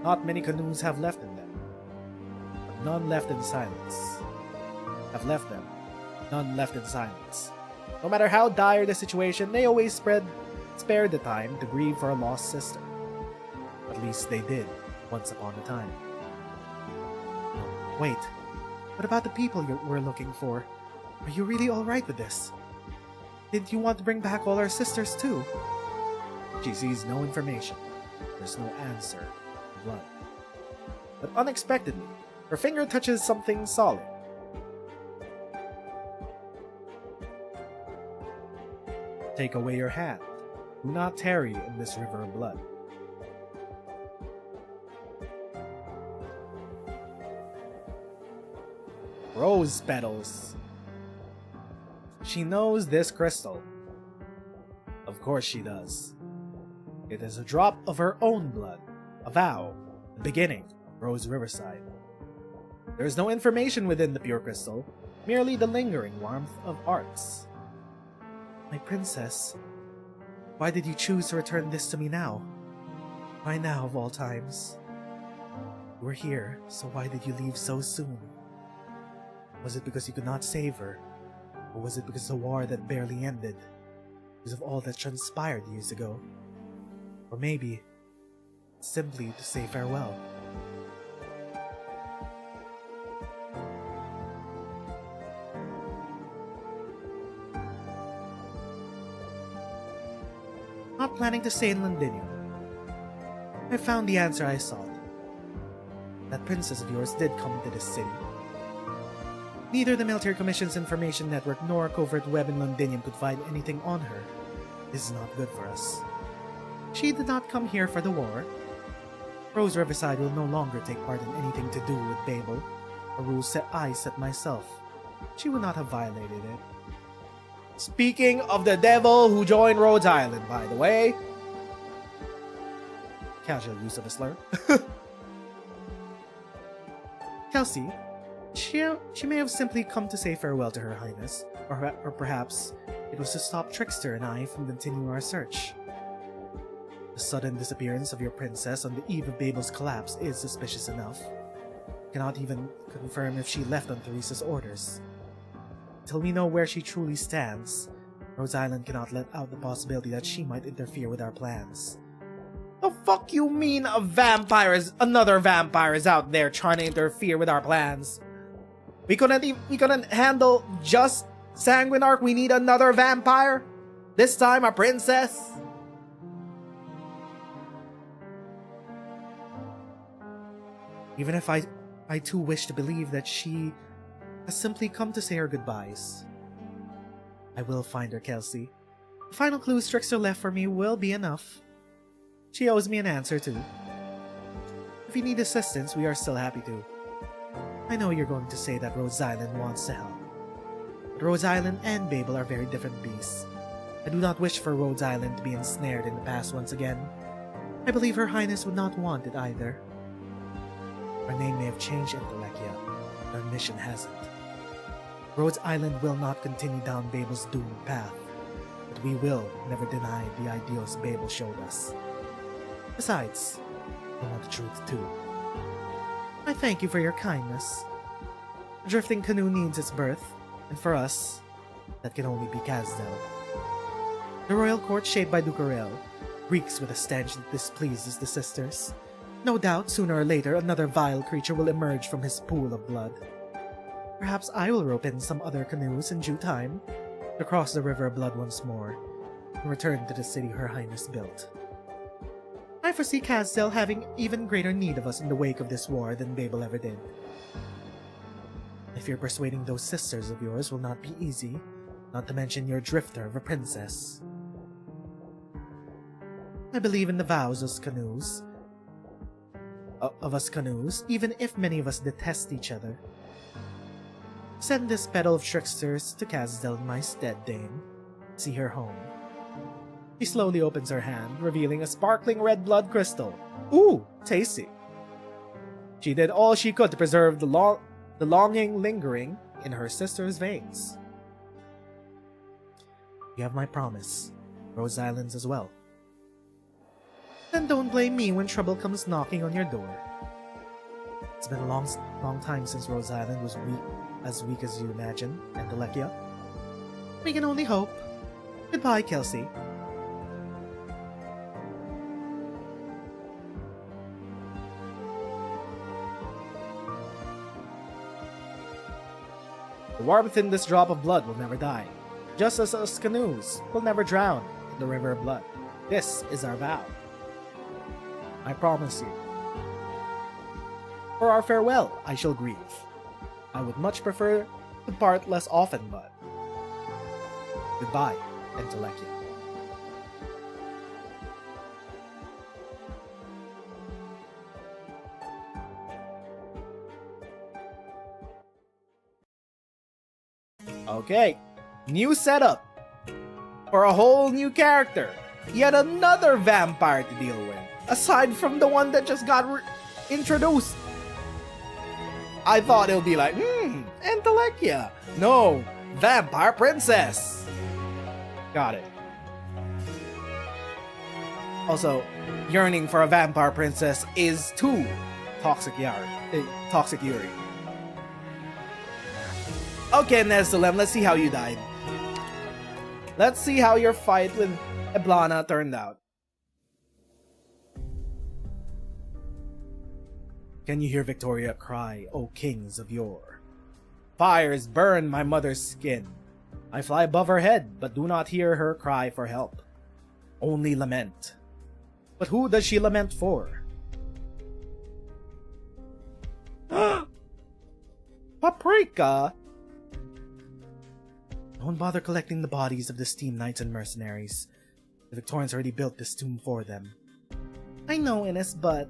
Not many canoes have left in them, but none left in silence. None left in silence. No matter how dire the situation, they always spared the time to grieve for a lost sister. At least they did, once upon a time. Wait, what about the people we're looking for? Are you really alright with this? Didn't you want to bring back all our sisters too? She sees no information. There's no answer. Blood. But unexpectedly, her finger touches something solid. Take away your hand. Do not tarry in this river of blood. Rose petals. She knows this crystal. Of course she does. It is a drop of her own blood, a vow, the beginning of Rose Riverside. There is no information within the pure crystal, merely the lingering warmth of arts. My princess, why did you choose to return this to me now? Why now, of all times? You were here, so why did you leave so soon? Was it because you could not save her? Or was it because of the war that barely ended? Because of all that transpired years ago? Or maybe, simply to say farewell? Not planning to stay in Londinium, I found the answer I sought. That princess of yours did come to this city. Neither the Military Commission's information network nor a covert web in Londinium could find anything on her. This is not good for us. She did not come here for the war. Rose Riverside will no longer take part in anything to do with Babel, a rule I set myself. She would not have violated it. Speaking of the devil who joined Rhodes Island, by the way. Casual use of a slur. Kelsey, she may have simply come to say farewell to Her Highness, or perhaps it was to stop Trickster and I from continuing our search. The sudden disappearance of your princess on the eve of Babel's collapse is suspicious enough. Cannot even confirm if she left on Theresa's orders. Until we know where she truly stands, Rhodes Island cannot let out the possibility that she might interfere with our plans. The fuck you mean another vampire is out there trying to interfere with our plans? We couldn't handle just Sanguinarch. We need another vampire? This time a princess? Even if I too wish to believe that she has simply come to say her goodbyes. I will find her, Kelsey. The final clues Trickster left for me will be enough. She owes me an answer too. If you need assistance, we are still happy to. I know you're going to say that Rhodes Island wants to help. But Rhodes Island and Babel are very different beasts. I do not wish for Rhodes Island to be ensnared in the past once again. I believe Her Highness would not want it either. Our name may have changed, Entelekia, but our mission hasn't. Rhodes Island will not continue down Babel's doomed path, but we will never deny the ideals Babel showed us. Besides, I want the truth too. I thank you for your kindness. A drifting canoe needs its berth, and for us, that can only be Kazdel. The royal court shaped by Ducarel reeks with a stench that displeases the sisters. No doubt, sooner or later, another vile creature will emerge from his pool of blood. Perhaps I will rope in some other canoes in due time to cross the river of blood once more and return to the city Her Highness built. I foresee Kazdel having even greater need of us in the wake of this war than Babel ever did. I fear persuading those sisters of yours will not be easy, not to mention your drifter of a princess. I believe in the vows of us canoes, even if many of us detest each other. Send this petal of tricksters to Kazdel in my stead, Dame. See her home. She slowly opens her hand, revealing a sparkling red blood crystal. Ooh, tasty. She did all she could to preserve the longing lingering in her sister's veins. You have my promise. Rhodes Island's as well. Then don't blame me when trouble comes knocking on your door. It's been a long time since Rhodes Island was weak as you imagine, Entelekia. We can only hope. Goodbye, Kelsey. The warmth in this drop of blood will never die, just as us canoes will never drown in the river of blood. This is our vow. I promise you. For our farewell, I shall grieve. I would much prefer to part less often, but... Goodbye, Entelekia. Okay, new setup. For a whole new character. Yet another vampire to deal with. Aside from the one that just got introduced. I thought it would be like, Entelekia. No, vampire princess. Got it. Also, yearning for a vampire princess is too toxic Yuri. Okay, Nezeru, let's see how you died. Let's see how your fight with Eblana turned out. Can you hear Victoria cry, O kings of yore? Fires burn my mother's skin. I fly above her head, but do not hear her cry for help. Only lament. But who does she lament for? Paprika? Don't bother collecting the bodies of the steam knights and mercenaries. The Victorians already built this tomb for them. I know, Ines, but...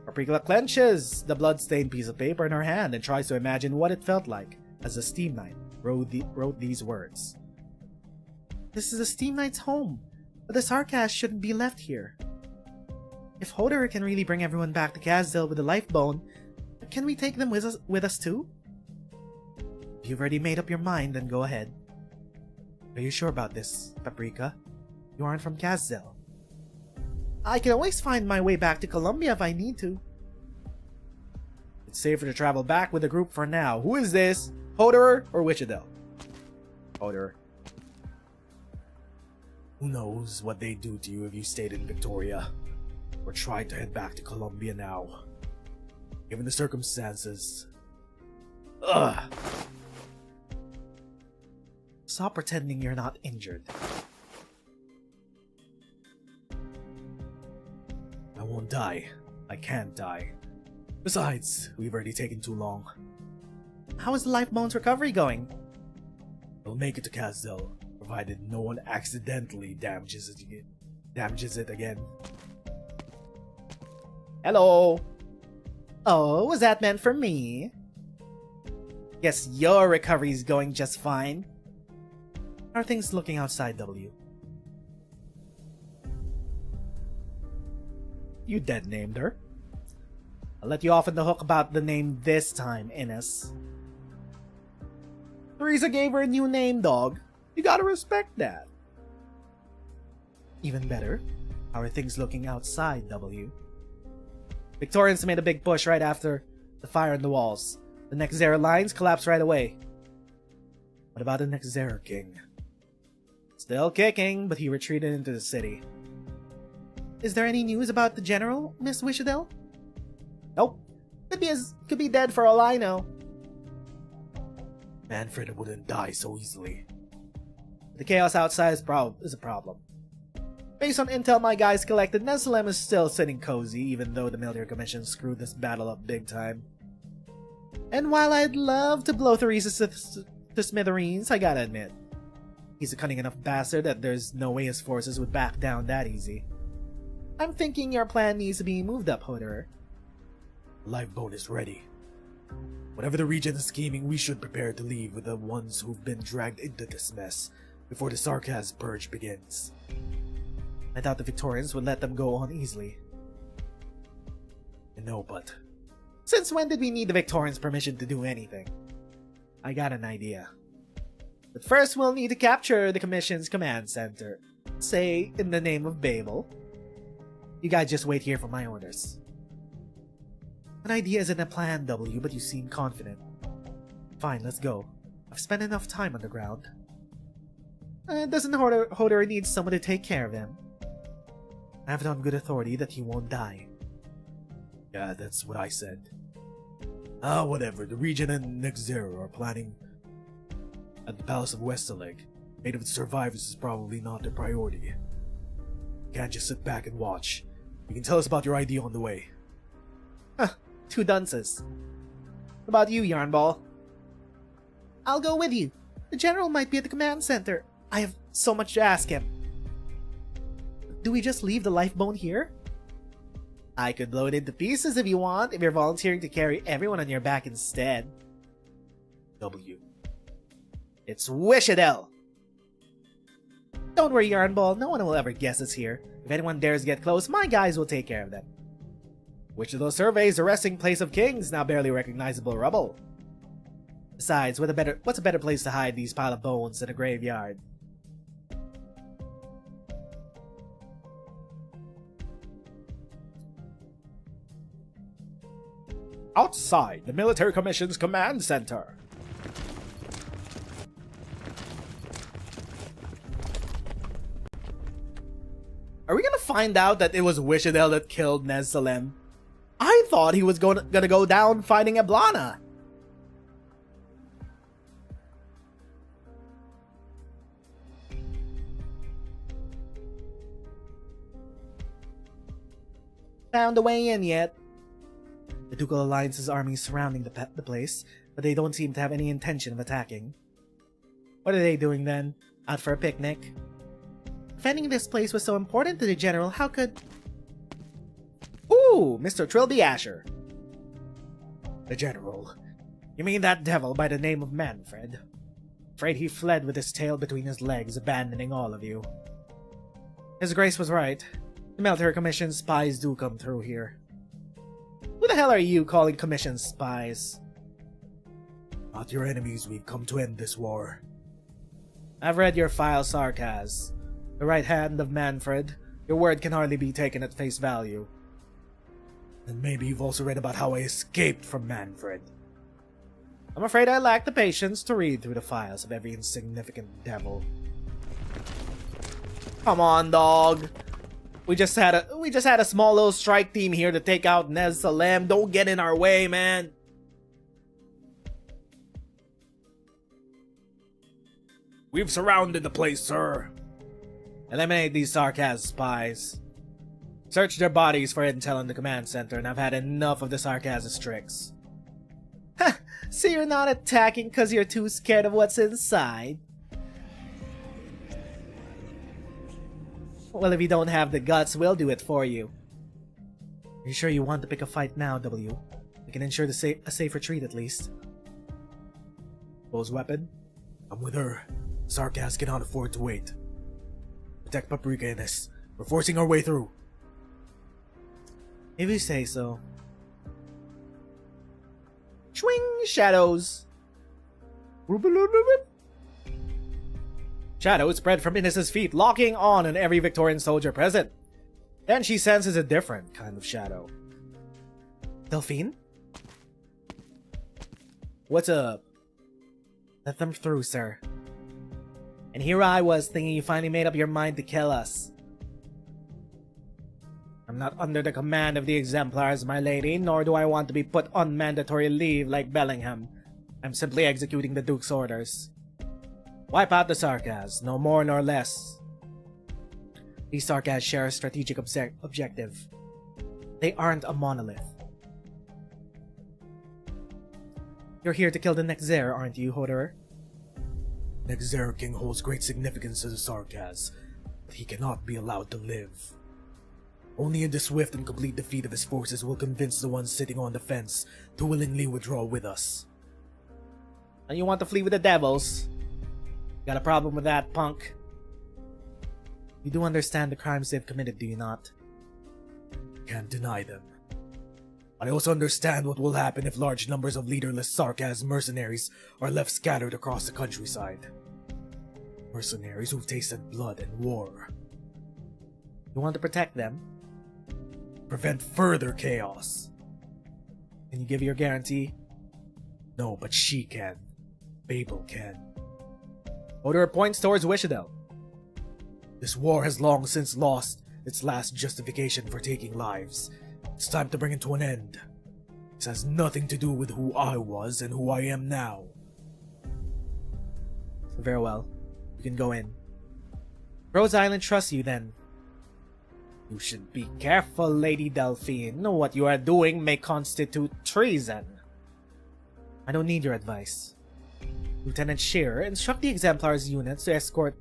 Paprika clenches the blood-stained piece of paper in her hand and tries to imagine what it felt like as the steam knight wrote these words. This is the steam knight's home, but the Sarkas shouldn't be left here. If Hodor can really bring everyone back to Kazdil with the life bone, can we take them with us too? If you've already made up your mind, then go ahead. Are you sure about this, Paprika? You aren't from Kazdil. I can always find my way back to Columbia if I need to. It's safer to travel back with the group for now. Who is this? Hodor or Wichadel? Hodor. Who knows what they'd do to you if you stayed in Victoria, or tried to head back to Columbia now. Given the circumstances... Ugh! Stop pretending you're not injured. I won't die. I can't die. Besides, we've already taken too long. How is the life bone's recovery going? We'll make it to Kazdil, provided no one accidentally damages it again. Hello. Oh, was that meant for me? Guess your recovery's going just fine. How are things looking outside, W? You dead named her. I'll let you off on the hook about the name this time, Ines. Teresa gave her a new name, dog. You gotta respect that. Even better, how are things looking outside, W? Victorians made a big push right after the fire in the walls. The Nezeru lines collapsed right away. What about the Nezeru king? Still kicking, but he retreated into the city. Is there any news about the general, Miss Wichadel? Nope. Could be dead for all I know. Manfred wouldn't die so easily. The chaos outside is a problem. Based on intel my guys collected, Nezeru is still sitting cozy, even though the military commission screwed this battle up big time. And while I'd love to blow Teresa to smithereens, I gotta admit, he's a cunning enough bastard that there's no way his forces would back down that easy. I'm thinking your plan needs to be moved up, Hodor. Lifebone is ready. Whatever the region is scheming, we should prepare to leave with the ones who've been dragged into this mess before the Sarkas purge begins. I thought the Victorians would let them go on easily. I know, but... Since when did we need the Victorians' permission to do anything? I got an idea. But first we'll need to capture the Commission's command center. Say, in the name of Babel. You guys just wait here for my orders. An idea isn't a plan, W, but you seem confident. Fine, let's go. I've spent enough time underground. Doesn't Hodor need someone to take care of him? I have it on good authority that he won't die. Yeah, that's what I said. Whatever. The region and Nezeru are planning at the Palace of Westerleg. Fate of its survivors is probably not their priority. Can't just sit back and watch. You can tell us about your idea on the way. Huh, two dunces. What about you, Yarnball? I'll go with you. The general might be at the command center. I have so much to ask him. Do we just leave the life bone here? I could blow it into pieces if you want, if you're volunteering to carry everyone on your back instead. W. It's Wichadel! Don't worry, Yarnball, no one will ever guess us here. If anyone dares get close, my guys will take care of them. Which of those surveys the resting place of kings, now barely recognizable rubble? Besides, what's a better place to hide these pile of bones than a graveyard? Outside the Military Commission's command center. Are we gonna find out that it was Wishadel that killed Nezeru? I thought he was gonna go down fighting Eblana. Found a way in yet? The Ducal Alliance's army is surrounding the place, but they don't seem to have any intention of attacking. What are they doing then? Out for a picnic? Defending this place was so important to the general, how could... Ooh, Mr. Trilby Asher. The general. You mean that devil by the name of Manfred? Afraid he fled with his tail between his legs, abandoning all of you. His Grace was right. The Military Commission spies do come through here. Who the hell are you calling Commission spies? Not your enemies, we've come to end this war. I've read your file, Sarkaz. The right hand of Manfred. Your word can hardly be taken at face value. And maybe you've also read about how I escaped from Manfred. I'm afraid I lack the patience to read through the files of every insignificant devil. Come on, dog. We just had a small little strike team here to take out Nezeru. Don't get in our way, man. We've surrounded the place, sir. Eliminate these Sarkaz spies. Search their bodies for intel in the command center, and I've had enough of the Sarkaz's tricks. Ha! So you're not attacking because you're too scared of what's inside? Well, if you don't have the guts, we'll do it for you. Are you sure you want to pick a fight now, W? We can ensure a safe retreat at least. Bo's weapon? I'm with her. Sarkaz cannot afford to wait. Protect Paprika and us. We're forcing our way through. If you say so. Swing shadows. Shadows spread from Ines' feet, locking on every Victorian soldier present. Then she senses a different kind of shadow. Delphine? What's up? Let them through, sir. And here I was thinking you finally made up your mind to kill us. I'm not under the command of the Exemplars, my lady, nor do I want to be put on mandatory leave like Bellingham. I'm simply executing the Duke's orders. Wipe out the Sarkaz, no more nor less. These Sarkaz share a strategic objective. They aren't a monolith. You're here to kill the Nezeru, aren't you, Hoderer? Nezeru King holds great significance to the Sarkaz, but he cannot be allowed to live. Only in the swift and complete defeat of his forces will convince the ones sitting on the fence to willingly withdraw with us. And you want to flee with the devils? Got a problem with that, punk? You do understand the crimes they've committed, do you not? Can't deny them. I also understand what will happen if large numbers of leaderless Sarkaz mercenaries are left scattered across the countryside. Mercenaries who've tasted blood and war. You want to protect them? Prevent further chaos. Can you give your guarantee? No, but she can. Babel can. Hoderer points towards Wishadel. This war has long since lost its last justification for taking lives. It's time to bring it to an end. This has nothing to do with who I was and who I am now. Very well. You can go in. Rhodes Island trusts you then. You should be careful, Lady Delphine. What you are doing may constitute treason. I don't need your advice. Lieutenant Shearer, instruct the Exemplars units to escort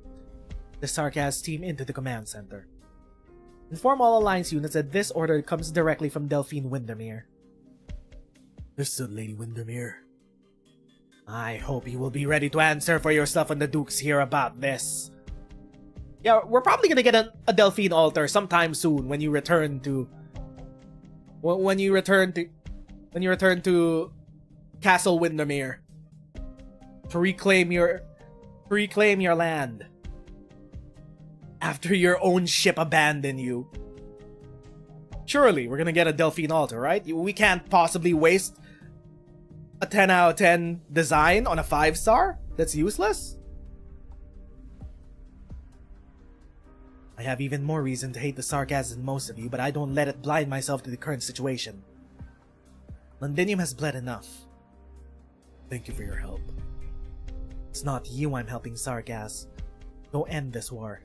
the Sarkaz team into the command center. Inform all Alliance units that this order comes directly from Delphine Windermere. Understood, Lady Windermere. I hope you will be ready to answer for yourself when the Dukes hear about this. Yeah, we're probably gonna get a Delphine altar sometime soon when you return to... When you return to Castle Windermere. To reclaim your land. After your own ship abandoned you. Surely, we're gonna get a Delphine altar, right? We can't possibly waste a 10 out of 10 design on a 5-star? That's useless? I have even more reason to hate the sarcasm than most of you, but I don't let it blind myself to the current situation. Londinium has bled enough. Thank you for your help. It's not you I'm helping, Sargas. Go end this war.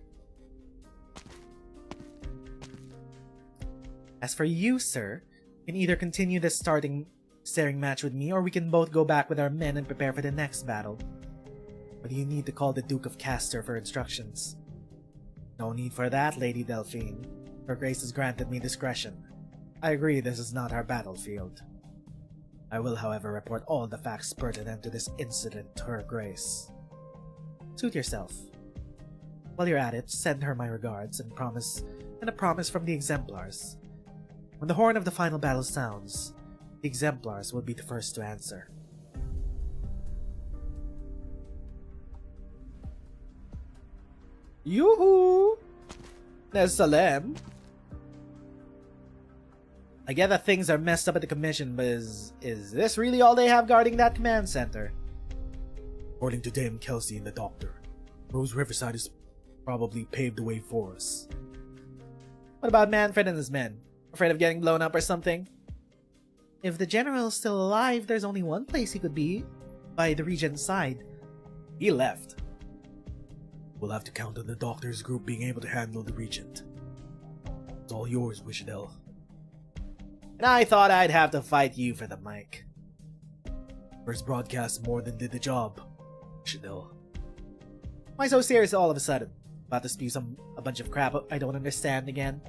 As for you, sir, you can either continue this staring match with me, or we can both go back with our men and prepare for the next battle. Or do you need to call the Duke of Castor for instructions? No need for that, Lady Delphine. Her Grace has granted me discretion. I agree this is not our battlefield. I will, however, report all the facts pertinent to this incident to Her Grace. Suit yourself. While you're at it, send her my regards and a promise from the Exemplars. When the horn of the final battle sounds, the Exemplars will be the first to answer. Yoo-hoo! There's Salem. I get that things are messed up at the Commission, but is this really all they have guarding that command center? According to Dame Kelsey and the Doctor, Riverside is probably paved the way for us. What about Manfred and his men? Afraid of getting blown up or something? If the General's still alive, there's only one place he could be. By the Regent's side. He left. We'll have to count on the Doctor's group being able to handle the Regent. It's all yours, Wishadel. And I thought I'd have to fight you for the mic. First broadcast more than did the job, Wishadel. Why so serious all of a sudden? About to spew a bunch of crap I don't understand again?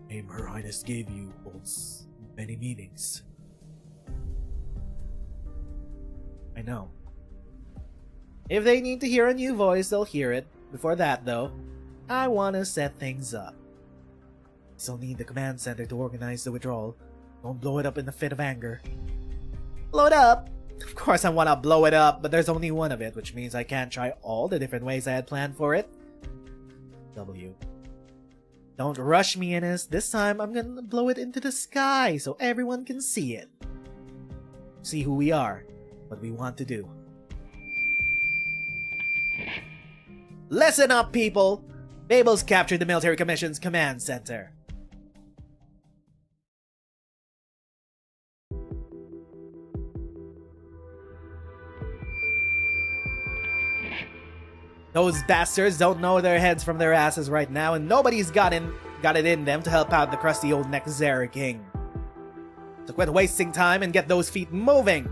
The name Her Highness gave you holds many meanings. I know. If they need to hear a new voice, they'll hear it. Before that, though, I want to set things up. Still need the command center to organize the withdrawal. Don't blow it up in a fit of anger. Blow it up? Of course I want to blow it up, but there's only one of it, which means I can't try all the different ways I had planned for it. W. Don't rush me, Ines. This time I'm gonna blow it into the sky so everyone can see it. See who we are, what we want to do. Listen up, people! Babel's captured the Military Commission's command center. Those bastards don't know their heads from their asses right now, and nobody's got it in them to help out the crusty old Nezeru king. So quit wasting time and get those feet moving!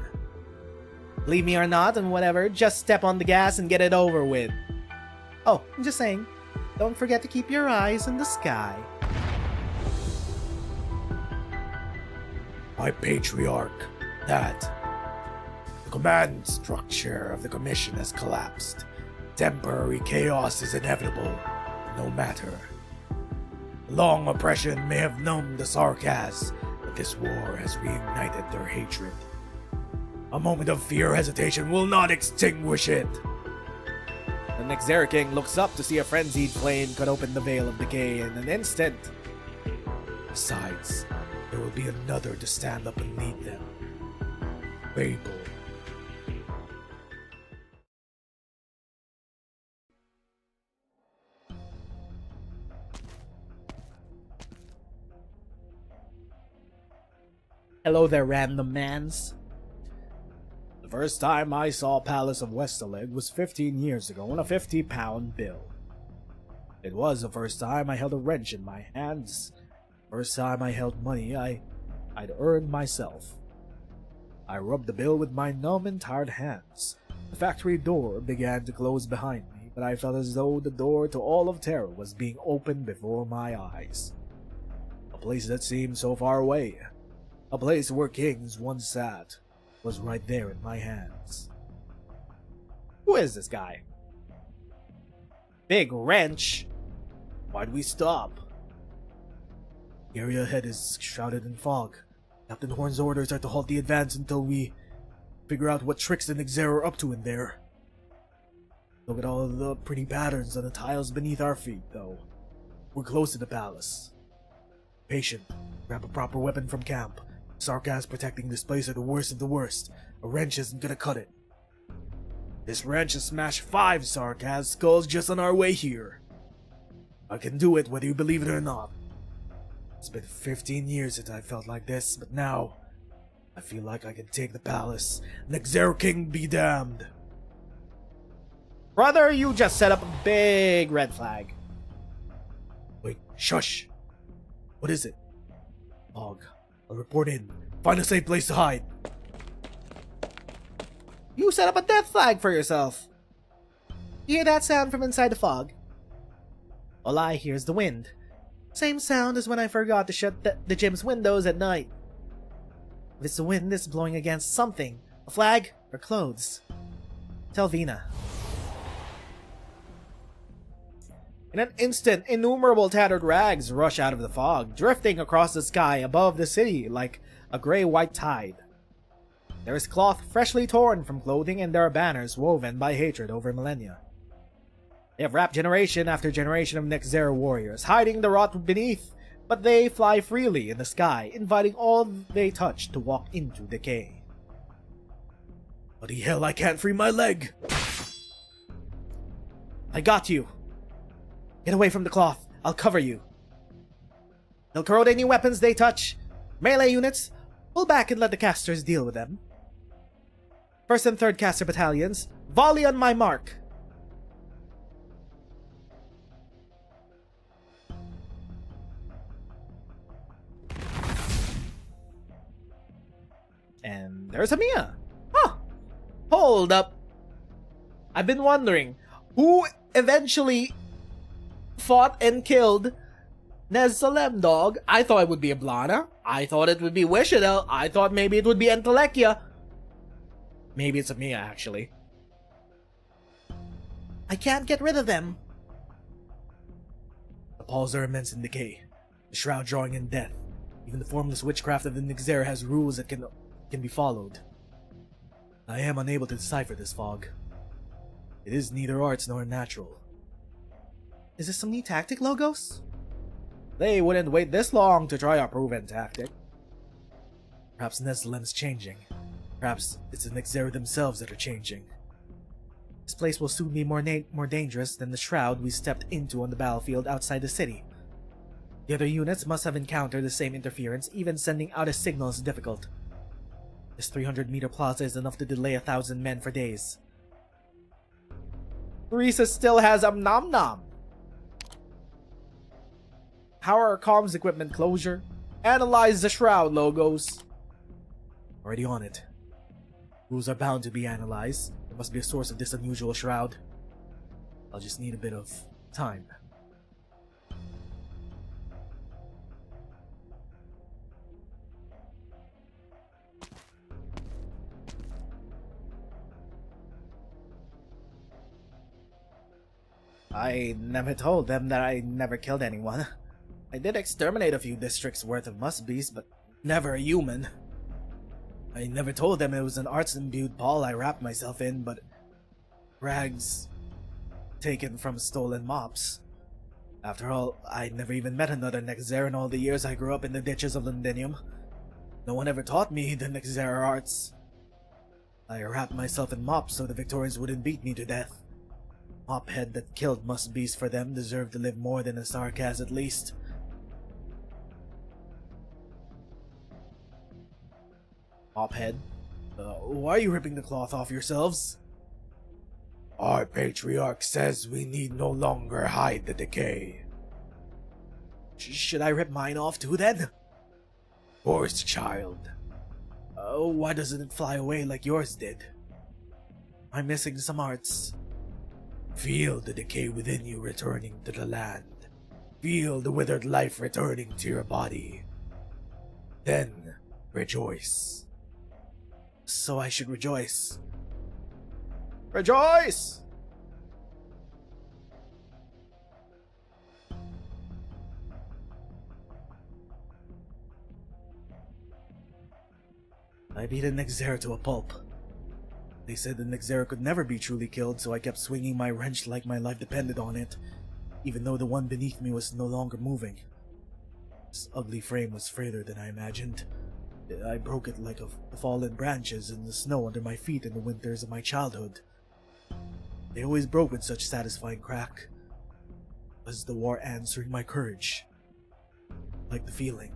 Believe me or not, and whatever, just step on the gas and get it over with. Oh, I'm just saying, don't forget to keep your eyes in the sky. My patriarch, that. The command structure of the Commission has collapsed. Temporary chaos is inevitable, no matter. Long oppression may have numbed the Sarkas, but this war has reignited their hatred. A moment of fear or hesitation will not extinguish it. The Nezeru king looks up to see a frenzied flame cut open the veil of decay in an instant. Besides, there will be another to stand up and lead them. Babel. Hello there, random mans. The first time I saw Palace of Westerleg was 15 years ago on a 50-pound bill. It was the first time I held a wrench in my hands. First time I held money I'd earned myself. I rubbed the bill with my numb and tired hands. The factory door began to close behind me, but I felt as though the door to all of terror was being opened before my eyes. A place that seemed so far away. A place where kings once sat was right there in my hands. Who is this guy? Big wrench. Why'd we stop? The area ahead is shrouded in fog. Captain Horn's orders are to halt the advance until we figure out what tricks the Nezeru are up to in there. Look at all of the pretty patterns on the tiles beneath our feet, though. We're close to the palace. Patient. Grab a proper weapon from camp. Sarkaz protecting this place are the worst of the worst. A wrench isn't gonna cut it. This wrench has smashed 5 Sarkaz skulls just on our way here. I can do it whether you believe it or not. It's been 15 years since I felt like this, but now I feel like I can take the palace. Nezeru King be damned. Brother, you just set up a big red flag. Wait, shush. What is it? Log. I'll report in. Find a safe place to hide. You set up a death flag for yourself. You hear that sound from inside the fog? All I hear is the wind. Same sound as when I forgot to shut the gym's windows at night. If it's the wind that's blowing against something, a flag or clothes, tell Vina. In an instant, innumerable tattered rags rush out of the fog, drifting across the sky above the city like a gray-white tide. There is cloth freshly torn from clothing, and there are banners woven by hatred over millennia. They have wrapped generation after generation of Nezeru warriors, hiding the rot beneath, but they fly freely in the sky, inviting all they touch to walk into decay. Bloody hell, I can't free my leg! I got you! Get away from the cloth. I'll cover you. They'll corrode any weapons they touch. Melee units, pull back and let the casters deal with them. 1st and 3rd caster battalions, volley on my mark. And there's Amia. Huh. Hold up. I've been wondering, who eventually fought and killed Nezeru dog? I thought it would be Ablana. I thought it would be Wishadel. I thought maybe it would be Entelekia. Maybe it's Amia, actually. I can't get rid of them. The paws are immense in decay, the shroud drawing in death. Even the formless witchcraft of the Nezeru has rules that can be followed. I am unable to decipher this fog. It is neither arts nor natural. Is this some new tactic, Logos? They wouldn't wait this long to try our proven tactic. Perhaps Nezeru's changing. Perhaps it's the Nezeru themselves that are changing. This place will soon be more dangerous than the shroud we stepped into on the battlefield outside the city. The other units must have encountered the same interference, even sending out a signal is difficult. This 300-meter plaza is enough to delay 1,000 men for days. Teresa still has Nom Nom. Power our comms equipment closure. Analyze the shroud, Logos. Already on it. Rules are bound to be analyzed. There must be a source of this unusual shroud. I'll just need a bit of time. I never told them that I never killed anyone. I did exterminate a few districts worth of must-bees, but never a human. I never told them it was an arts-imbued ball I wrapped myself in, but rags taken from stolen mops. After all, I never even met another Nezeru in all the years I grew up in the ditches of Londinium. No one ever taught me the Nezeru arts. I wrapped myself in mops so the Victorians wouldn't beat me to death. Mophead that killed must-bees for them deserved to live more than a Sarkaz at least. Mophead? Why are you ripping the cloth off yourselves? Our patriarch says we need no longer hide the decay. Should I rip mine off too then? Of course, child. Why doesn't it fly away like yours did? I'm missing some arts. Feel the decay within you returning to the land. Feel the withered life returning to your body. Then, rejoice. So I should rejoice. Rejoice! I beat a Nezeru to a pulp. They said the Nezeru could never be truly killed, so I kept swinging my wrench like my life depended on it, even though the one beneath me was no longer moving. This ugly frame was frailer than I imagined. I broke it like the fallen branches in the snow under my feet in the winters of my childhood. They always broke with such satisfying crack. Was the war answering my courage? Like the feeling.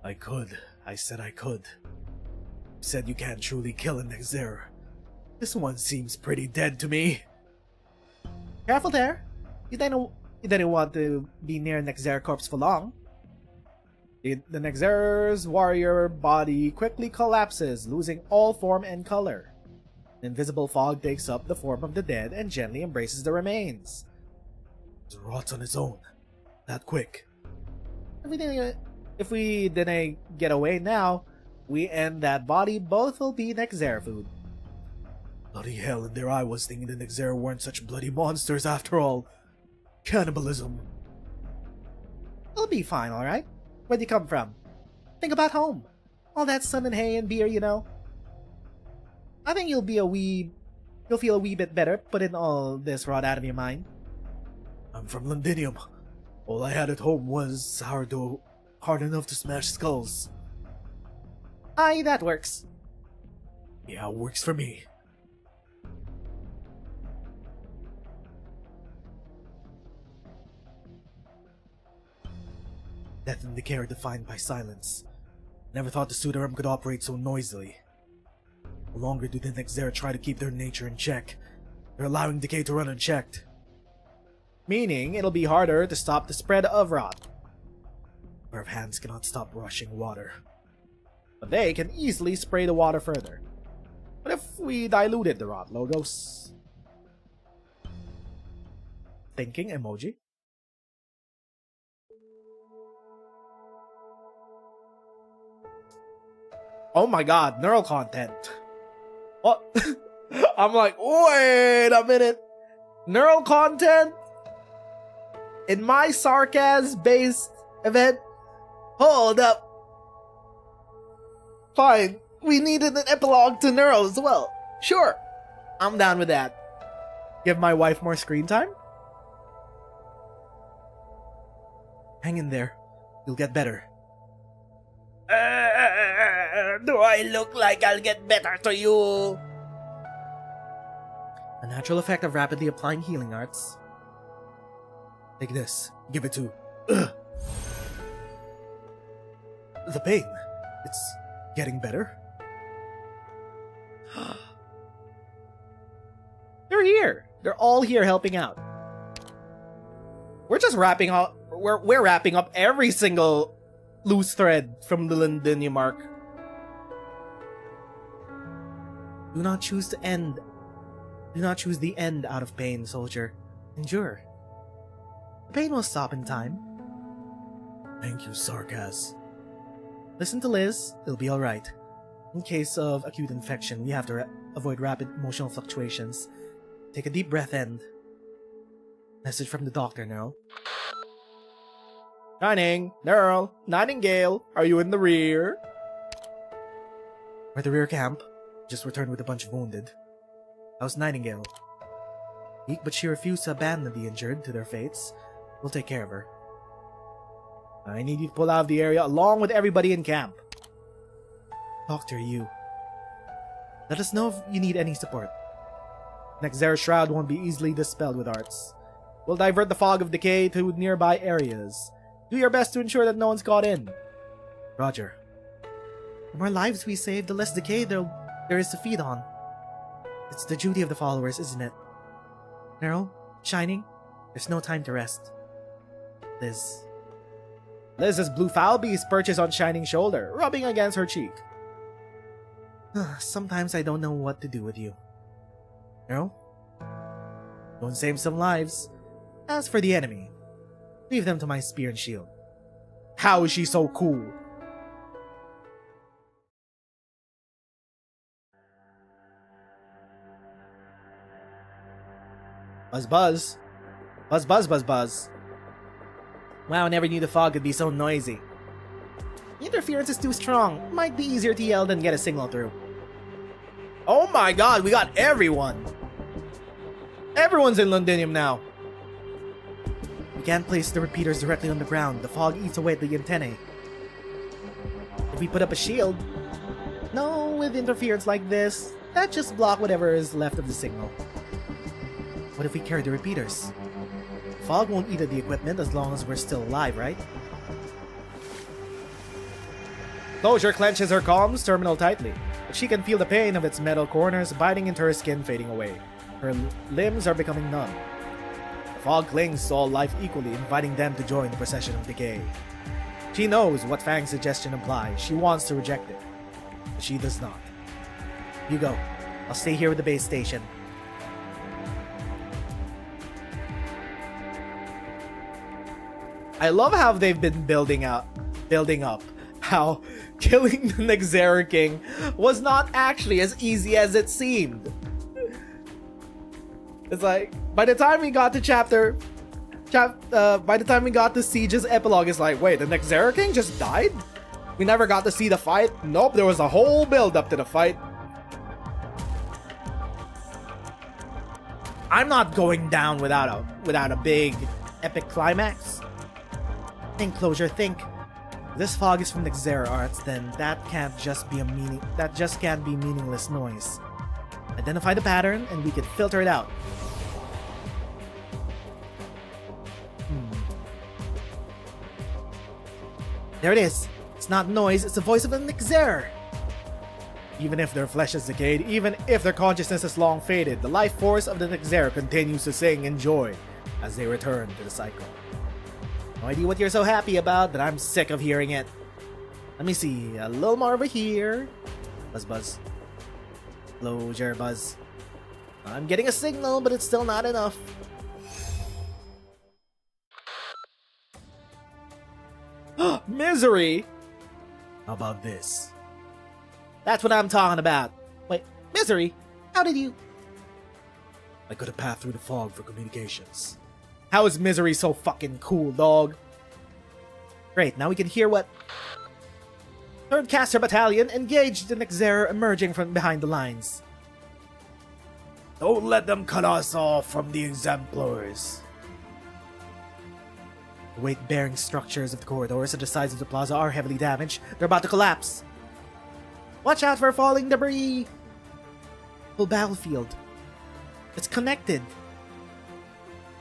I could. I said I could. You said you can't truly kill a Nezeru. This one seems pretty dead to me. Careful there. You didn't want to be near Nezeru corpse for long. The Nezeru's warrior body quickly collapses, losing all form and color. An invisible fog takes up the form of the dead and gently embraces the remains. It rots on its own. That quick. If we didn't get away now, we end that body, both will be Nezeru food. Bloody hell, and there I was thinking the Nezeru weren't such bloody monsters after all. Cannibalism. It'll be fine, alright? Where'd you come from? Think about home. All that sun and hay and beer, you know. I think you'll feel a wee bit better putting all this rot out of your mind. I'm from Londinium. All I had at home was sourdough hard enough to smash skulls. Aye, that works. Yeah, it works for me. Death and decay are defined by silence. Never thought the Sudarum could operate so noisily. No longer do the Nezeru try to keep their nature in check. They're allowing decay to run unchecked. Meaning, it'll be harder to stop the spread of rot. A pair of hands cannot stop rushing water. But they can easily spray the water further. What if we diluted the rot, Logos? Thinking emoji? Oh my god, neural content. What? I'm like, wait a minute. Neural content? In my sarcasm-based event? Hold up. Fine, we needed an epilogue to Neuro as well. Sure, I'm down with that. Give my wife more screen time? Hang in there. You'll get better. Do I look like I'll get better to you? A natural effect of rapidly applying healing arts. Take this. Give it to... Ugh. The pain. It's getting better. They're here. They're all here helping out. We're just wrapping up. We're wrapping up every single loose thread from the Londinium arc. Do not choose to end. Do not choose the end out of pain, soldier. Endure. The pain will stop in time. Thank you, Sarkaz. Listen to Liz. It'll be alright. In case of acute infection, we have to avoid rapid emotional fluctuations. Take a deep breath and... Message from the doctor, Nerl. Shining, Nerl, Nightingale, are you in the rear? We're at the rear camp. Just returned with a bunch of wounded. How's Nightingale? Weak, but she refused to abandon the injured to their fates. We'll take care of her. I need you to pull out of the area along with everybody in camp. Doctor, you. Let us know if you need any support. Nezeru's shroud won't be easily dispelled with arts. We'll divert the fog of decay to nearby areas. Do your best to ensure that no one's caught in. Roger. The more lives we save, the less decay there is to feed on. It's the duty of the followers, isn't it? Meryl, Shining, there's no time to rest. Liz. Liz's blue foul beast perches on Shining's shoulder, rubbing against her cheek. Sometimes I don't know what to do with you. Meryl? Go and save some lives. As for the enemy, leave them to my spear and shield. How is she so cool? Buzz buzz. Buzz buzz buzz buzz. Wow, I never knew the fog could be so noisy. Interference is too strong. Might be easier to yell than get a signal through. Oh my god, we got everyone! Everyone's in Londinium now. We can't place the repeaters directly on the ground. The fog eats away at the antennae. If we put up a shield... No, with interference like this, that just block whatever is left of the signal. What if we carry the repeaters? Fog won't eat at the equipment as long as we're still alive, right? Closure clenches her comms terminal tightly, but she can feel the pain of its metal corners biting into her skin fading away. Her limbs are becoming numb. The fog clings to all life equally, inviting them to join the procession of decay. She knows what Fang's suggestion implies. She wants to reject it, but she does not. You go. I'll stay here with the base station. I love how they've been building up how killing the Nezeru King was not actually as easy as it seemed. It's like, by the time we got to by the time we got to Siege's epilogue, it's like, wait, the Nezeru King just died? We never got to see the fight? Nope, there was a whole build up to the fight. I'm not going down without a big epic climax. Think, Closure, think. If this fog is from Nezeru arts, then that just can't be meaningless noise. Identify the pattern, and we can filter it out. There it is. It's not noise, it's the voice of a Nezeru. Even if their flesh is decayed, even if their consciousness is long faded, the life force of the Nezeru continues to sing in joy as they return to the cycle. No idea what you're so happy about, but I'm sick of hearing it. Let me see, a little more over here. Buzz, buzz. Closure, buzz. I'm getting a signal, but it's still not enough. Misery! How about this? That's what I'm talking about. Wait, Misery? How did you... I got a path through the fog for communications. How is Misery so fucking cool, dog? Great, now we can hear what... Third Caster Battalion engaged the Nezeru emerging from behind the lines. Don't let them cut us off from the exemplars. The weight-bearing structures of the corridors at the sides of the plaza are heavily damaged. They're about to collapse. Watch out for falling debris! Full battlefield. It's connected.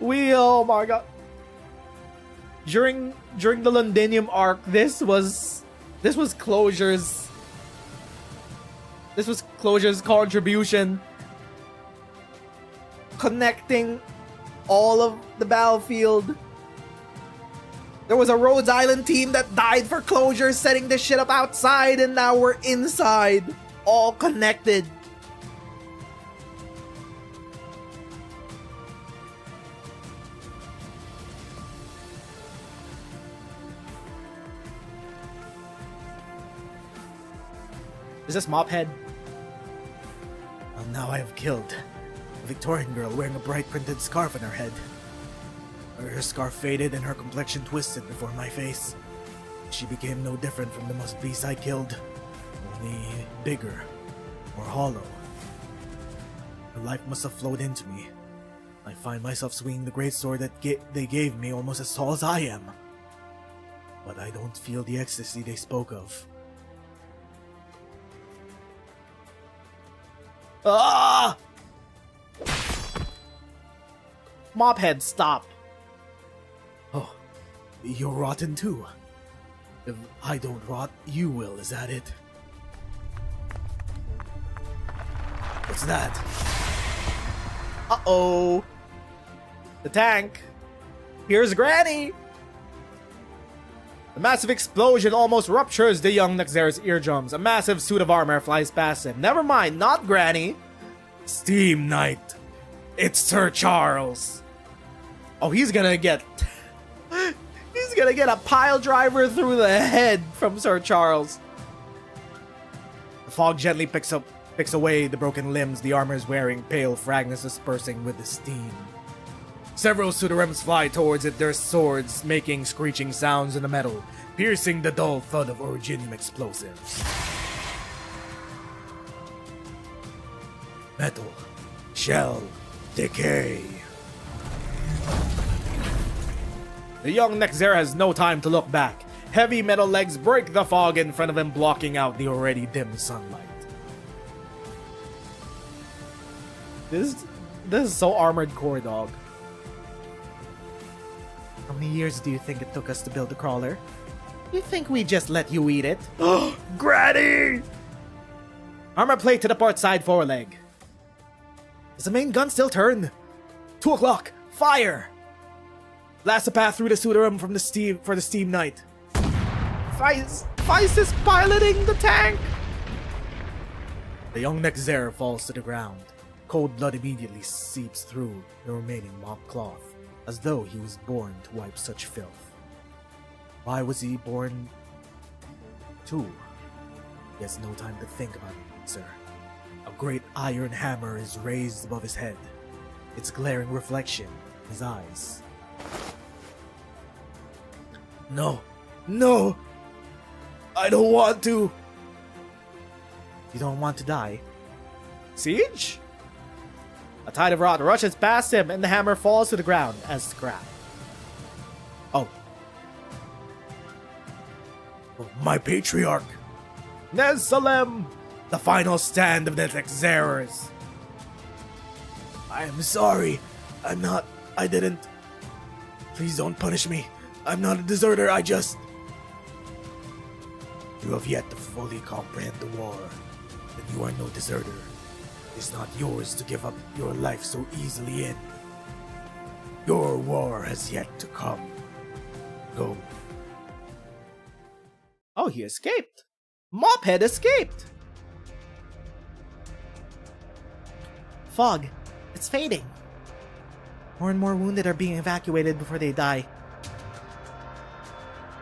Oh my god. During the Londinium arc, this was Closure's contribution, connecting all of the battlefield. There was a Rhodes Island team that died for Closure, setting this shit up outside, and now we're inside, all connected. Is this Mophead? Well, now I have killed a Victorian girl wearing a bright printed scarf on her head. Her scarf faded and her complexion twisted before my face. She became no different from the most beasts I killed, only bigger, more hollow. Her life must have flowed into me. I find myself swinging the greatsword that they gave me almost as tall as I am. But I don't feel the ecstasy they spoke of. Ah! Mophead, stop. Oh, you're rotten too. If I don't rot, you will, is that it? What's that? Uh-oh. The tank. Here's Granny. The massive explosion almost ruptures the young Nezeru's eardrums. A massive suit of armor flies past him. Never mind, not Granny. Steam Knight. It's Sir Charles. Oh, he's gonna get a pile driver through the head from Sir Charles. The fog gently picks away the broken limbs the armor is wearing, pale fragments dispersing with the steam. Several pseudorems fly towards it, their swords making screeching sounds in the metal, piercing the dull thud of originium explosives. Metal, shell, decay. The young Nezeru has no time to look back. Heavy metal legs break the fog in front of him, blocking out the already dim sunlight. This is so armored core, dog. How many years do you think it took us to build the crawler? You think we just let you eat it? Granny! Armor plate to the port side foreleg. Does the main gun still turn? 2 o'clock. Fire! Blast a path through the suit room from the steam for the steam knight. Feist is piloting the tank! The young Nezeru falls to the ground. Cold blood immediately seeps through the remaining mop cloth, as though he was born to wipe such filth. Why was he born too? He has no time to think about it, sir. A great iron hammer is raised above his head, its glaring reflection in his eyes. No, no! I don't want to! You don't want to die? Siege? A tide of rot rushes past him and the hammer falls to the ground as scrap. Oh. My patriarch! Nezeru! The final stand of the Nezerus. I am sorry. I didn't. Please don't punish me. I'm not a deserter, You have yet to fully comprehend the war. Then you are no deserter. It's not yours to give up your life so easily in. Your war has yet to come. Go. Oh, he escaped. Mophead escaped. Fog. It's fading. More and more wounded are being evacuated before they die.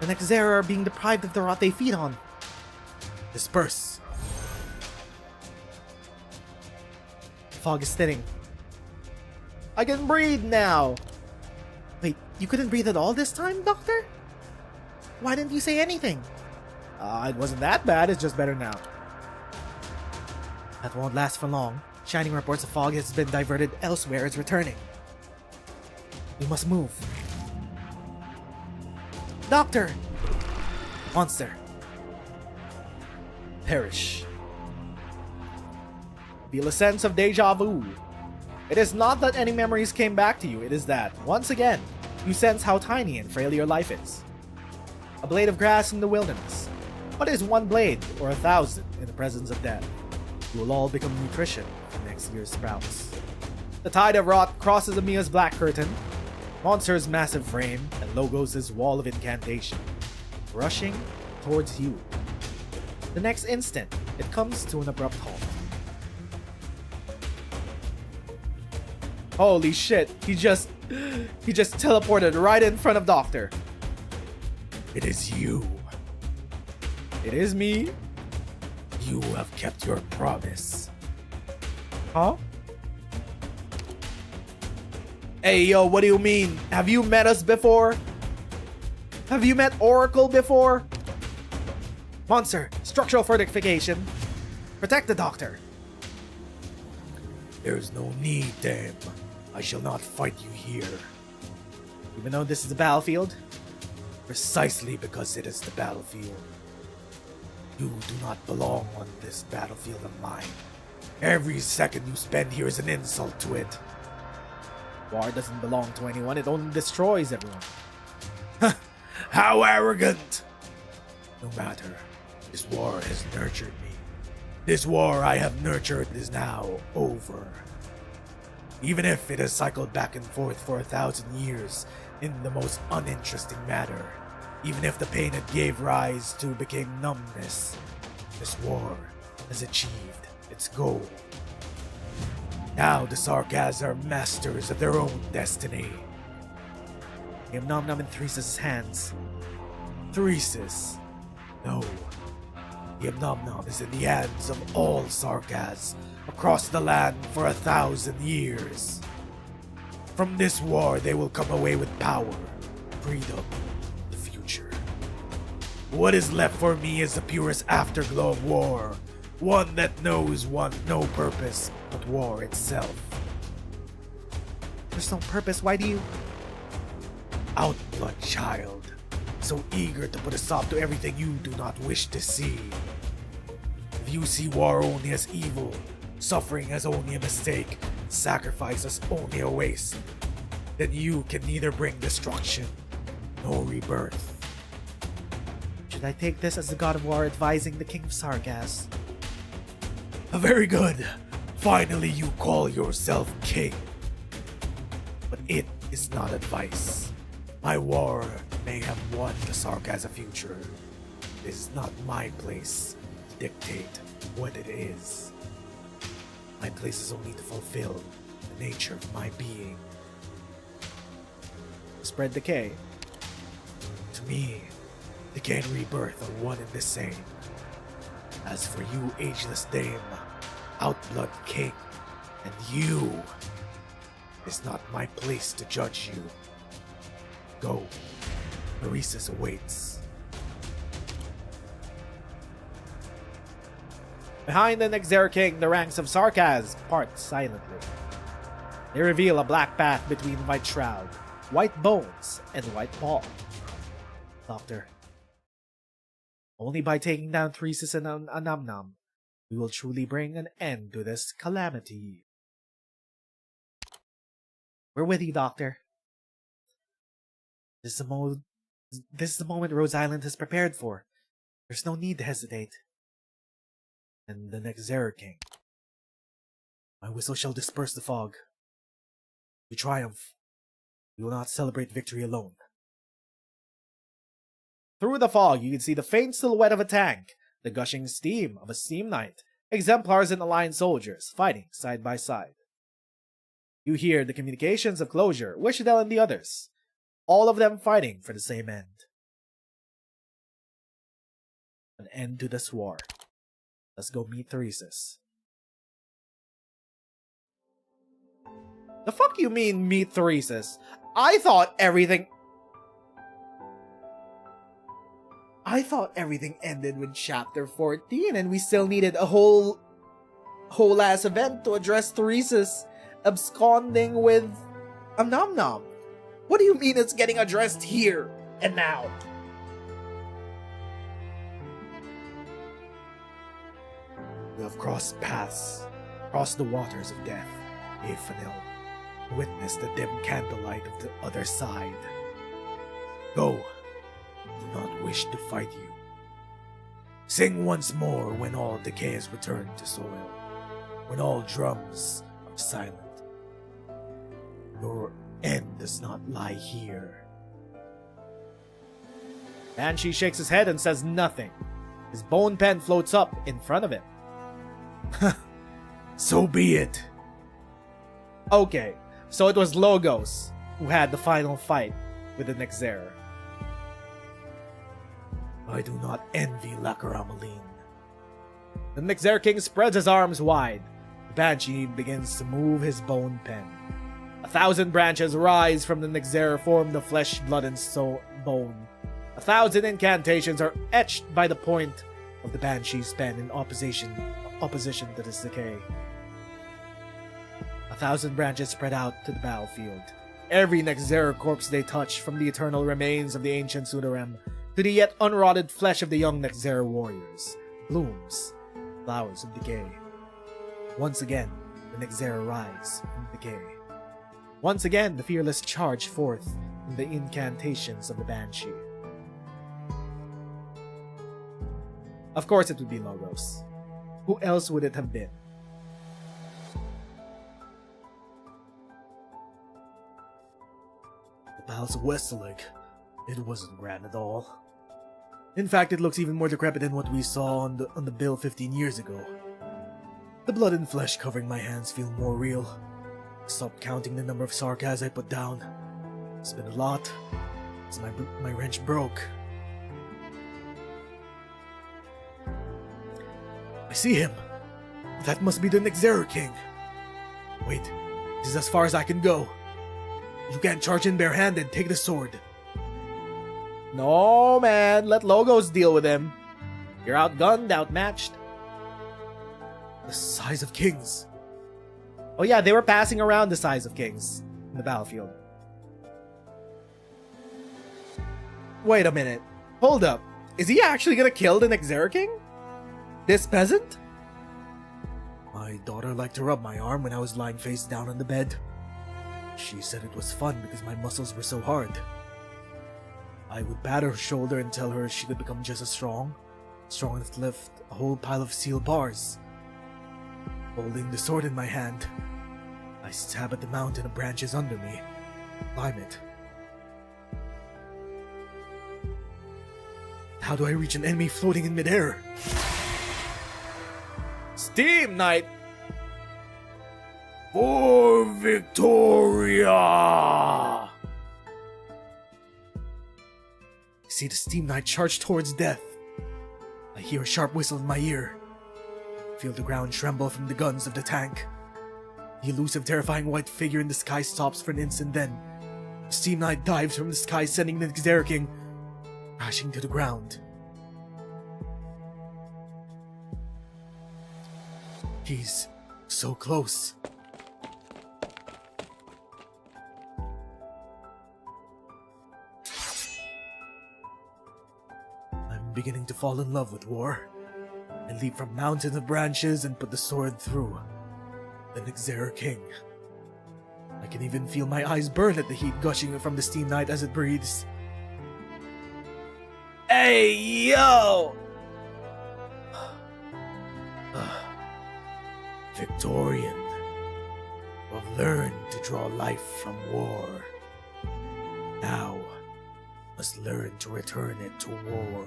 The Nezeru are being deprived of the rot they feed on. Disperse. Fog is thinning. I can breathe now. Wait, you couldn't breathe at all this time, Doctor? Why didn't you say anything? It wasn't that bad, it's just better now. That won't last for long. Shining reports of fog has been diverted elsewhere is returning. We must move. Doctor! Monster. Perish. Feel a sense of deja vu. It is not that any memories came back to you, it is that, once again, you sense how tiny and frail your life is. A blade of grass in the wilderness. What is one blade, or 1,000, in the presence of death? You will all become nutrition for next year's sprouts. The tide of rot crosses Amiya's black curtain, Monster's massive frame, and Logos' wall of incantation, rushing towards you. The next instant, it comes to an abrupt halt. Holy shit, he just teleported right in front of Doctor. It is you. It is me. You have kept your promise. Huh? Hey, yo, what do you mean? Have you met us before? Have you met Oracle before? Monster, structural fortification. Protect the Doctor. There is no need, damn. I shall not fight you here. Even though this is a battlefield? Precisely because it is the battlefield. You do not belong on this battlefield of mine. Every second you spend here is an insult to it. War doesn't belong to anyone, it only destroys everyone. How arrogant! No matter, this war has nurtured me. This war I have nurtured is now over. Even if it has cycled back and forth for 1,000 years in the most uninteresting manner, even if the pain it gave rise to became numbness, this war has achieved its goal. Now the Sarkas are masters of their own destiny. I am Nom Nom in Thresis' hands. Thresis? No. The Nom Nom is in the hands of all Sarkas across the land for 1,000 years. From this war they will come away with power, freedom, the future. What is left for me is the purest afterglow of war, one that knows no purpose but war itself. There's no purpose. Why do you... Outblood child, so eager to put a stop to everything you do not wish to see. If you see war only as evil, suffering as only a mistake, sacrifice as only a waste, then you can neither bring destruction nor rebirth. Should I take this as the god of war advising the king of Sargas? Very good. Finally you call yourself king. But it is not advice. My war may have won the Sargaza future. It is not my place to dictate what it is. My place is only to fulfill the nature of my being. Spread decay. To me, decay and rebirth are one and the same. As for you, ageless dame, outblood king, and you, it is not my place to judge you. Go. Maurice's awaits. Behind the Nezeru king, the ranks of Sarkaz part silently. They reveal a black path between white shroud, white bones, and white paw. Doctor, only by taking down Theresis and Anamnam, we will truly bring an end to this calamity. We're with you, Doctor. This is the moment Rhodes Island has prepared for. There's no need to hesitate. And the Nezeru king. My whistle shall disperse the fog. We triumph. We will not celebrate victory alone. Through the fog, you can see the faint silhouette of a tank, the gushing steam of a steam knight, exemplars and aligned soldiers fighting side by side. You hear the communications of Closure, Wishdell, and the others, all of them fighting for the same end. An end to this war. Let's go meet Theresis. The fuck you mean meet Theresis? I thought everything ended with chapter 14 and we still needed a whole ass event to address Theresis absconding with Nom Nom. What do you mean it's getting addressed here and now? We have crossed paths, crossed the waters of death, Afanil, witnessed the dim candlelight of the other side. Go, do not wish to fight you. Sing once more when all decay is returned to soil, when all drums are silent. Your end does not lie here. Banshee shakes his head and says nothing. His bone pen floats up in front of him. So be it. Okay, so it was Logos who had the final fight with the Nezeru. I do not envy Lakaramaline. The Nezeru king spreads his arms wide. The Banshee begins to move his bone pen. 1,000 branches rise from the Nezeru, form the flesh, blood, and bone. 1,000 incantations are etched by the point of the Banshee's pen in opposition to this decay. 1,000 branches spread out to the battlefield. Every Nezeru corpse they touch, from the eternal remains of the ancient Sudarem to the yet unrotted flesh of the young Nezeru warriors, blooms, flowers of decay. Once again, the Nezeru rise from decay. Once again, the fearless charge forth in the incantations of the Banshee. Of course it would be Logos. Who else would it have been? The Palace of Westerling. It wasn't grand at all. In fact, it looks even more decrepit than what we saw on the bill 15 years ago. The blood and flesh covering my hands feel more real. I stopped counting the number of sarcas I put down. It's been a lot. As my wrench broke. I see him. That must be the Nezeru king. Wait, this is as far as I can go. You can't charge in barehanded. Take the sword. No, man. Let Logos deal with him. You're outgunned, outmatched. The size of kings. Oh yeah, they were passing around the size of kings. in the battlefield. Wait a minute. Hold up. Is he actually gonna kill the Nezeru King? This peasant? My daughter liked to rub my arm when I was lying face down on the bed. She said it was fun because my muscles were so hard. I would pat her shoulder and tell her she could become just as strong enough to lift a whole pile of steel bars. Holding the sword in my hand, I stab at the mountain of branches under me, climb it. How do I reach an enemy floating in midair? Steam Knight! For Victoria! See the Steam Knight charge towards death. I hear a sharp whistle in my ear. Feel the ground tremble from the guns of the tank. The elusive, terrifying white figure in the sky stops for an instant, then the Steam Knight dives from the sky, sending the Nezeru King crashing to the ground. He's so close. I'm beginning to fall in love with war. I leap from mountains of branches and put the sword through the Nezeru King. I can even feel my eyes burn at the heat gushing from the Steam Knight as it breathes. Hey, yo! Victorian, who have learned to draw life from war, now must learn to return it to war.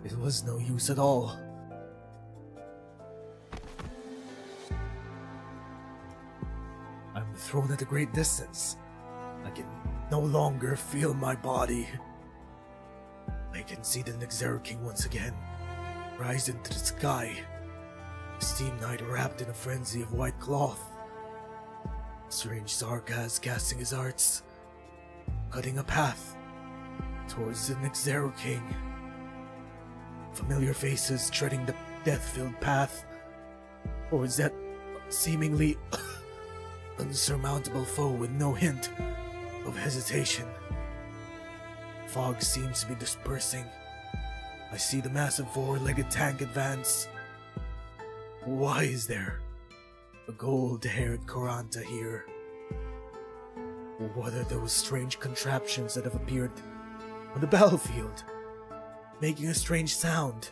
It was no use at all. I'm thrown at a great distance. I can no longer feel my body. I can see the Nezeru King once again, rise into the sky. The Steam Knight wrapped in a frenzy of white cloth. Strange Zarkaz casting his arts, cutting a path towards the Nezeru King. Familiar faces treading the death-filled path towards that seemingly unsurmountable foe with no hint of hesitation. Fog seems to be dispersing. I see the massive four-legged tank advance. Why is there a gold-haired Koranta here? What are those strange contraptions that have appeared on the battlefield, making a strange sound?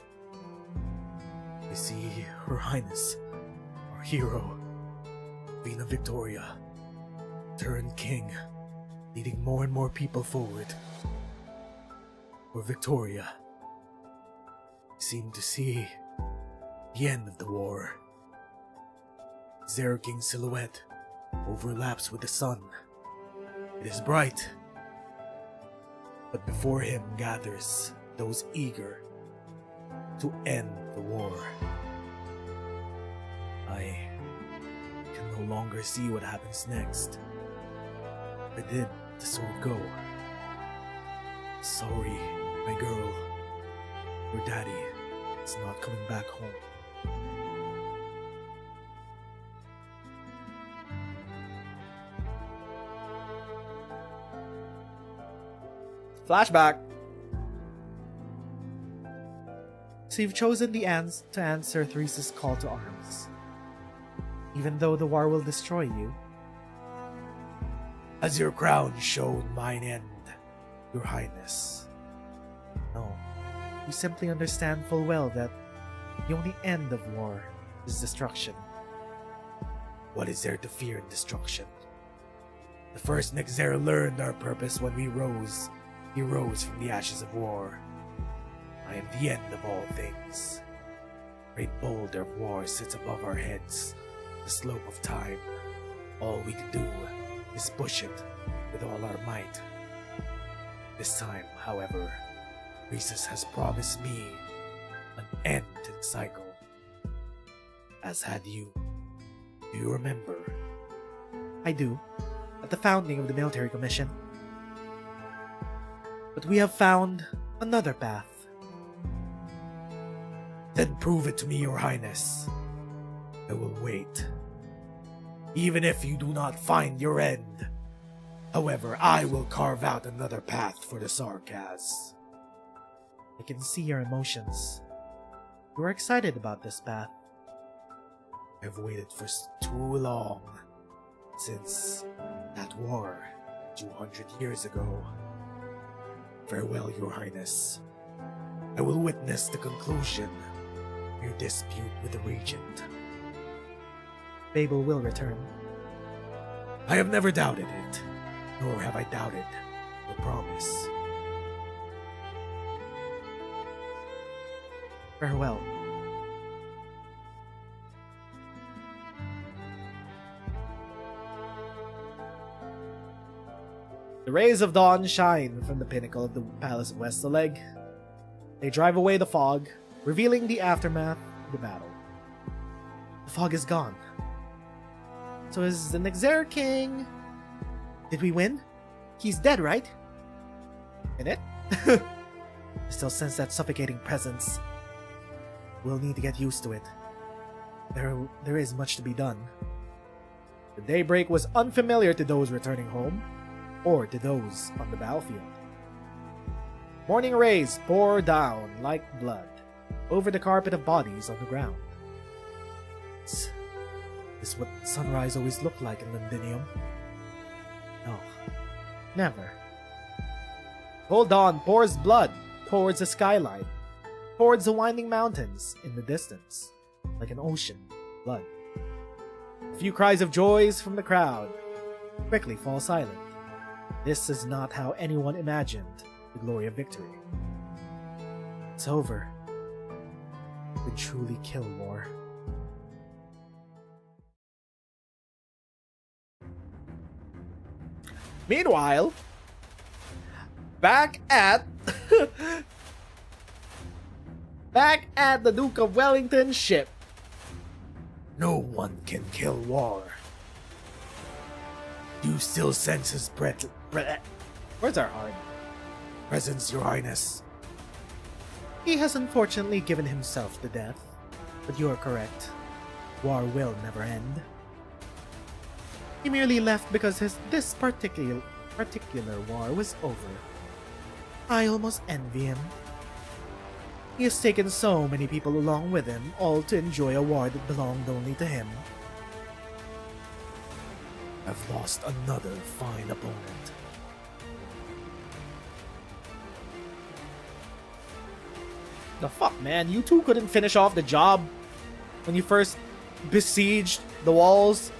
I see Her Highness, our hero, Vina Victoria, turned king, leading more and more people forward. For Victoria, I seem to see the end of the war. Nezeru King's silhouette overlaps with the sun. It is bright, but before him gathers those eager to end the war. I can no longer see what happens next. Where did the sword go? Sorry, my girl. Your daddy is not coming back home. Flashback. So you've chosen the ants to answer Theresa's call to arms. Even though the war will destroy you. Has your crown shown mine end, Your Highness? No. You simply understand full well that the only end of war is destruction. What is there to fear in destruction? The first Nezeru learned our purpose when we rose. He rose from the ashes of war. I am the end of all things. Great boulder of war sits above our heads, the slope of time. All we can do is push it with all our might. This time, however, Rhesus has promised me an end to the cycle. As had you. Do you remember? I do, at the founding of the military commission. But we have found another path. Then prove it to me, Your Highness. I will wait. Even if you do not find your end. However, I will carve out another path for the Sarkaz. I can see your emotions. You are excited about this path. I've waited for too long. Since that war 200 years ago. Farewell, Your Highness. I will witness the conclusion of your dispute with the Regent. Babel will return. I have never doubted it, nor have I doubted your promise. Farewell. The rays of dawn shine from the pinnacle of the Palace of Westaleg. They drive away the fog, revealing the aftermath of the battle. The fog is gone. So is the Nezeru king... Did we win? He's dead, right? In it? I still sense that suffocating presence. We'll need to get used to it. There is much to be done. The daybreak was unfamiliar to those returning home, or to those on the battlefield. Morning rays pour down like blood over the carpet of bodies on the ground. Is this what sunrise always looked like in Londinium? No, never. Cold dawn pours blood towards the skyline, towards the winding mountains in the distance, like an ocean of blood. A few cries of joys from the crowd quickly fall silent. This is not how anyone imagined the glory of victory. It's over. We truly kill war. Meanwhile, back at the Duke of Wellington's ship. No one can kill war. Do you still sense his Where's our heart? presence, Your Highness? He has unfortunately given himself to death, but you are correct. War will never end. He merely left because this particular war was over. I almost envy him. He has taken so many people along with him, all to enjoy a war that belonged only to him. I've lost another fine opponent. The fuck, man? You two couldn't finish off the job when you first besieged the walls?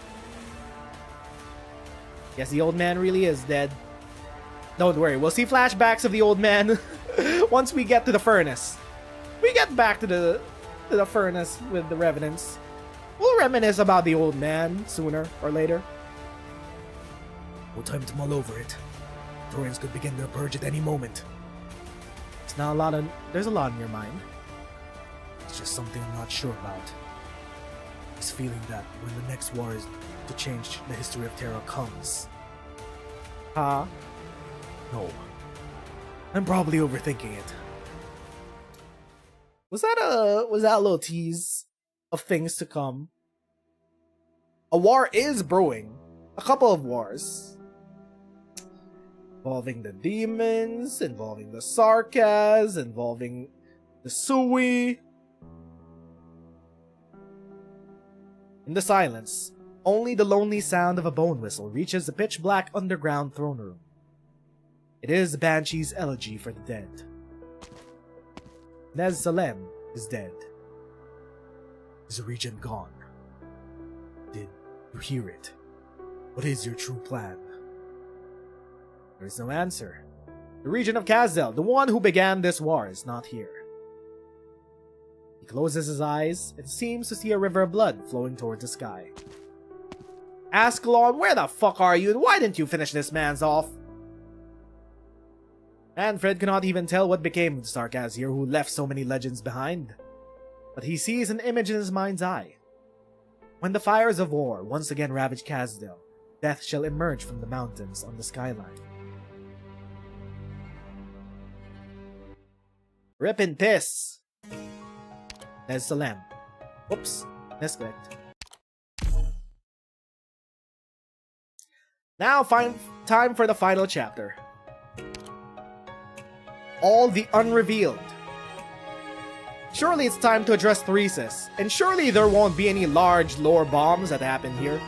Guess the old man really is dead. Don't worry, we'll see flashbacks of the old man once we get to the furnace. We get back to the furnace with the revenants. We'll reminisce about the old man sooner or later. No time to mull over it. Taurians could begin their purge at any moment. There's a lot in your mind. It's just something I'm not sure about. This feeling that when the next war is to change the history of Terra comes. Huh? No. I'm probably overthinking it. Was that a little tease of things to come? A war is brewing. A couple of wars. Involving the demons, involving the Sarkaz, involving the Sui. In the silence, only the lonely sound of a bone whistle reaches the pitch-black underground throne room. It is the Banshee's elegy for the dead. Nez Salem is dead. Is the regent gone? Did you hear it? What is your true plan? There is no answer. The regent of Kazdel, the one who began this war, is not here. He closes his eyes and seems to see a river of blood flowing towards the sky. Ascalon, where the fuck are you, and why didn't you finish this man's off? Manfred cannot even tell what became of the Sarkaz here who left so many legends behind. But he sees an image in his mind's eye. When the fires of war once again ravage Kazdel, death shall emerge from the mountains on the skyline. Rip in piss! Nez Salem. Oops, misclicked. Now, time for the final chapter. All the Unrevealed. Surely it's time to address Theresis, and surely there won't be any large lore bombs that happen here.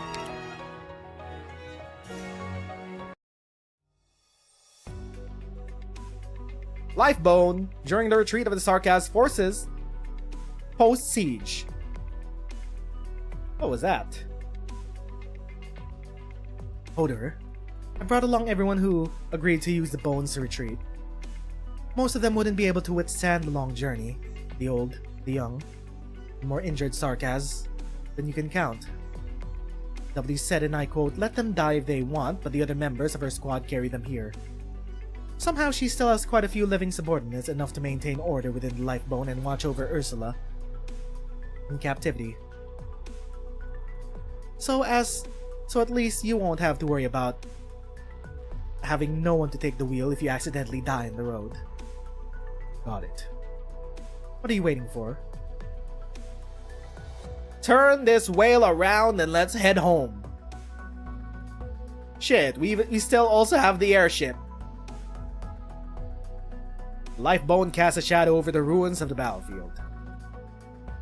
Lifebone, during the retreat of the Sarkaz forces, post-siege. What was that? Hodor, I brought along everyone who agreed to use the bones to retreat. Most of them wouldn't be able to withstand the long journey. The old, the young, the more injured Sarkaz than you can count. W said, and I quote, "Let them die if they want, but the other members of her squad carry them here." Somehow she still has quite a few living subordinates, enough to maintain order within the Lifebone and watch over Ursula in captivity. So at least you won't have to worry about having no one to take the wheel if you accidentally die on the road. Got it. What are you waiting for? Turn this whale around and let's head home. Shit, we still also have the airship. Lifebone casts a shadow over the ruins of the battlefield.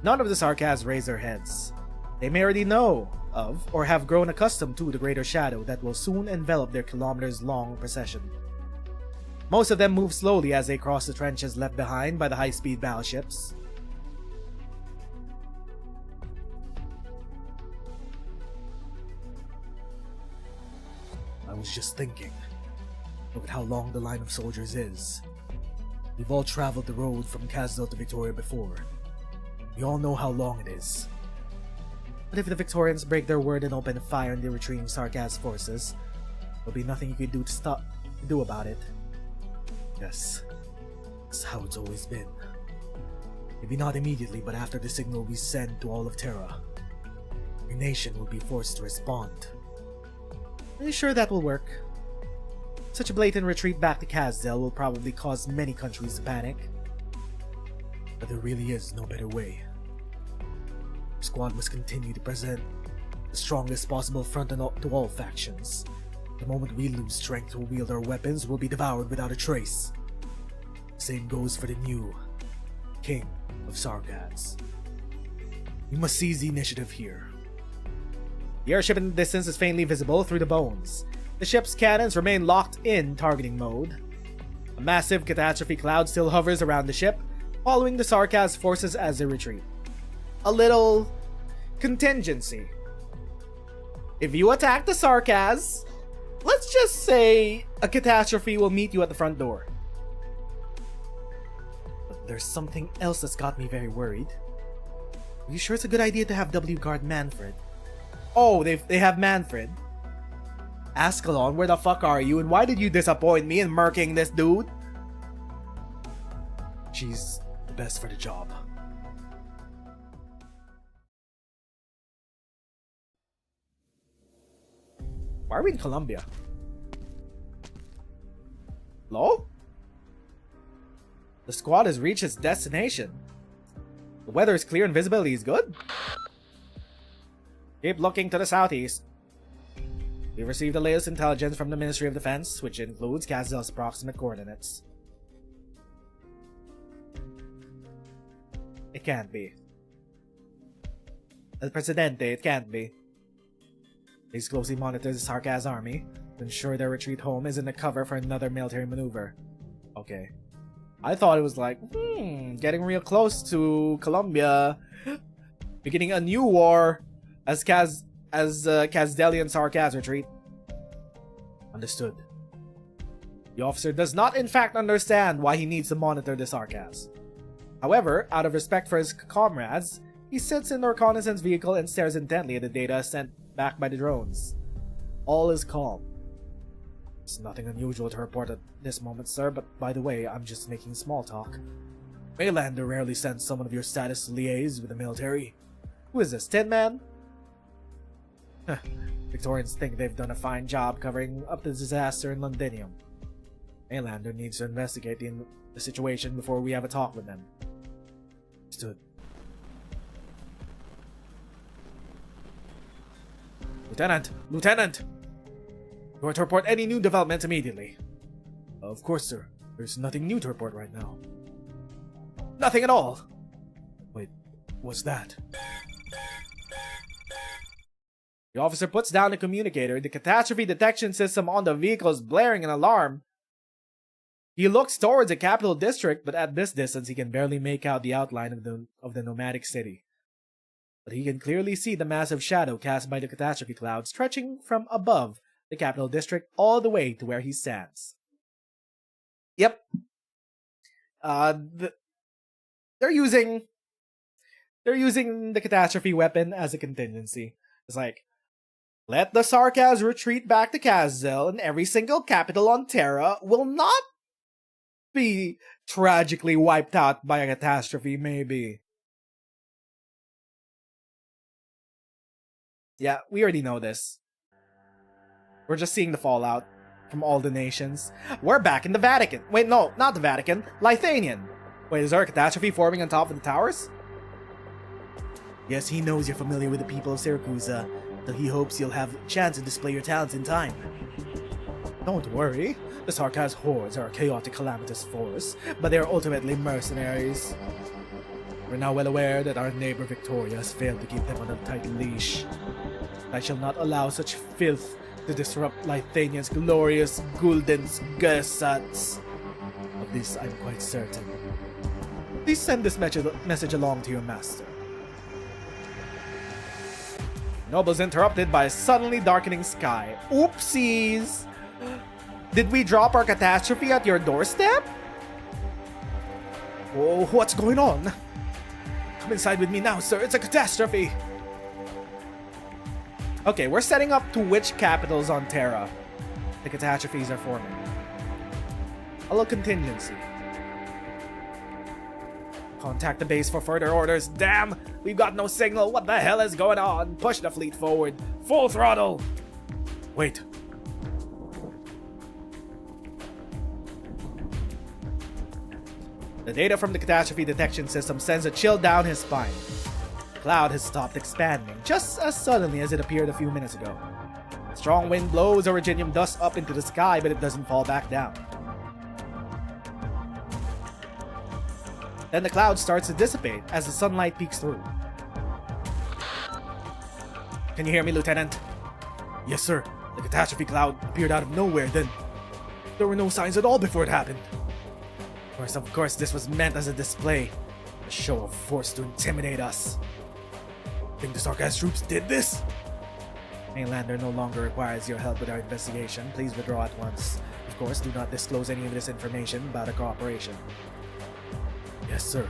None of the Sarkaz raise their heads. They may already know of, or have grown accustomed to, the greater shadow that will soon envelop their kilometers-long procession. Most of them move slowly as they cross the trenches left behind by the high-speed battleships. I was just thinking. Look at how long the line of soldiers is. We've all traveled the road from Kazdel to Victoria before. We all know how long it is. But if the Victorians break their word and open fire on the retreating Sarkaz forces, there'll be nothing you can do about it. Yes, that's how it's always been. Maybe not immediately, but after the signal we send to all of Terra, your nation will be forced to respond. Are you sure that will work? Such a blatant retreat back to Kazdel will probably cause many countries to panic. But there really is no better way. Our squad must continue to present the strongest possible front to all factions. The moment we lose strength to wield our weapons, we'll be devoured without a trace. Same goes for the new King of Sarkaz. We must seize the initiative here. The airship in the distance is faintly visible through the bones. The ship's cannons remain locked in targeting mode. A massive catastrophe cloud still hovers around the ship, following the Sarkaz forces as they retreat. A little contingency. If you attack the Sarkaz, let's just say a catastrophe will meet you at the front door. But there's something else that's got me very worried. Are you sure it's a good idea to have W guard Manfred? Oh, they have Manfred. Ascalon, where the fuck are you, and why did you disappoint me in murking this dude? She's the best for the job. Why are we in Colombia? Hello? The squad has reached its destination. The weather is clear and visibility is good. Keep looking to the southeast. We've received the latest intelligence from the Ministry of Defense, which includes Kazdel's approximate coordinates. It can't be. El Presidente, it can't be. Please closely monitor the Sarkaz army to ensure their retreat home isn't a cover for another military maneuver. Okay. I thought it was like, getting real close to Colombia, beginning a new war as Kazdelian Sarkaz retreat. Understood. The officer does not in fact understand why he needs to monitor the Sarkaz. However, out of respect for his comrades, he sits in the reconnaissance vehicle and stares intently at the data sent back by the drones. All is calm. It's nothing unusual to report at this moment, sir, but by the way, I'm just making small talk. Maylander rarely sends someone of your status to liaise with the military. Who is this, Tin Man? Victorians think they've done a fine job covering up the disaster in Londinium. Maylander needs to investigate the situation before we have a talk with them. Understood. Lieutenant! Lieutenant! You are to report any new developments immediately. Of course, sir. There's nothing new to report right now. Nothing at all! Wait, what's that? The officer puts down the communicator. The catastrophe detection system on the vehicle is blaring an alarm. He looks towards the capital district, but at this distance he can barely make out the outline of the nomadic city. But he can clearly see the massive shadow cast by the catastrophe cloud stretching from above the capital district all the way to where he stands. Yep. They're using the catastrophe weapon as a contingency. It's like, let the Sarkaz retreat back to Kazzel, and every single capital on Terra will not be tragically wiped out by a catastrophe, maybe. Yeah, we already know this. We're just seeing the fallout from all the nations. We're back in the Vatican. Wait, no, not the Vatican. Lithanian. Wait, is there a catastrophe forming on top of the towers? Yes, he knows you're familiar with the people of Siracusa, so he hopes you'll have a chance to display your talents in time. Don't worry. The Sarkaz hordes are a chaotic, calamitous force, but they are ultimately mercenaries. We're now well aware that our neighbor Victoria has failed to keep them on a tight leash. I shall not allow such filth to disrupt Lithanian's glorious Gulden's Gersatz. Of this I'm quite certain. Please send this message along to your master. Noble's interrupted by a suddenly darkening sky. Oopsies! Did we drop our catastrophe at your doorstep? Oh, what's going on? Come inside with me now, sir. It's a catastrophe. Okay, we're setting up to which capitals on Terra the catastrophes are forming. A little contingency. Contact the base for further orders. Damn, we've got no signal. What the hell is going on? Push the fleet forward. Full throttle. Wait. The data from the catastrophe detection system sends a chill down his spine. The cloud has stopped expanding, just as suddenly as it appeared a few minutes ago. A strong wind blows originium dust up into the sky, but it doesn't fall back down. Then the cloud starts to dissipate as the sunlight peeks through. Can you hear me, Lieutenant? Yes, sir. The catastrophe cloud appeared out of nowhere, then there were no signs at all before it happened. Of course, this was meant as a display. A show of force to intimidate us. Think the Sarkaz troops did this? Mainlander no longer requires your help with our investigation. Please withdraw at once. Of course, do not disclose any of this information about our cooperation. Yes, sir.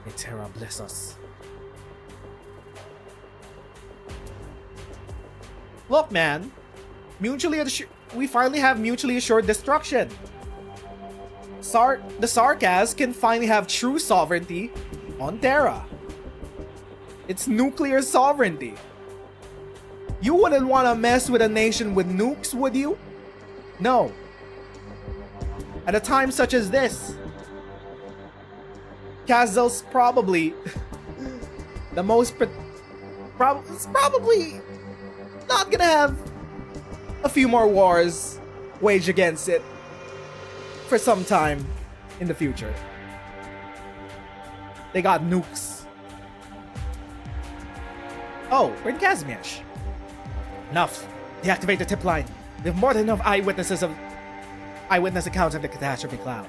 May Terra bless us. Look, man. We finally have mutually assured destruction. The Sarkaz can finally have true sovereignty on Terra. It's nuclear sovereignty. You wouldn't want to mess with a nation with nukes, would you? No. At a time such as this, Kazzel's probably the most it's probably not gonna have a few more wars waged against it for some time in the future. They got nukes. Oh, we're in Kazmiesh. Enough. Deactivate the tip line. We have more than enough eyewitness accounts of the catastrophe cloud.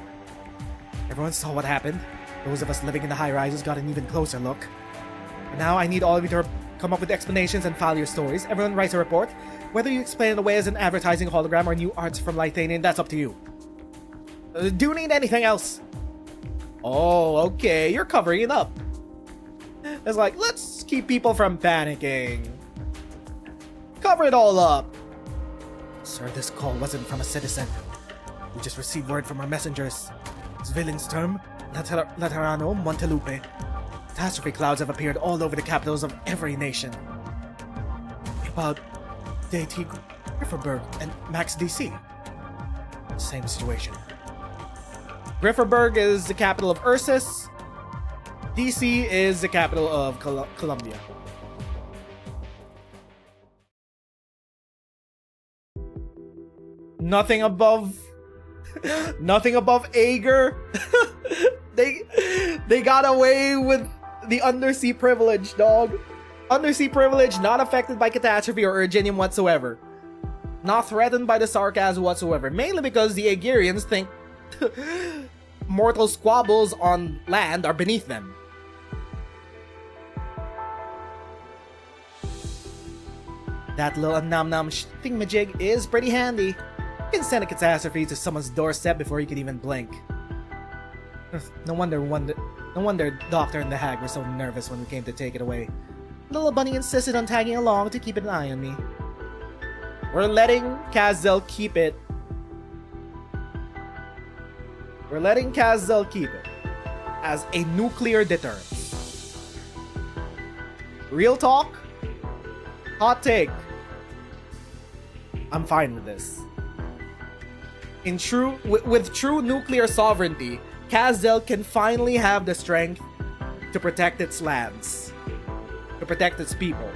Everyone saw what happened. Those of us living in the high-rises got an even closer look. And now I need all of you to come up with explanations and file your stories. Everyone writes a report. Whether you explain it away as an advertising hologram or new arts from Lithanian, that's up to you. Do you need anything else? Oh, okay, you're covering it up. It's like, let's keep people from panicking. Cover it all up. Sir, this call wasn't from a citizen. We just received word from our messengers. It's villain's term, Laterano Montelupe. Catastrophe clouds have appeared all over the capitals of every nation. About DT Grifferberg and Max DC. Same situation. Grifferberg is the capital of Ursus. DC is the capital of Columbia. Nothing above Ager. They got away with the undersea privilege, dog. Undersea privilege, not affected by catastrophe or Urginium whatsoever. Not threatened by the sarcasm whatsoever. Mainly because the Aegirians think mortal squabbles on land are beneath them. That little num-num thingamajig is pretty handy. You can send a catastrophe to someone's doorstep before you can even blink. No wonder Doctor and the Hag were so nervous when we came to take it away. Little Bunny insisted on tagging along to keep an eye on me. We're letting Kazdel keep it. We're letting Kazdel keep it as a nuclear deterrent. Real talk? Hot take. I'm fine with this. With true nuclear sovereignty, Kazdel can finally have the strength to protect its lands, to protect its people.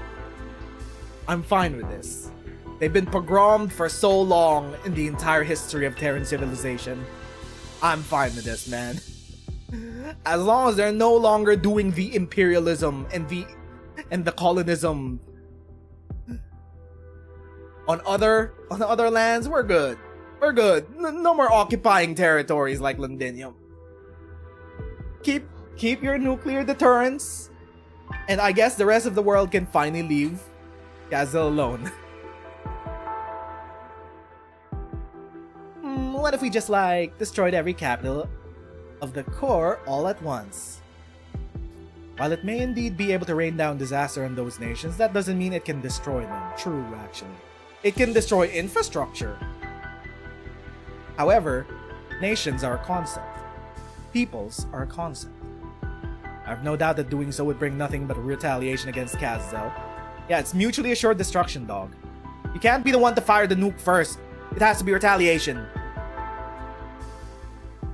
I'm fine with this. They've been pogromed for so long in the entire history of Terran civilization. I'm fine with this, man. As long as they're no longer doing the imperialism and the colonism on other lands, we're good. We're good. No more occupying territories like Londinium. Keep your nuclear deterrence, and I guess the rest of the world can finally leave Kazdel alone. What if we just destroyed every capital of the core all at once? While it may indeed be able to rain down disaster on those nations, that doesn't mean it can destroy them. True, actually. It can destroy infrastructure. However, nations are a concept. Peoples are a concept. I have no doubt that doing so would bring nothing but retaliation against Kazdel. Yeah, it's mutually assured destruction, dog. You can't be the one to fire the nuke first. It has to be retaliation.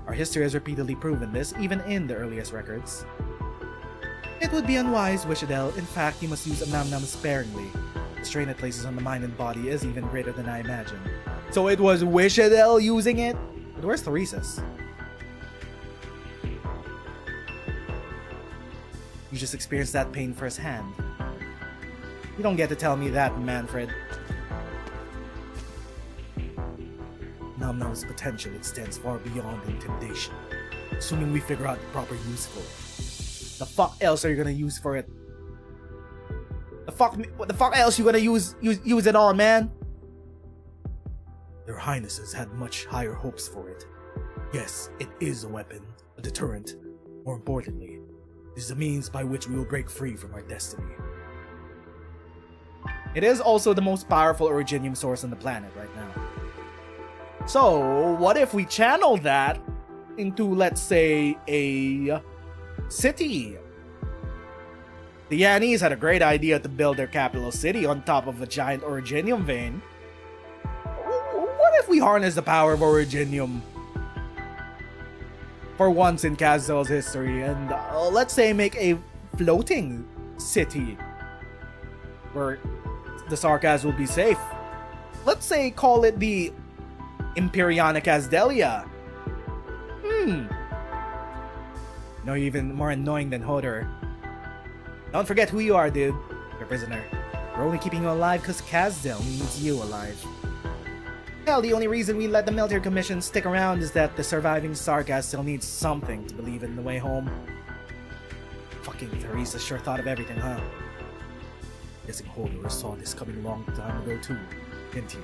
Our history has repeatedly proven this, even in the earliest records. It would be unwise, Wishadel. In fact, you must use Namnam sparingly. The strain it places on the mind and body is even greater than I imagined. So it was Wishadel using it? But where's Theresis? You just experienced that pain firsthand. You don't get to tell me that, Manfred. Namnam's potential extends far beyond intimidation, assuming we figure out the proper use for it. The fuck else are you gonna use for it? What the fuck else you gonna use it on, man? Their Highnesses had much higher hopes for it. Yes, it is a weapon, a deterrent. More importantly, it is a means by which we will break free from our destiny. It is also the most powerful Originium source on the planet right now. So, what if we channel that into, let's say, a city? The Yannis had a great idea to build their capital city on top of a giant Originium vein. What if we harness the power of Originium for once in Kazdel's history and, let's say, make a floating city where the Sarkaz will be safe? Let's say call it the Imperiana Kazdelia. No, even more annoying than Hodor. Don't forget who you are, dude. You're a prisoner. We're only keeping you alive because Kazdel needs you alive. Hell, the only reason we let the military commission stick around is that the surviving Sarkaz still needs something to believe in the way home. Fucking Theresa sure thought of everything, huh? Guessing Hodor saw this coming a long time ago too, didn't he?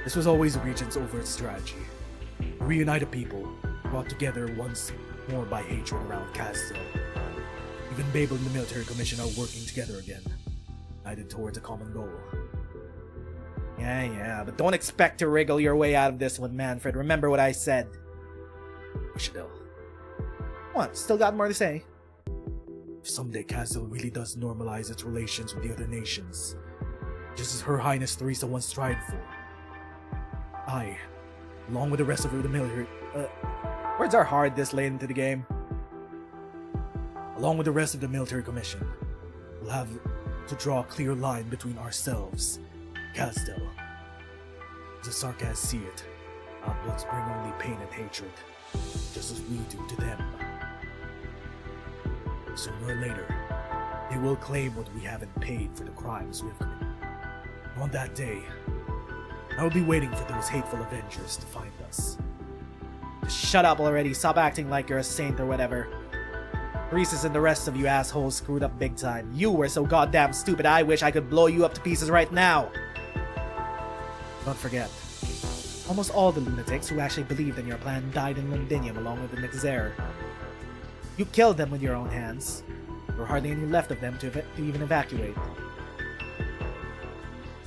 This was always the Regent's overt strategy. Reunite a people, brought together once more by hatred around Kazdel. Even Babel and the military commission are working together again, united towards a common goal. Yeah, but don't expect to wriggle your way out of this one, Manfred. Remember what I said. Wishadel. What? Still got more to say? If someday Kazdel really does normalize its relations with the other nations, just as Her Highness Theresa once strived for, I, along with the rest of the military, words are hard this late into the game. Along with the rest of the military commission, we'll have to draw a clear line between ourselves, Kazdel. As the Sarkas see it, outbloods bring only pain and hatred, just as we do to them. Sooner or later, they will claim what we haven't paid for the crimes we've committed. On that day, I will be waiting for those hateful avengers to find us. Shut up already. Stop acting like you're a saint or whatever. Reese's and the rest of you assholes screwed up big time. You were so goddamn stupid, I wish I could blow you up to pieces right now. Don't forget, almost all the lunatics who actually believed in your plan died in Londinium along with the Nezeru. You killed them with your own hands. There were hardly any left of them to even evacuate.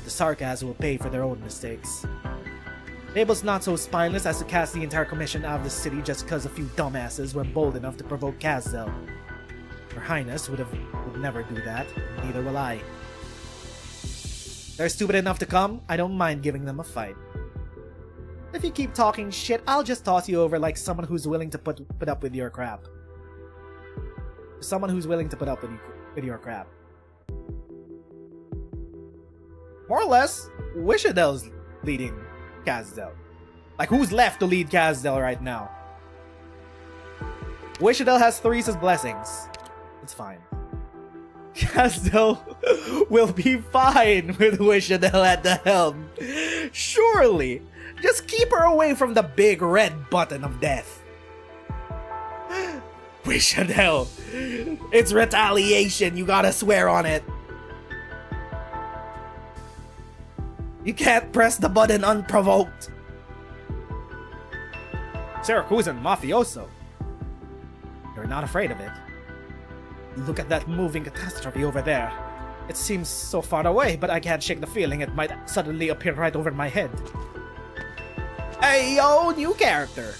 The Sarkas will pay for their own mistakes. Abel's not so spineless as to cast the entire commission out of the city just because a few dumbasses were bold enough to provoke Kazdel. Her Highness would never do that, neither will I. They're stupid enough to come, I don't mind giving them a fight. If you keep talking shit, I'll just toss you over like someone who's willing to put up with your crap. Someone who's willing to put up with your crap. More or less, Wishadel's leading Kazdel. Like, who's left to lead Kazdel right now? Wishadel has Theresa's blessings. It's fine. Kazdel will be fine with Wishadel at the helm. Surely. Just keep her away from the big red button of death. Wishadel. It's retaliation. You gotta swear on it. You can't press the button unprovoked. Syracusan mafioso. You're not afraid of it. Look at that moving catastrophe over there. It seems so far away, but I can't shake the feeling it might suddenly appear right over my head. Hey yo, new character.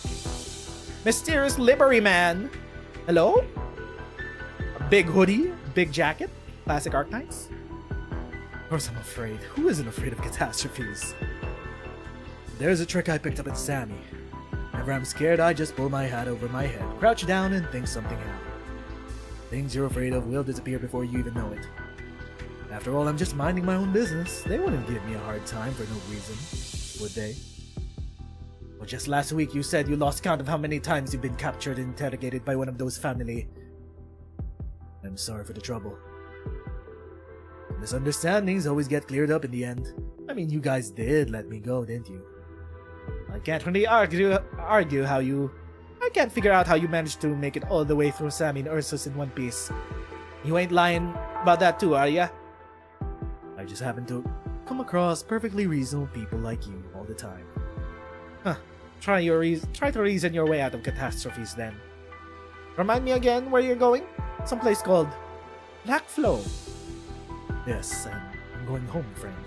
Mysterious Livery Man. Hello? A big hoodie, big jacket, classic Arknights. Of course I'm afraid. Who isn't afraid of catastrophes? There's a trick I picked up at Sammy. Whenever I'm scared, I just pull my hat over my head, crouch down, and think something happened. Things you're afraid of will disappear before you even know it. After all, I'm just minding my own business. They wouldn't give me a hard time for no reason, would they? Well, just last week you said you lost count of how many times you've been captured and interrogated by one of those family. I'm sorry for the trouble. Misunderstandings always get cleared up in the end. I mean, you guys did let me go, didn't you? I can't really argue how you... I can't figure out how you managed to make it all the way through Sammy and Ursus in one piece. You ain't lying about that too, are ya? I just happen to come across perfectly reasonable people like you all the time. Huh. Try to reason your way out of catastrophes then. Remind me again where you're going? Someplace called Blackflow. Yes, I'm going home, friend.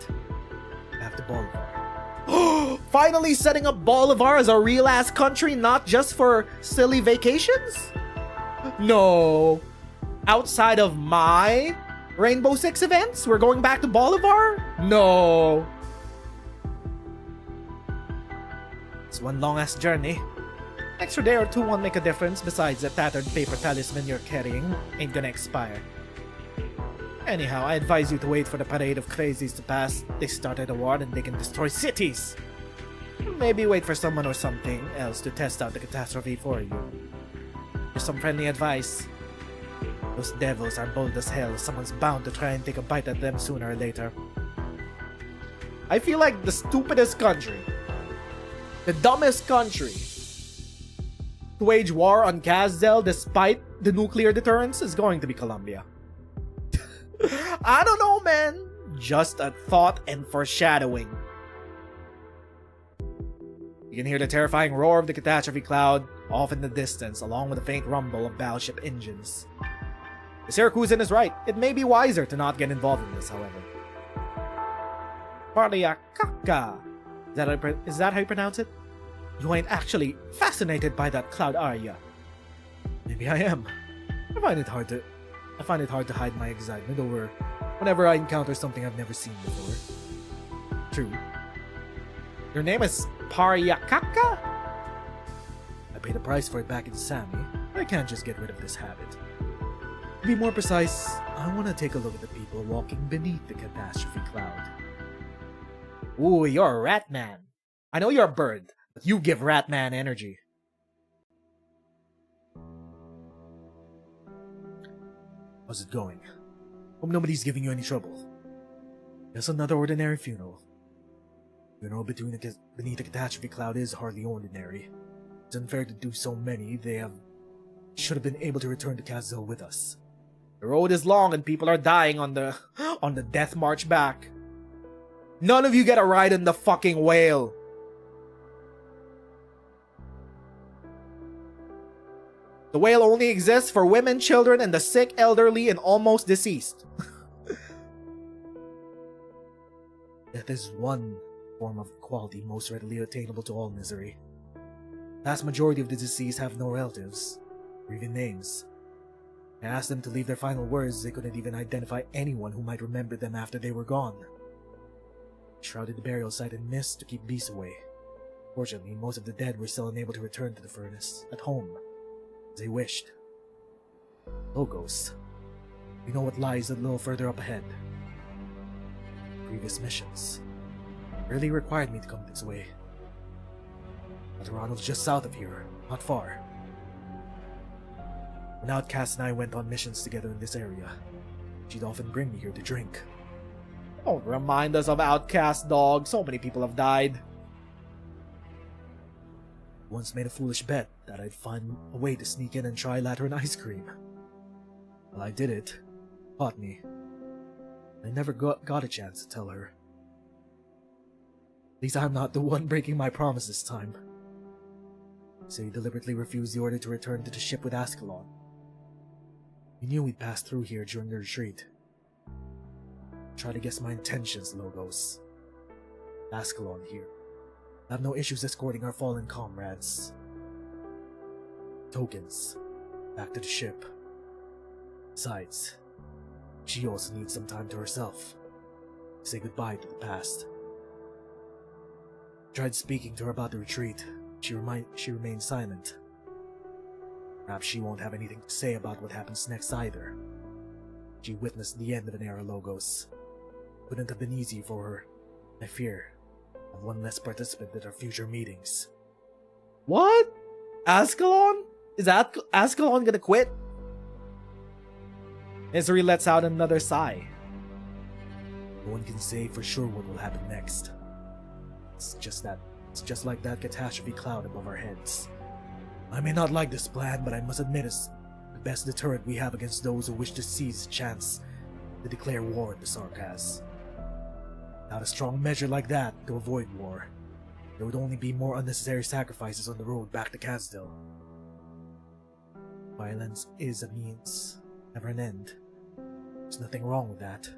Back to Bolivar. Finally setting up Bolivar as a real-ass country, not just for silly vacations? No. Outside of my Rainbow Six events, we're going back to Bolivar? No. It's one long-ass journey. Extra day or two won't make a difference, besides the tattered paper talisman you're carrying ain't gonna expire. Anyhow, I advise you to wait for the parade of crazies to pass. They started a war and they can destroy cities. Maybe wait for someone or something else to test out the catastrophe for you. Here's some friendly advice. Those devils are bold as hell. Someone's bound to try and take a bite at them sooner or later. I feel like the stupidest country, the dumbest country to wage war on Kazdel despite the nuclear deterrence is going to be Colombia. I don't know, man. Just a thought and foreshadowing. You can hear the terrifying roar of the catastrophe cloud off in the distance, along with a faint rumble of battleship engines. The Syracusan is right. It may be wiser to not get involved in this, however. Parliakaka. Is that how you pronounce it? You ain't actually fascinated by that cloud, are ya? Maybe I am. I find it hard to hide my excitement over whenever I encounter something I've never seen before. True. Your name is Parliakaka? I paid a price for it back in Sammy. I can't just get rid of this habit. To be more precise, I want to take a look at the people walking beneath the catastrophe cloud. Ooh, you're a rat man. I know you're a bird, but you give Ratman energy. How's it going? Hope nobody's giving you any trouble. Just another ordinary funeral. Funeral beneath the catastrophe cloud is hardly ordinary. It's unfair to do so many. Should have been able to return to Kazil with us. The road is long and people are dying on the death march back. None of you get a ride in the fucking whale. The whale only exists for women, children, and the sick, elderly, and almost deceased. Death is one form of equality most readily attainable to all misery. The vast majority of the deceased have no relatives, or even names. I asked them to leave their final words. They couldn't even identify anyone who might remember them after they were gone. I shrouded the burial site in mist to keep beasts away. Fortunately, most of the dead were still unable to return to the furnace, at home, as they wished. Logos. We know what lies a little further up ahead. Previous missions really required me to come this way. But Toronto's just south of here, not far. When Outcast and I went on missions together in this area, she'd often bring me here to drink. Don't remind us of Outcast, dog. So many people have died. Once made a foolish bet that I'd find a way to sneak in and try Lateran ice cream. Well, I did it. Caught me. I never got a chance to tell her. At least I'm not the one breaking my promise this time. So he deliberately refused the order to return to the ship with Ascalon. He knew we'd pass through here during the retreat. Try to guess my intentions, Logos. Ascalon here. I have no issues escorting our fallen comrades. Tokens. Back to the ship. Besides, she also needs some time to herself. Say goodbye to the past. Tried speaking to her about the retreat. She remained silent. Perhaps she won't have anything to say about what happens next either. She witnessed the end of an era, Logos. Couldn't have been easy for her. I fear of one less participant at our future meetings. What? Ascalon? Is Ascalon gonna quit? Nezeru lets out another sigh. No one can say for sure what will happen next. It's just like that catastrophe cloud above our heads. I may not like this plan, but I must admit it's the best deterrent we have against those who wish to seize the chance to declare war in the Sarkas. Without a strong measure like that to avoid war, there would only be more unnecessary sacrifices on the road back to Kasdil. Violence is a means, never an end. There's nothing wrong with that.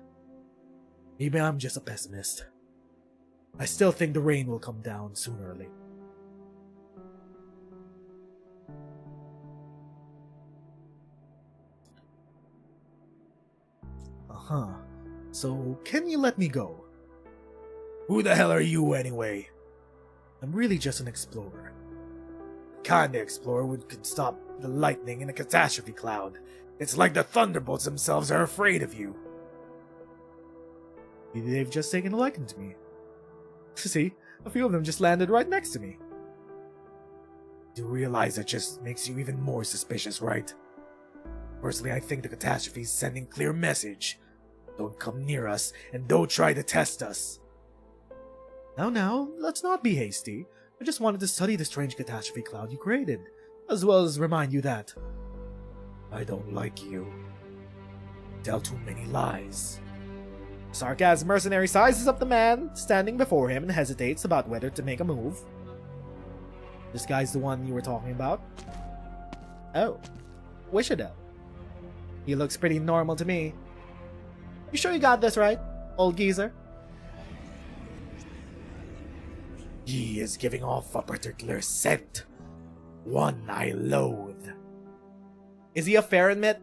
Maybe I'm just a pessimist. I still think the rain will come down sooner or later. So, can you let me go? Who the hell are you anyway? I'm really just an explorer. The kind of explorer who could stop the lightning in a catastrophe cloud. It's like the Thunderbolts themselves are afraid of you. Maybe they've just taken a liking to me. See, a few of them just landed right next to me. You realize that just makes you even more suspicious, right? Personally, I think the catastrophe is sending a clear message. Don't come near us, and don't try to test us. Now, let's not be hasty. I just wanted to study the strange catastrophe cloud you created, as well as remind you that I don't like you. You tell too many lies. Sarkaz mercenary sizes up the man standing before him and hesitates about whether to make a move. This guy's the one you were talking about? Oh, Wishadel. He looks pretty normal to me. You sure you got this right, old geezer? He is giving off a particular scent. One I loathe. Is he a Farinmit?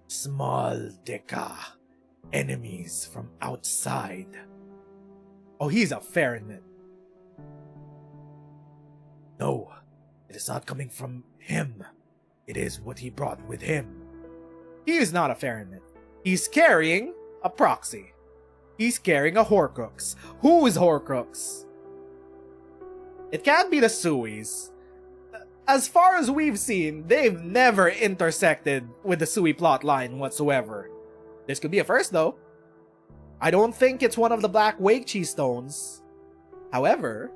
Small Deka. Enemies from outside. Oh, he's a Farinmit. No, it is not coming from him. It is what he brought with him. He is not a Farinmit. He's carrying a proxy. He's carrying a Horcrux. Who is Horcrux? It can't be the Suis. As far as we've seen, they've never intersected with the Sui plotline whatsoever. This could be a first, though. I don't think it's one of the Black Wake Chi stones. However,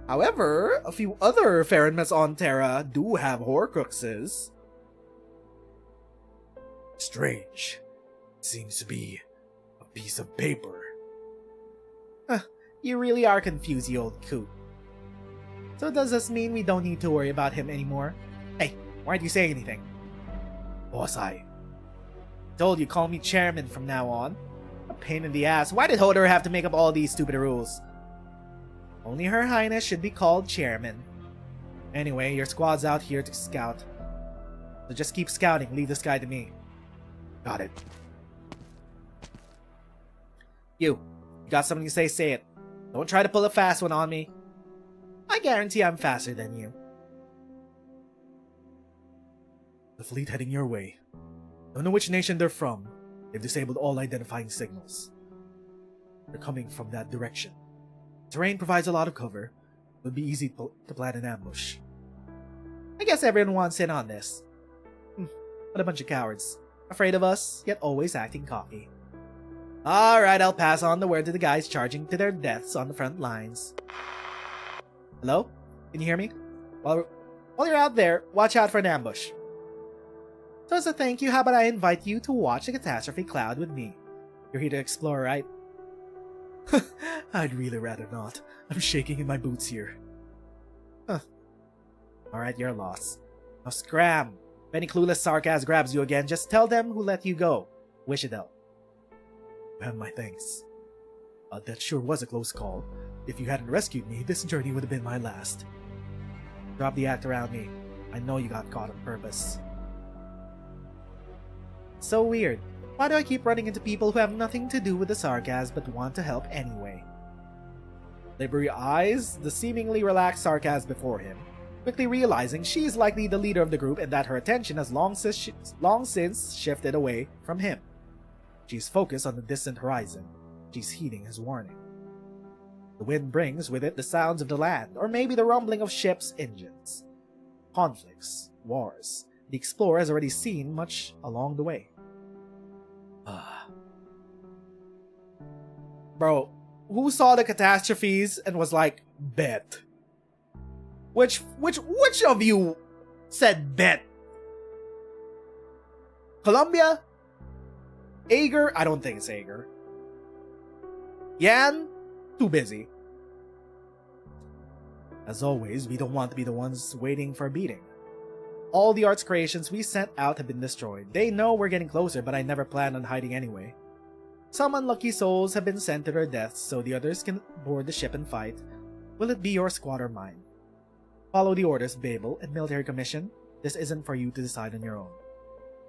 a few other Farenmets on Terra do have Horcruxes. Strange. It seems to be a piece of paper. You really are confused, you old coot. So does this mean we don't need to worry about him anymore? Hey, why aren't you saying anything? Boss, I Told you, call me chairman from now on. A pain in the ass. Why did Hodor have to make up all these stupid rules? Only Her Highness should be called chairman. Anyway, your squad's out here to scout. So just keep scouting, leave this guy to me. got it. You got something to say it. Don't try to pull a fast one on me. I guarantee I'm faster than you. The fleet heading your way. Don't know which nation they're from. They've disabled all identifying signals. They're coming from that direction. Terrain provides a lot of cover. It would be easy to plan an ambush. I guess everyone wants in on this. What a bunch of cowards. Afraid of us, yet always acting cocky. Alright, I'll pass on the word to the guys charging to their deaths on the front lines. Hello? Can you hear me? While you're out there, watch out for an ambush. So as a thank you, how about I invite you to watch the catastrophe cloud with me? You're here to explore, right? I'd really rather not. I'm shaking in my boots here. Alright, you're lost. Now scram! If any clueless sarcasm grabs you again, just tell them who let you go. Wish it out. You have my thanks. That sure was a close call. If you hadn't rescued me, this journey would have been my last. Drop the act around me. I know you got caught on purpose. So weird. Why do I keep running into people who have nothing to do with the sarcasm but want to help anyway? Livery eyes the seemingly relaxed sarcasm before him, quickly realizing she is likely the leader of the group and that her attention has long since shifted away from him. She's focused on the distant horizon. She's heeding his warning. The wind brings with it the sounds of the land, or maybe the rumbling of ships' engines. Conflicts, wars. The explorer has already seen much along the way. Bro, who saw the catastrophes and was like, bet? Which of you said bet? Colombia? Ager? I don't think it's Ager. Yan? Too busy. As always, we don't want to be the ones waiting for a beating. All the arts creations we sent out have been destroyed. They know we're getting closer, but I never planned on hiding anyway. Some unlucky souls have been sent to their deaths so the others can board the ship and fight. Will it be your squad or mine? Follow the orders, Babel, and military commission. This isn't for you to decide on your own.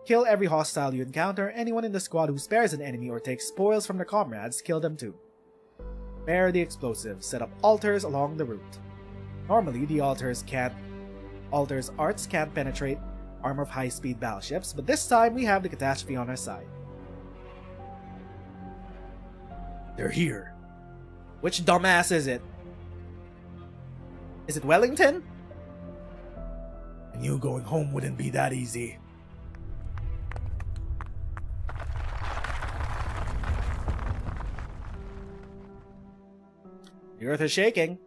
Kill every hostile you encounter. Anyone in the squad who spares an enemy or takes spoils from their comrades, kill them too. Bear the explosives. Set up altars along the route. Normally, the altars arts can't penetrate armor of high-speed battleships, but this time we have the catastrophe on our side. They're here. Which dumbass is it? Is it Wellington? And you going home wouldn't be that easy. The earth is shaking.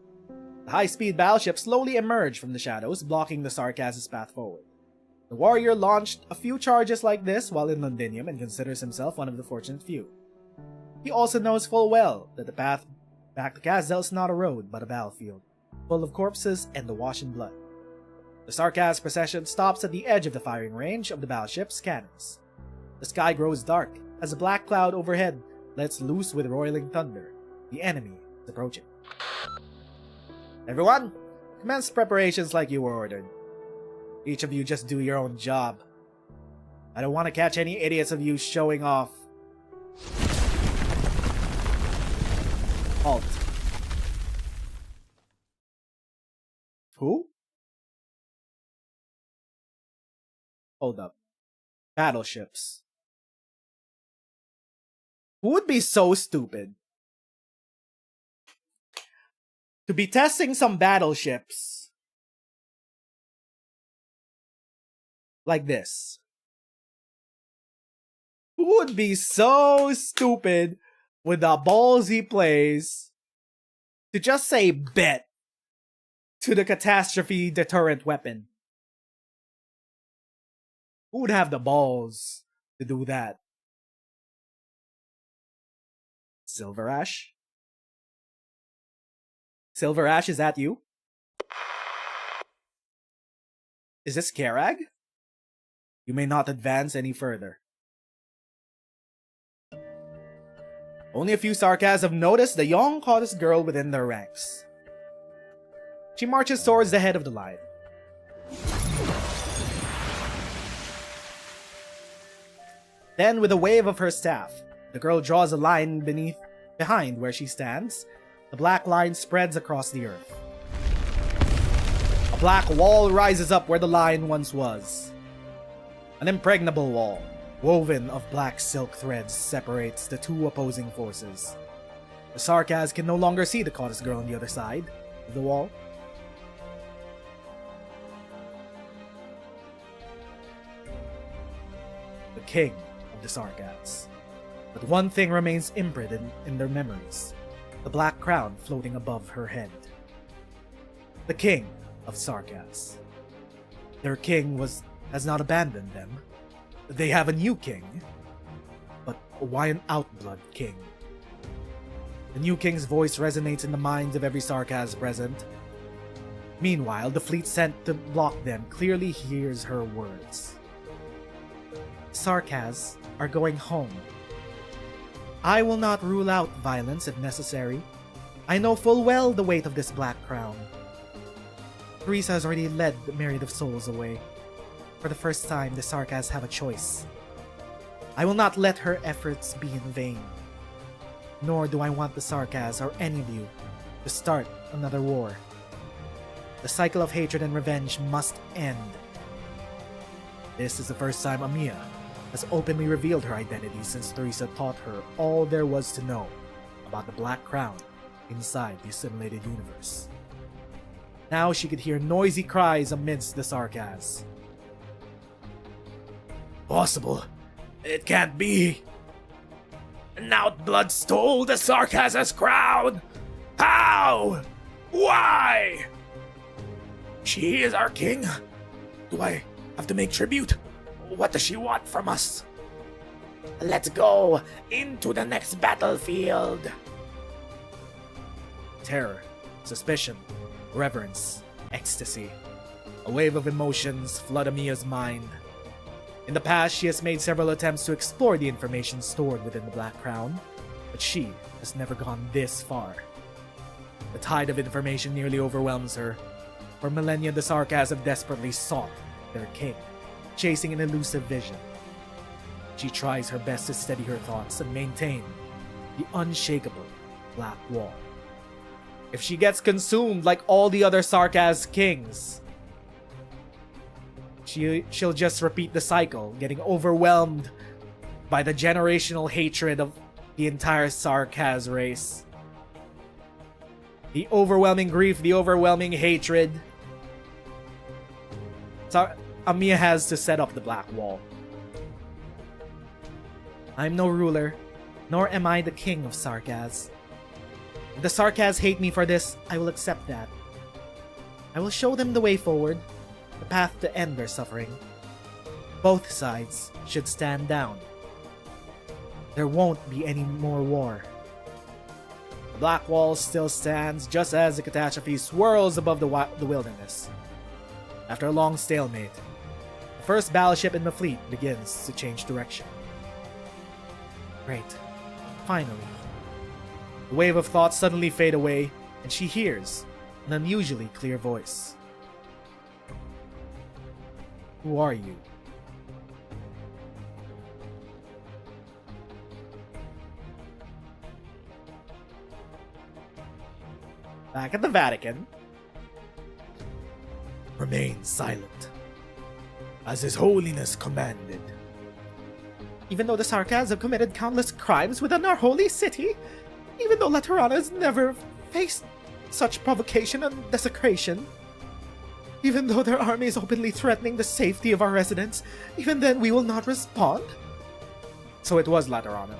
The high-speed battleship slowly emerged from the shadows, blocking the Sarkaz's path forward. The warrior launched a few charges like this while in Londinium and considers himself one of the fortunate few. He also knows full well that the path back to Kazdel is not a road, but a battlefield, full of corpses and awash in blood. The Sarkaz procession stops at the edge of the firing range of the battleship's cannons. The sky grows dark as a black cloud overhead lets loose with roiling thunder. The enemy is approaching. Everyone, commence preparations like you were ordered. Each of you just do your own job. I don't want to catch any idiots of you showing off. Halt. Who? Hold up. Battleships. Who would be so stupid to be testing some battleships like this? Who would be so stupid with the balls he plays to just say bet to the catastrophe deterrent weapon? Who would have the balls to do that? Silver Ash? Silver Ash, is that you? Is this Karag? You may not advance any further. Only a few Sarkas have noticed the young hottest girl within their ranks. She marches towards the head of the line. Then, with a wave of her staff, the girl draws a line behind where she stands. The black line spreads across the earth. A black wall rises up where the line once was. An impregnable wall, woven of black silk threads, separates the two opposing forces. The Sarkas can no longer see the hottest girl on the other side of the wall. The king of the Sarkas. But one thing remains imprinted in their memories: the black crown floating above her head. The king of Sarkas. Their king has not abandoned them. They have a new king. But why an outblood king? The new king's voice resonates in the minds of every Sarkas present. Meanwhile, the fleet sent to block them clearly hears her words. Sarkas are going home. I will not rule out violence if necessary. I know full well the weight of this black crown. Teresa has already led the Myriad of Souls away. For the first time, the Sarkas have a choice. I will not let her efforts be in vain. Nor do I want the Sarkas or any of you to start another war. The cycle of hatred and revenge must end. This is the first time Amiya has openly revealed her identity since Teresa taught her all there was to know about the Black Crown inside the assimilated universe. Now she could hear noisy cries amidst the Sarkas. Possible. It can't be. An outblood stole the Sarkas' crown. How? Why? She is our king. Do I have to make tribute? What does she want from us? Let's go into the next battlefield. Terror, suspicion, reverence, ecstasy. A wave of emotions flood Amiya's mind. In the past, she has made several attempts to explore the information stored within the Black Crown, but she has never gone this far. The tide of information nearly overwhelms her. For millennia, the Sarkas have desperately sought their king, chasing an elusive vision. She tries her best to steady her thoughts and maintain the unshakable Black Wall. If she gets consumed like all the other Sarkas kings, she'll just repeat the cycle, getting overwhelmed by the generational hatred of the entire Sarkas race. The overwhelming grief, the overwhelming hatred. Amiya has to set up the Black Wall. I'm no ruler, nor am I the king of Sarkas. If the Sarkas hate me for this, I will accept that. I will show them the way forward, the path to end their suffering. Both sides should stand down. There won't be any more war. The Black Wall still stands just as the catastrophe swirls above the wilderness. After a long stalemate, the first battleship in the fleet begins to change direction. Great. Finally. The wave of thoughts suddenly fade away, and she hears an unusually clear voice. Who are you? Back at the Vatican. Remain silent, as His Holiness commanded. Even though the Sarkas have committed countless crimes within our holy city, even though Laterana has never faced such provocation and desecration, even though their army is openly threatening the safety of our residents, even then we will not respond? So it was Laterana.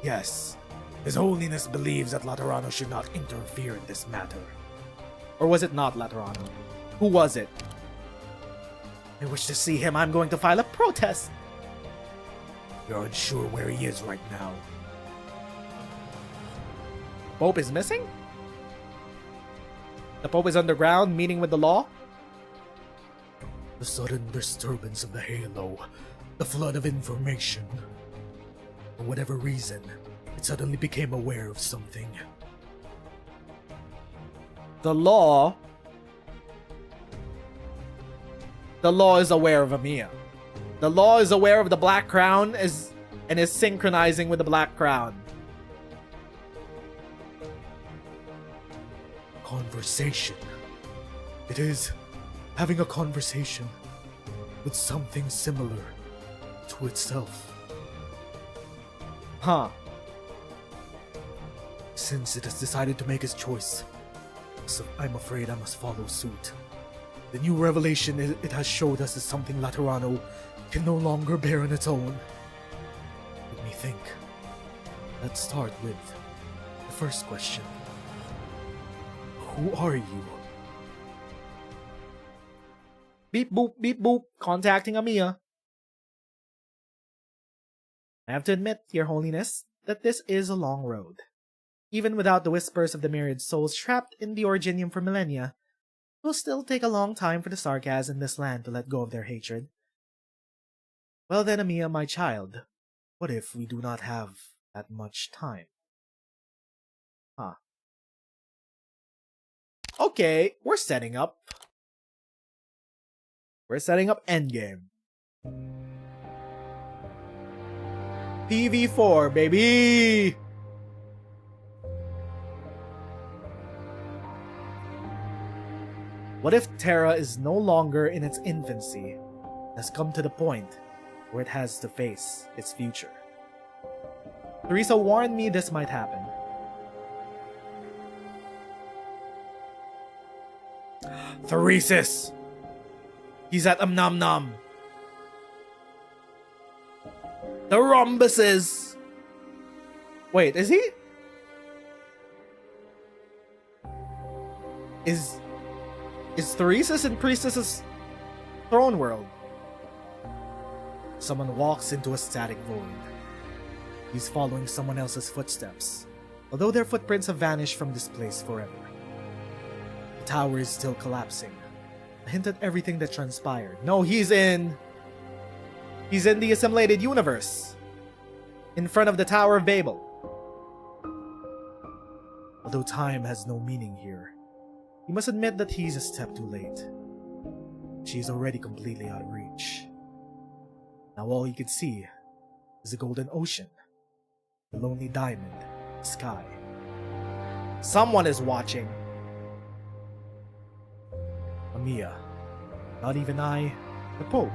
Yes, His Holiness believes that Laterano should not interfere in this matter. Or was it not Laterano? Who was it? I wish to see him. I'm going to file a protest. You're unsure where he is right now. Pope is missing? The Pope is underground, meeting with the law? The sudden disturbance of the halo, the flood of information. For whatever reason, it suddenly became aware of something. The law is aware of Amiya. The law is aware of the Black Crown and is synchronizing with the Black Crown. Conversation. It is having a conversation with something similar to itself. Huh. Since it has decided to make its choice, so I'm afraid I must follow suit. The new revelation it has showed us is something Laterano can no longer bear on its own. Let me think. Let's start with the first question. Who are you? Beep boop, beep boop, contacting Amiya. I have to admit, Your Holiness, that this is a long road. Even without the whispers of the myriad souls trapped in the Originium for millennia, it will still take a long time for the Sarkas in this land to let go of their hatred. Well then, Amiya, my child, what if we do not have that much time? Huh. Okay, we're setting up. We're setting up endgame. PV4, baby! What if Terra is no longer in its infancy, has come to the point where it has to face its future? Teresa warned me this might happen. Theresis! He's at Nam. The rhombuses! Wait, is he? Is Theresis in Priestess's throne world? Someone walks into a static void. He's following someone else's footsteps, although their footprints have vanished from this place forever. The tower is still collapsing. A hint at everything that transpired. No, he's in the assimilated universe. In front of the Tower of Babel. Although time has no meaning here, you must admit that he's a step too late. She's already completely out of reach. Now all he can see is the golden ocean, the lonely diamond, the sky. Someone is watching. Amiya, not even I, the Pope,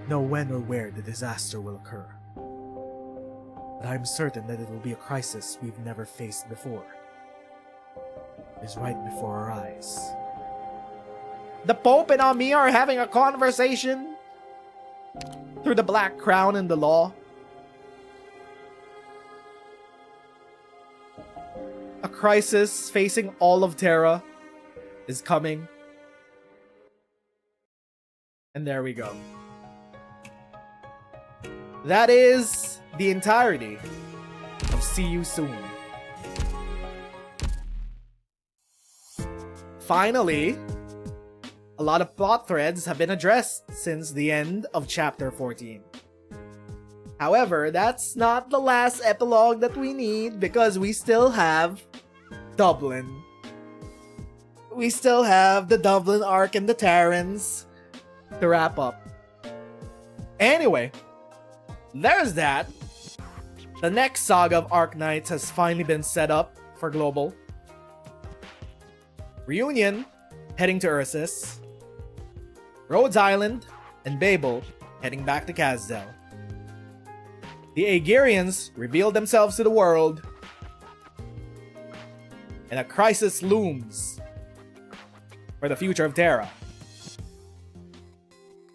know when or where the disaster will occur. But I'm certain that it will be a crisis we've never faced before. It is right before our eyes. The Pope and Amiya are having a conversation through the Black Crown and the law. A crisis facing all of Terra is coming. And there we go. That is the entirety of See You Soon. Finally, a lot of plot threads have been addressed since the end of Chapter 14. However, that's not the last epilogue that we need because we still have Dublin. We still have the Dublin arc and the Terrans to wrap up. Anyway, there's that. The next saga of Arknights has finally been set up for Global. Reunion, heading to Ursus. Rhodes Island and Babel, heading back to Kazdel. the Ghrians revealed themselves to the world, and a crisis looms for the future of Terra.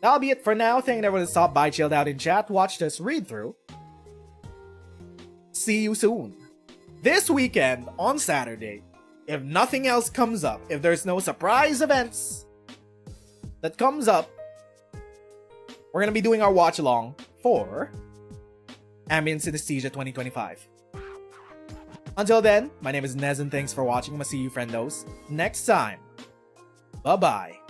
That'll be it for now. Thank you everyone who stopped by, chilled out in chat, watched us read through. See you soon. This weekend, on Saturday, if nothing else comes up, if there's no surprise events that comes up, we're gonna be doing our watch along for Ambient Synesthesia 2025. Until then, my name is Nez and thanks for watching. I'm gonna see you friendos next time. Bye bye.